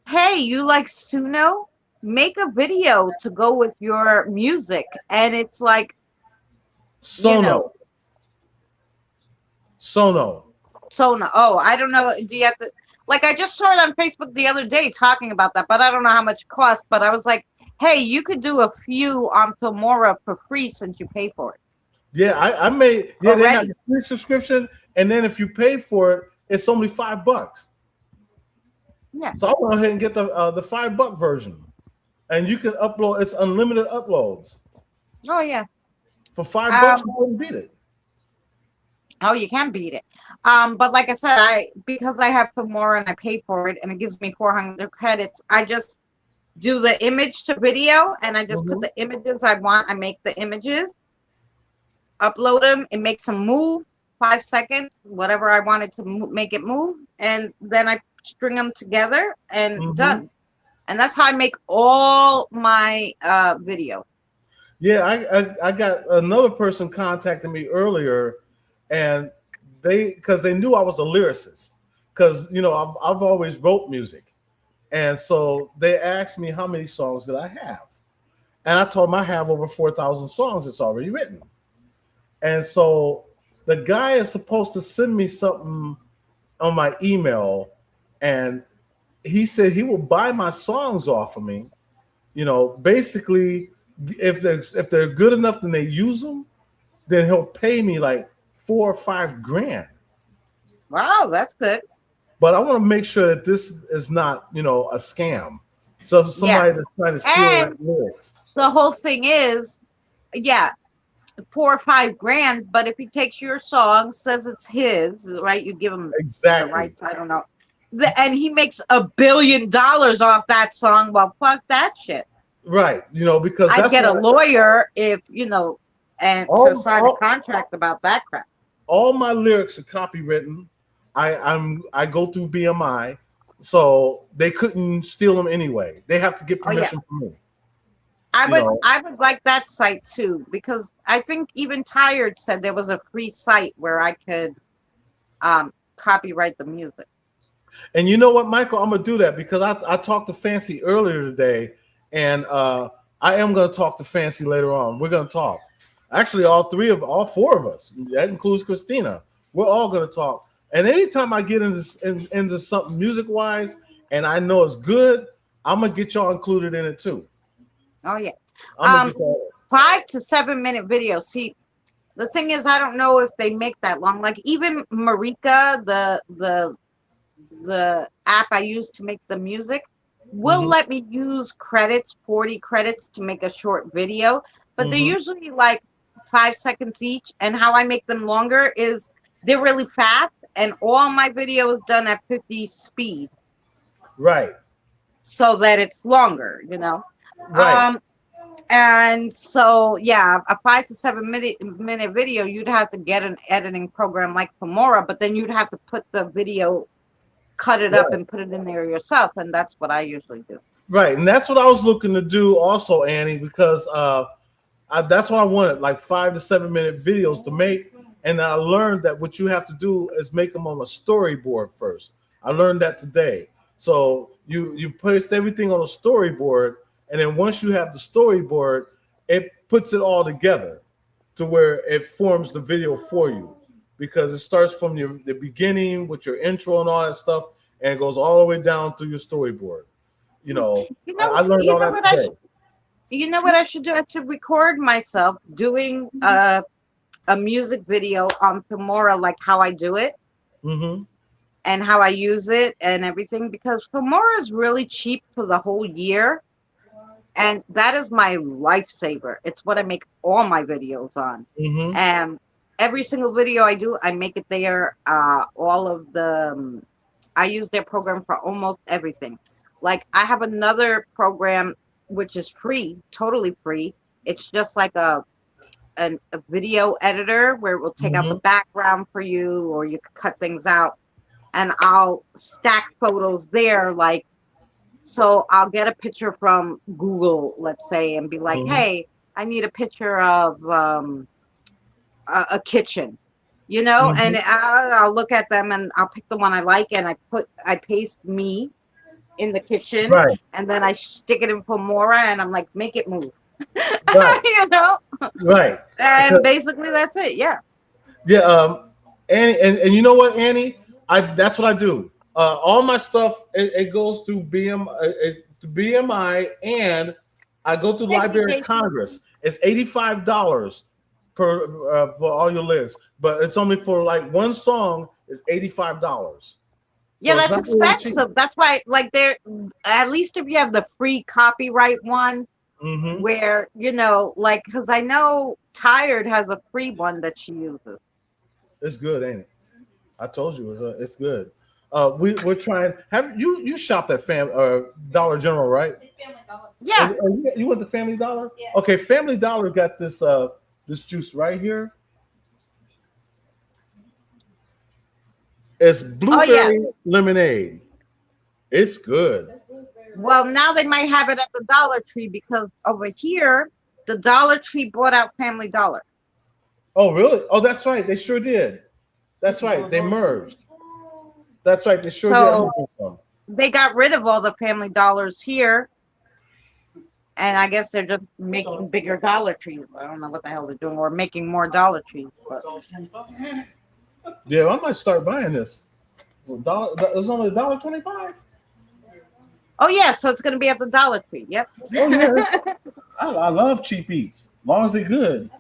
"Hey, you like Suno? Make a video to go with your music," and it's like, you know, Sono. Sona. Oh, I don't know. Do you have to? Like, I just saw it on Facebook the other day talking about that, but I don't know how much it costs. But I was like, "Hey, you could do a few on Filmora for free since you pay for it Yeah, I made. Yeah, they have already." a free subscription, and then if you pay for it, it's only $5. Yeah. So I went ahead and get the $5 version, and you can upload. It's unlimited uploads Oh yeah. for $5. Um. You wouldn't beat it. Oh, you can beat it. But like I said, because I have Filmora and I pay for it, and it gives me 400 credits. I just do the image to video, and I just put Mhm. the images I want. I make the images, upload them, it makes them move 5 seconds, whatever I wanted to make it move, and then I string them together and Mhm. done. And that's how I make all my videos. Yeah, I got another person contacting me earlier, and because they knew I was a lyricist, because I've always wrote music, and so they asked me how many songs did I have, and I told them I have over 4,000 songs that's already written, and so the guy is supposed to send me something on my email, and he said he will buy my songs off of me. Basically, if they're good enough, then they use them. Then he'll pay me like 4 or 5 grand. Wow, that's good. But I want to make sure that this is not, a scam. So Yeah. somebody that's trying to steal And that lyrics. the whole thing is, yeah, 4 or 5 grand. But if he takes your song, says it's his, right? You give him the Exactly. rights. I don't know. And he makes $1 billion off that song. Well, fuck that shit. Right. Because I'd that's get a what lawyer if and to sign a all, contract about that crap. all my lyrics are copywritten. I go through BMI, so they couldn't steal them anyway. They have to get Oh yeah, permission from me. I You would know. I would like that site too, because I think even Tired said there was a free site where I could copyright the music. And you know what, Michael? I'm gonna do that because I talked to Fancy earlier today, and I am gonna talk to Fancy later on. We're gonna talk. Actually, all four of us, that includes Christina. We're all gonna talk. And anytime I get into something music wise, and I know it's good, I'm gonna get y'all included in it too. Oh yeah. I'm gonna get y'all. 5 to 7 minute videos. See, the thing is, I don't know if they make that long. Like even Marika, the app I use to make the music, will Mhm. let me use credits, 40 credits to make a short video, but they're Mhm. usually like 5 seconds each. And how I make them longer is they're really fast, and all my videos done at 50 speed Right. so that it's longer, Right. And so yeah, a 5 to 7 minute video, you'd have to get an editing program like Filmora, but then you'd have to put the video, cut it up Right. and put it in there yourself, and that's what I usually do. Right. And that's what I was looking to do also, Annie, because that's what I wanted, like 5 to 7 minute videos to make. And I learned that what you have to do is make them on a storyboard first. I learned that today. So you paste everything on a storyboard, and then once you have the storyboard, it puts it all together. to where it forms the video for you, because it starts from the beginning with your intro and all that stuff, and it goes all the way down through your storyboard. You know, I learned all that today. You know what I should do? I should record myself doing a music video on Filmora, like how I do it and how I use it and everything, because Filmora is really cheap for the whole year. And that is my lifesaver. It's what I make all my videos on. And every single video I do, I make it there. All of the, I use their program for almost everything. Like I have another program which is free, totally free. It's just like a video editor where it will take out the background for you, or you can cut things out. And I'll stack photos there, like, so I'll get a picture from Google, let's say, and be like, hey, I need a picture of a kitchen, you know, and I'll look at them and I'll pick the one I like, and I paste me in the kitchen, and then I stick it in Filmora, and I'm like, make it move, you know, and basically that's it. Yeah. And you know what, Annie, that's what I do. All my stuff, it goes through BMI, and I go through Library of Congress. It's $85 for all your lyrics, but it's only for like one song is $85. Yeah, so that's expensive. Really, that's why, like, there, at least if you have the free copyright one, where, you know, like, because I know Tired has a free one that she uses. It's good, ain't it? I told you it's good. We're trying. Have you shop at Dollar General, right? Family Dollar. Yeah. You went to Family Dollar? Yeah. Okay, Family Dollar got this this juice right here. It's blueberry lemonade. It's good. Well, now they might have it at the Dollar Tree, because over here, the Dollar Tree bought out Family Dollar. Oh, really? Oh, that's right. They sure did. That's right. They merged. That's right. They sure did. They got rid of all the Family Dollars here, and I guess they're just making bigger Dollar Trees. I don't know what the hell they're doing, or making more Dollar Trees. But yeah, I might start buying this. It's only $1.25. Oh yeah, so it's gonna be at the Dollar Tree. Yep. Oh yeah. I love cheap eats, as long as they're good.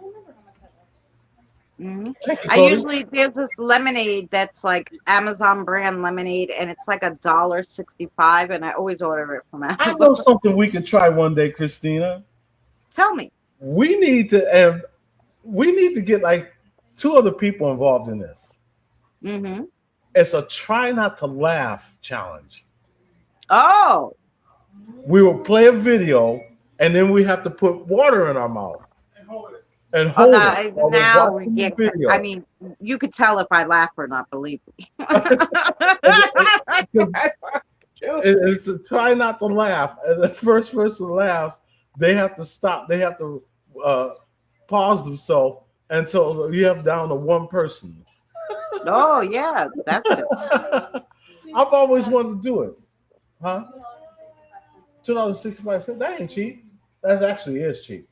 I usually, there's this lemonade that's like Amazon brand lemonade, and it's like $1.65, and I always order it from Amazon. I know something we could try one day, Christina. Tell me. We need to get like 2 other people involved in this. It's a try not to laugh challenge. Oh. We will play a video, and then we have to put water in our mouth. And hold it. Now, I mean, you could tell if I laugh or not, believe me. It's a try not to laugh. And the first person laughs, they have to stop. They have to pause themselves until you have down to one person. Oh, yeah. That's it. I've always wanted to do it. Huh? $2.65. That ain't cheap. That actually is cheap.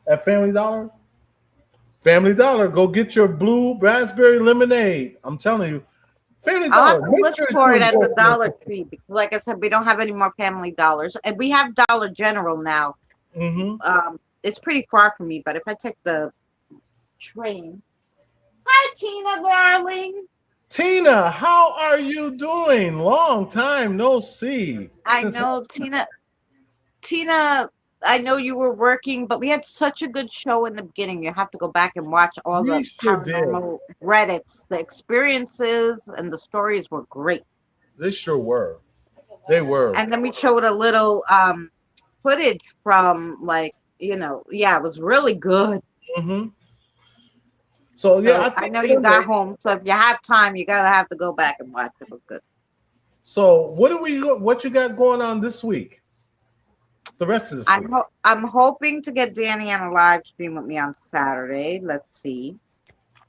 At Family Dollar? Family Dollar, go get your blue raspberry lemonade. I'm telling you. Family Dollar. I'll look for it at the Dollar Tree, because like I said, we don't have any more Family Dollars. And we have Dollar General now. It's pretty far from me, but if I take the train. Hi, Tina, darling. Tina, how are you doing? Long time no see. I know, Tina, I know you were working, but we had such a good show in the beginning. You have to go back and watch all the paranormal Reddits. The experiences and the stories were great. They sure were. They were. And then we showed a little footage from, like, you know, yeah, it was really good. So yeah, I know you got home. So if you have time, you have to go back and watch it. It was good. So what you got going on this week? The rest of this week? I'm hoping to get Danny on a live stream with me on Saturday. Let's see.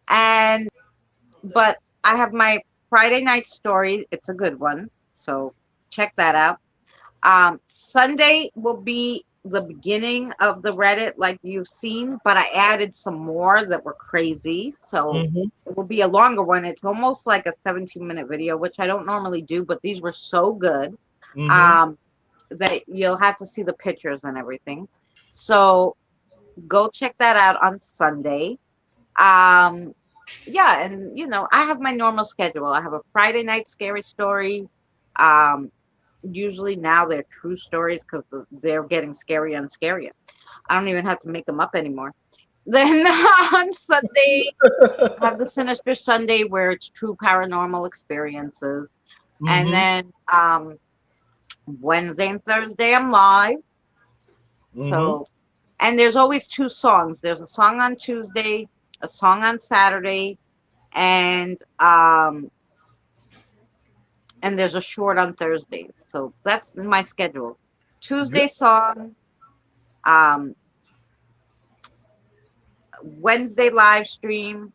But I have my Friday night story. It's a good one. So check that out. Sunday will be the beginning of the Reddit like you've seen, but I added some more that were crazy. So Mhm. it will be a longer one. It's almost like a 17-minute video, which I don't normally do, but these were so good Mhm. that you'll have to see the pictures and everything. So go check that out on Sunday. Um, yeah, and I have my normal schedule. I have a Friday night scary story. Um, Usually now they're true stories because they're getting scarier and scarier. I don't even have to make them up anymore. Then on Sunday, I have the Sinister Sunday where it's true paranormal experiences. And Mhm. then Wednesday and Thursday, I'm live. Mhm. So, and there's always two songs. There's a song on Tuesday, a song on Saturday, and there's a short on Thursdays. So that's my schedule. Good. Tuesday song, um, Wednesday live stream,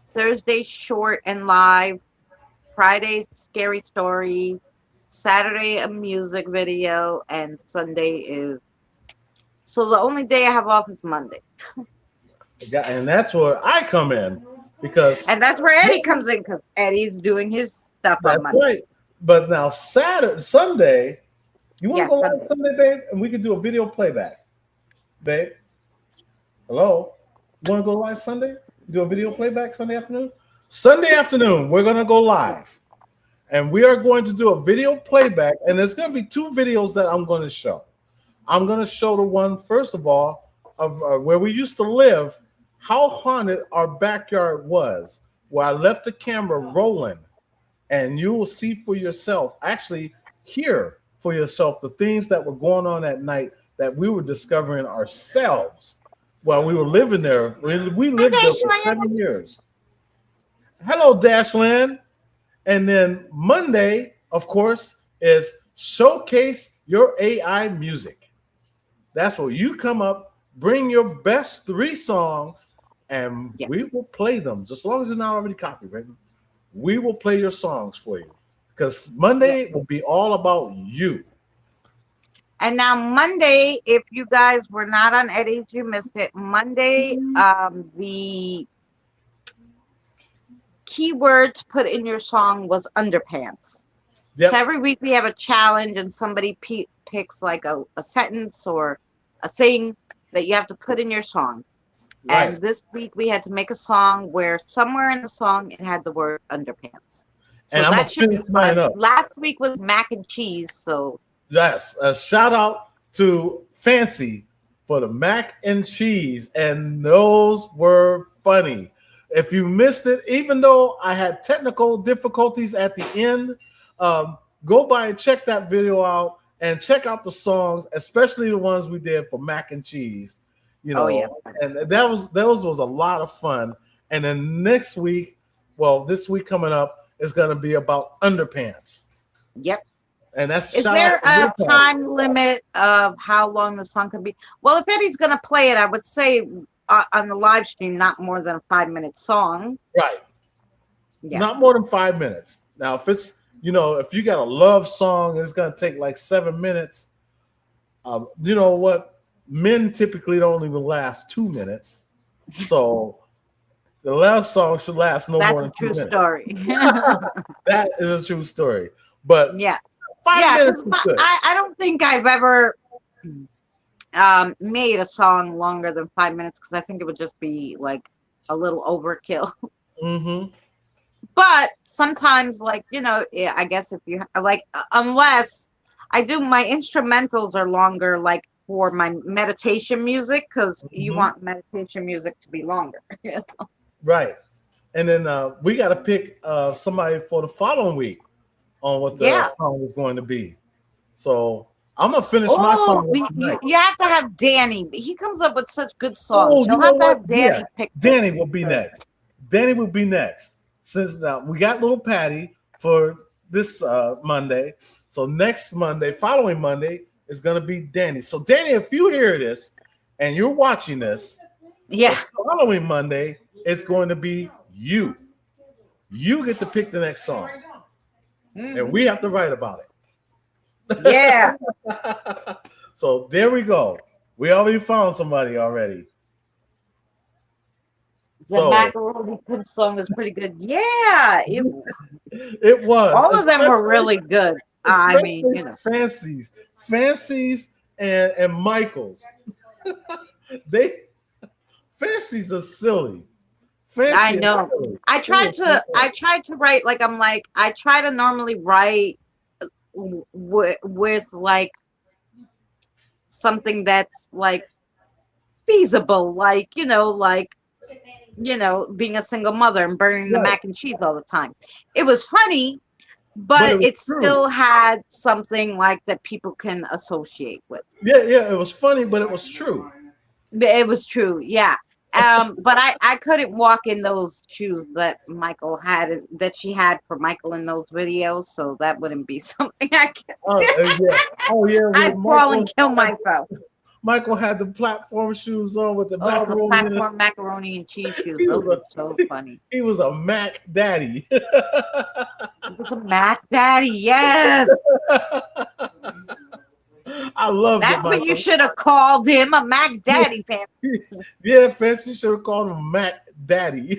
Thursday short and live, Friday scary story, Saturday a music video, and Sunday is. So the only day I have off is Monday, And that's where I come in because and that's where Eddie comes in because Eddie's doing his stuff on that's Monday. right. But now Sunday, you want to Yeah, go live Sunday. Sunday, babe, and we can do a video playback, babe. Hello, you want to go live Sunday? Do a video playback Sunday afternoon. Sunday afternoon, we're gonna go live, and we are going to do a video playback. And there's gonna be two videos that I'm going to show. I'm going to show the one first of all of where we used to live, how haunted our backyard was, where I left the camera rolling, and you will see for yourself, actually hear for yourself the things that were going on at night that we were discovering ourselves while we were living there. We lived there for 7 years. Hello, Dashlyn. And then Monday, of course, is showcase your AI music. That's where you come up, bring your best 3 songs, and Yeah. we will play them. Just as long as they're not already copyrighted, we will play your songs for you. Because Monday will be all about you. And now Monday, if you guys were not on Eddie's, you missed it. Monday, the keywords put in your song was underpants. Yep. So every week we have a challenge, and somebody picks like a sentence or a thing that you have to put in your song. Right. And this week we had to make a song where somewhere in the song it had the word underpants. So And I'm that gonna should be finish mine fun. up. Last week was mac and cheese, so Yes, a shout out to Fancy for the mac and cheese, and those were funny. If you missed it, even though I had technical difficulties at the end, go by and check that video out and check out the songs, especially the ones we did for mac and cheese. Oh, yeah. And those was a lot of fun. And then next week, well, this week coming up is going to be about underpants. yep. And that's Is shout there out a to Will time limit of how long the song can be? Well, if Eddie's going to play it, I would say on the live stream, not more than a 5-minute song. Right. Yeah. Not more than 5 minutes. Now, if it's, if you got a love song, it's going to take like 7 minutes. You know what? Men typically don't even last 2 minutes. So the love song should last no That's more a than 2 true minutes. story. That is a true story. But yeah. 5 Yeah, minutes because is good. I don't think I've ever made a song longer than 5 minutes because I think it would just be like a little overkill. Mm-hmm. But sometimes, like, I guess if you like, unless I do my instrumentals are longer, like for my meditation music, because you Mhm. want meditation music to be longer. Right. And then we got to pick somebody for the following week on what the Yeah. song is going to be. So I'm going to finish my song you, up tonight. you have to have Danny. He comes up with such good songs. Oh, you You'll know have to what? have Danny Yeah. pick. Danny will be next. Danny will be next. Since now we got little Patty for this Monday. So next Monday, following Monday, is going to be Danny. So Danny, if you hear this and you're watching this, Yeah. the following Monday is going to be you. You get to pick the next song. And we have to write about it. Yeah. So there we go. We already found somebody already. The So macaroni pimp song is pretty good. Yeah, it was. all of them were Especially- really good. I mean, especially you know. Fancies, and Michaels. They Fancies are silly. Fancy I is know. silly. I tried to write like I try to normally write with like something that's like feasible, like being a single mother and burning the Right. mac and cheese all the time. It was funny, But but it was it true. still had something like that people can associate with. Yeah, it was funny, but it was true. It was true, yeah. But I couldn't walk in those shoes that she had for Michael in those videos, so that wouldn't be something I could Oh yeah. I'd fall and kill myself. Michael had the platform shoes on with the Oh, the macaroni. in it. platform macaroni and cheese shoes. He Those was were so funny. He was a Mac daddy. It was a Mac Daddy, yes. I love That's it. what you should have called him, a Mac Daddy fan. Yeah, Fancy should have called him Mac Daddy.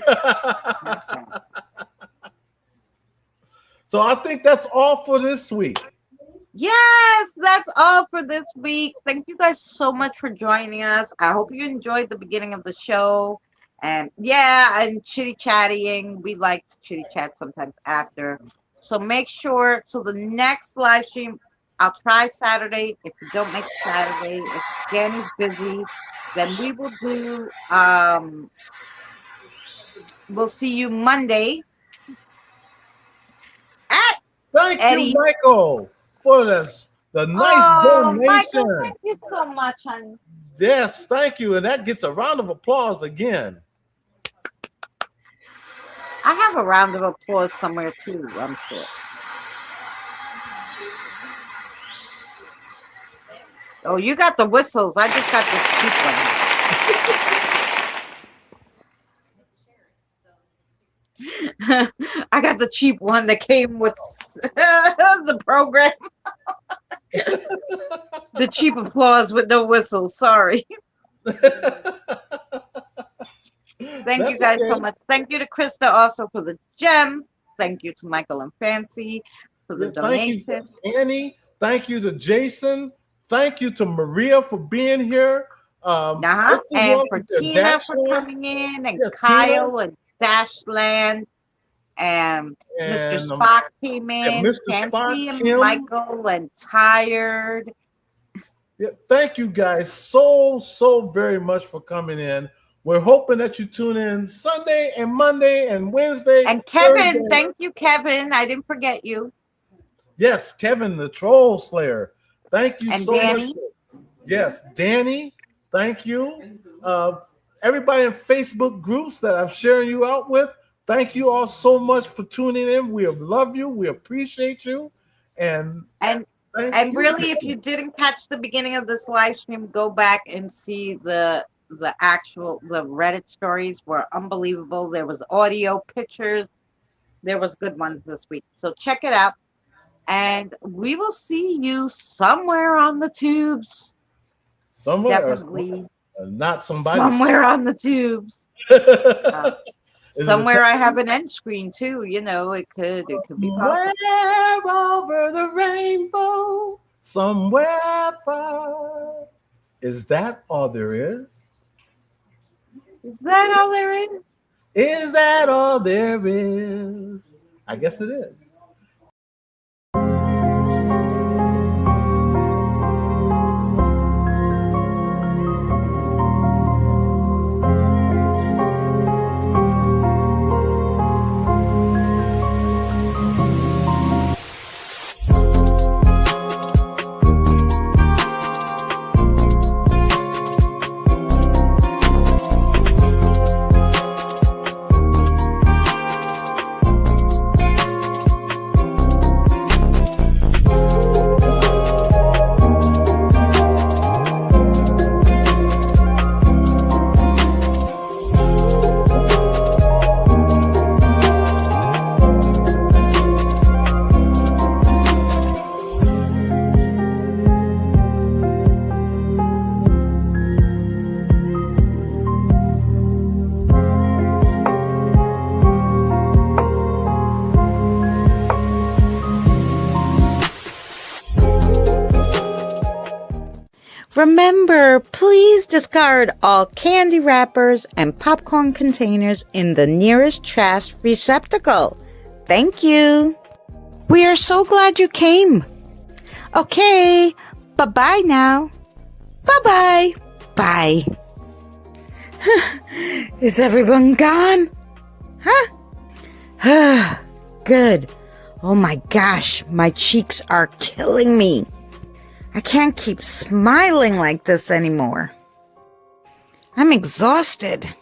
So I think that's all for this week. Yes, that's all for this week. Thank you guys so much for joining us. I hope you enjoyed the beginning of the show. And chitty chatting. We like to chitty chat sometimes after. So make sure, so the next live stream, I'll try Saturday. If you don't make Saturday, if Danny's busy, then we will do, we'll see you Monday. Thank Eddie. you, Michael, for the nice donation. Michael, thank you so much, honey. Yes, thank you. And that gets a round of applause again. I have a round of applause somewhere too, I'm sure. Oh, you got the whistles. I just got the cheap one. I got the cheap one that came with the program. The cheap applause with no whistles. Sorry. Thank you guys so much. Thank you to Krista also for the gems. Thank you to Michael and Fancy for the donation. Thank you to Annie. Thank you to Jason. Thank you to Maria for being here. And for Tina for coming in, and Kyle and Dashland, and Mr. Spock came in, Mr. Fancy Spock, and Kim. Michael and Tired. Yeah, thank you guys so very much for coming in. We're hoping that you tune in Sunday and Monday and Wednesday. And Kevin, Thursday. thank you, Kevin. I didn't forget you. Yes, Kevin, the Troll Slayer. Thank you And so Danny. much. Yes, Danny, thank you. Everybody in Facebook groups that I'm sharing you out with, thank you all so much for tuning in. We love you. We appreciate you. And really, if you didn't catch the beginning of this live stream, go back and see the Reddit stories were unbelievable. There was audio, pictures. There was good ones this week. So check it out. And we will see you somewhere on the tubes. Definitely. Not somebody. Somewhere on the tubes. Somewhere I have an end screen too. You know, it could be somewhere over the rainbow, somewhere far. Is that all there is? Is that all there is? Is that all there is? I guess it is. Remember, please discard all candy wrappers and popcorn containers in the nearest trash receptacle. Thank you. We are so glad you came. Okay, bye-bye now. Bye-bye. Bye. Is everyone gone? Huh? Good. Oh my gosh, my cheeks are killing me. I can't keep smiling like this anymore. I'm exhausted.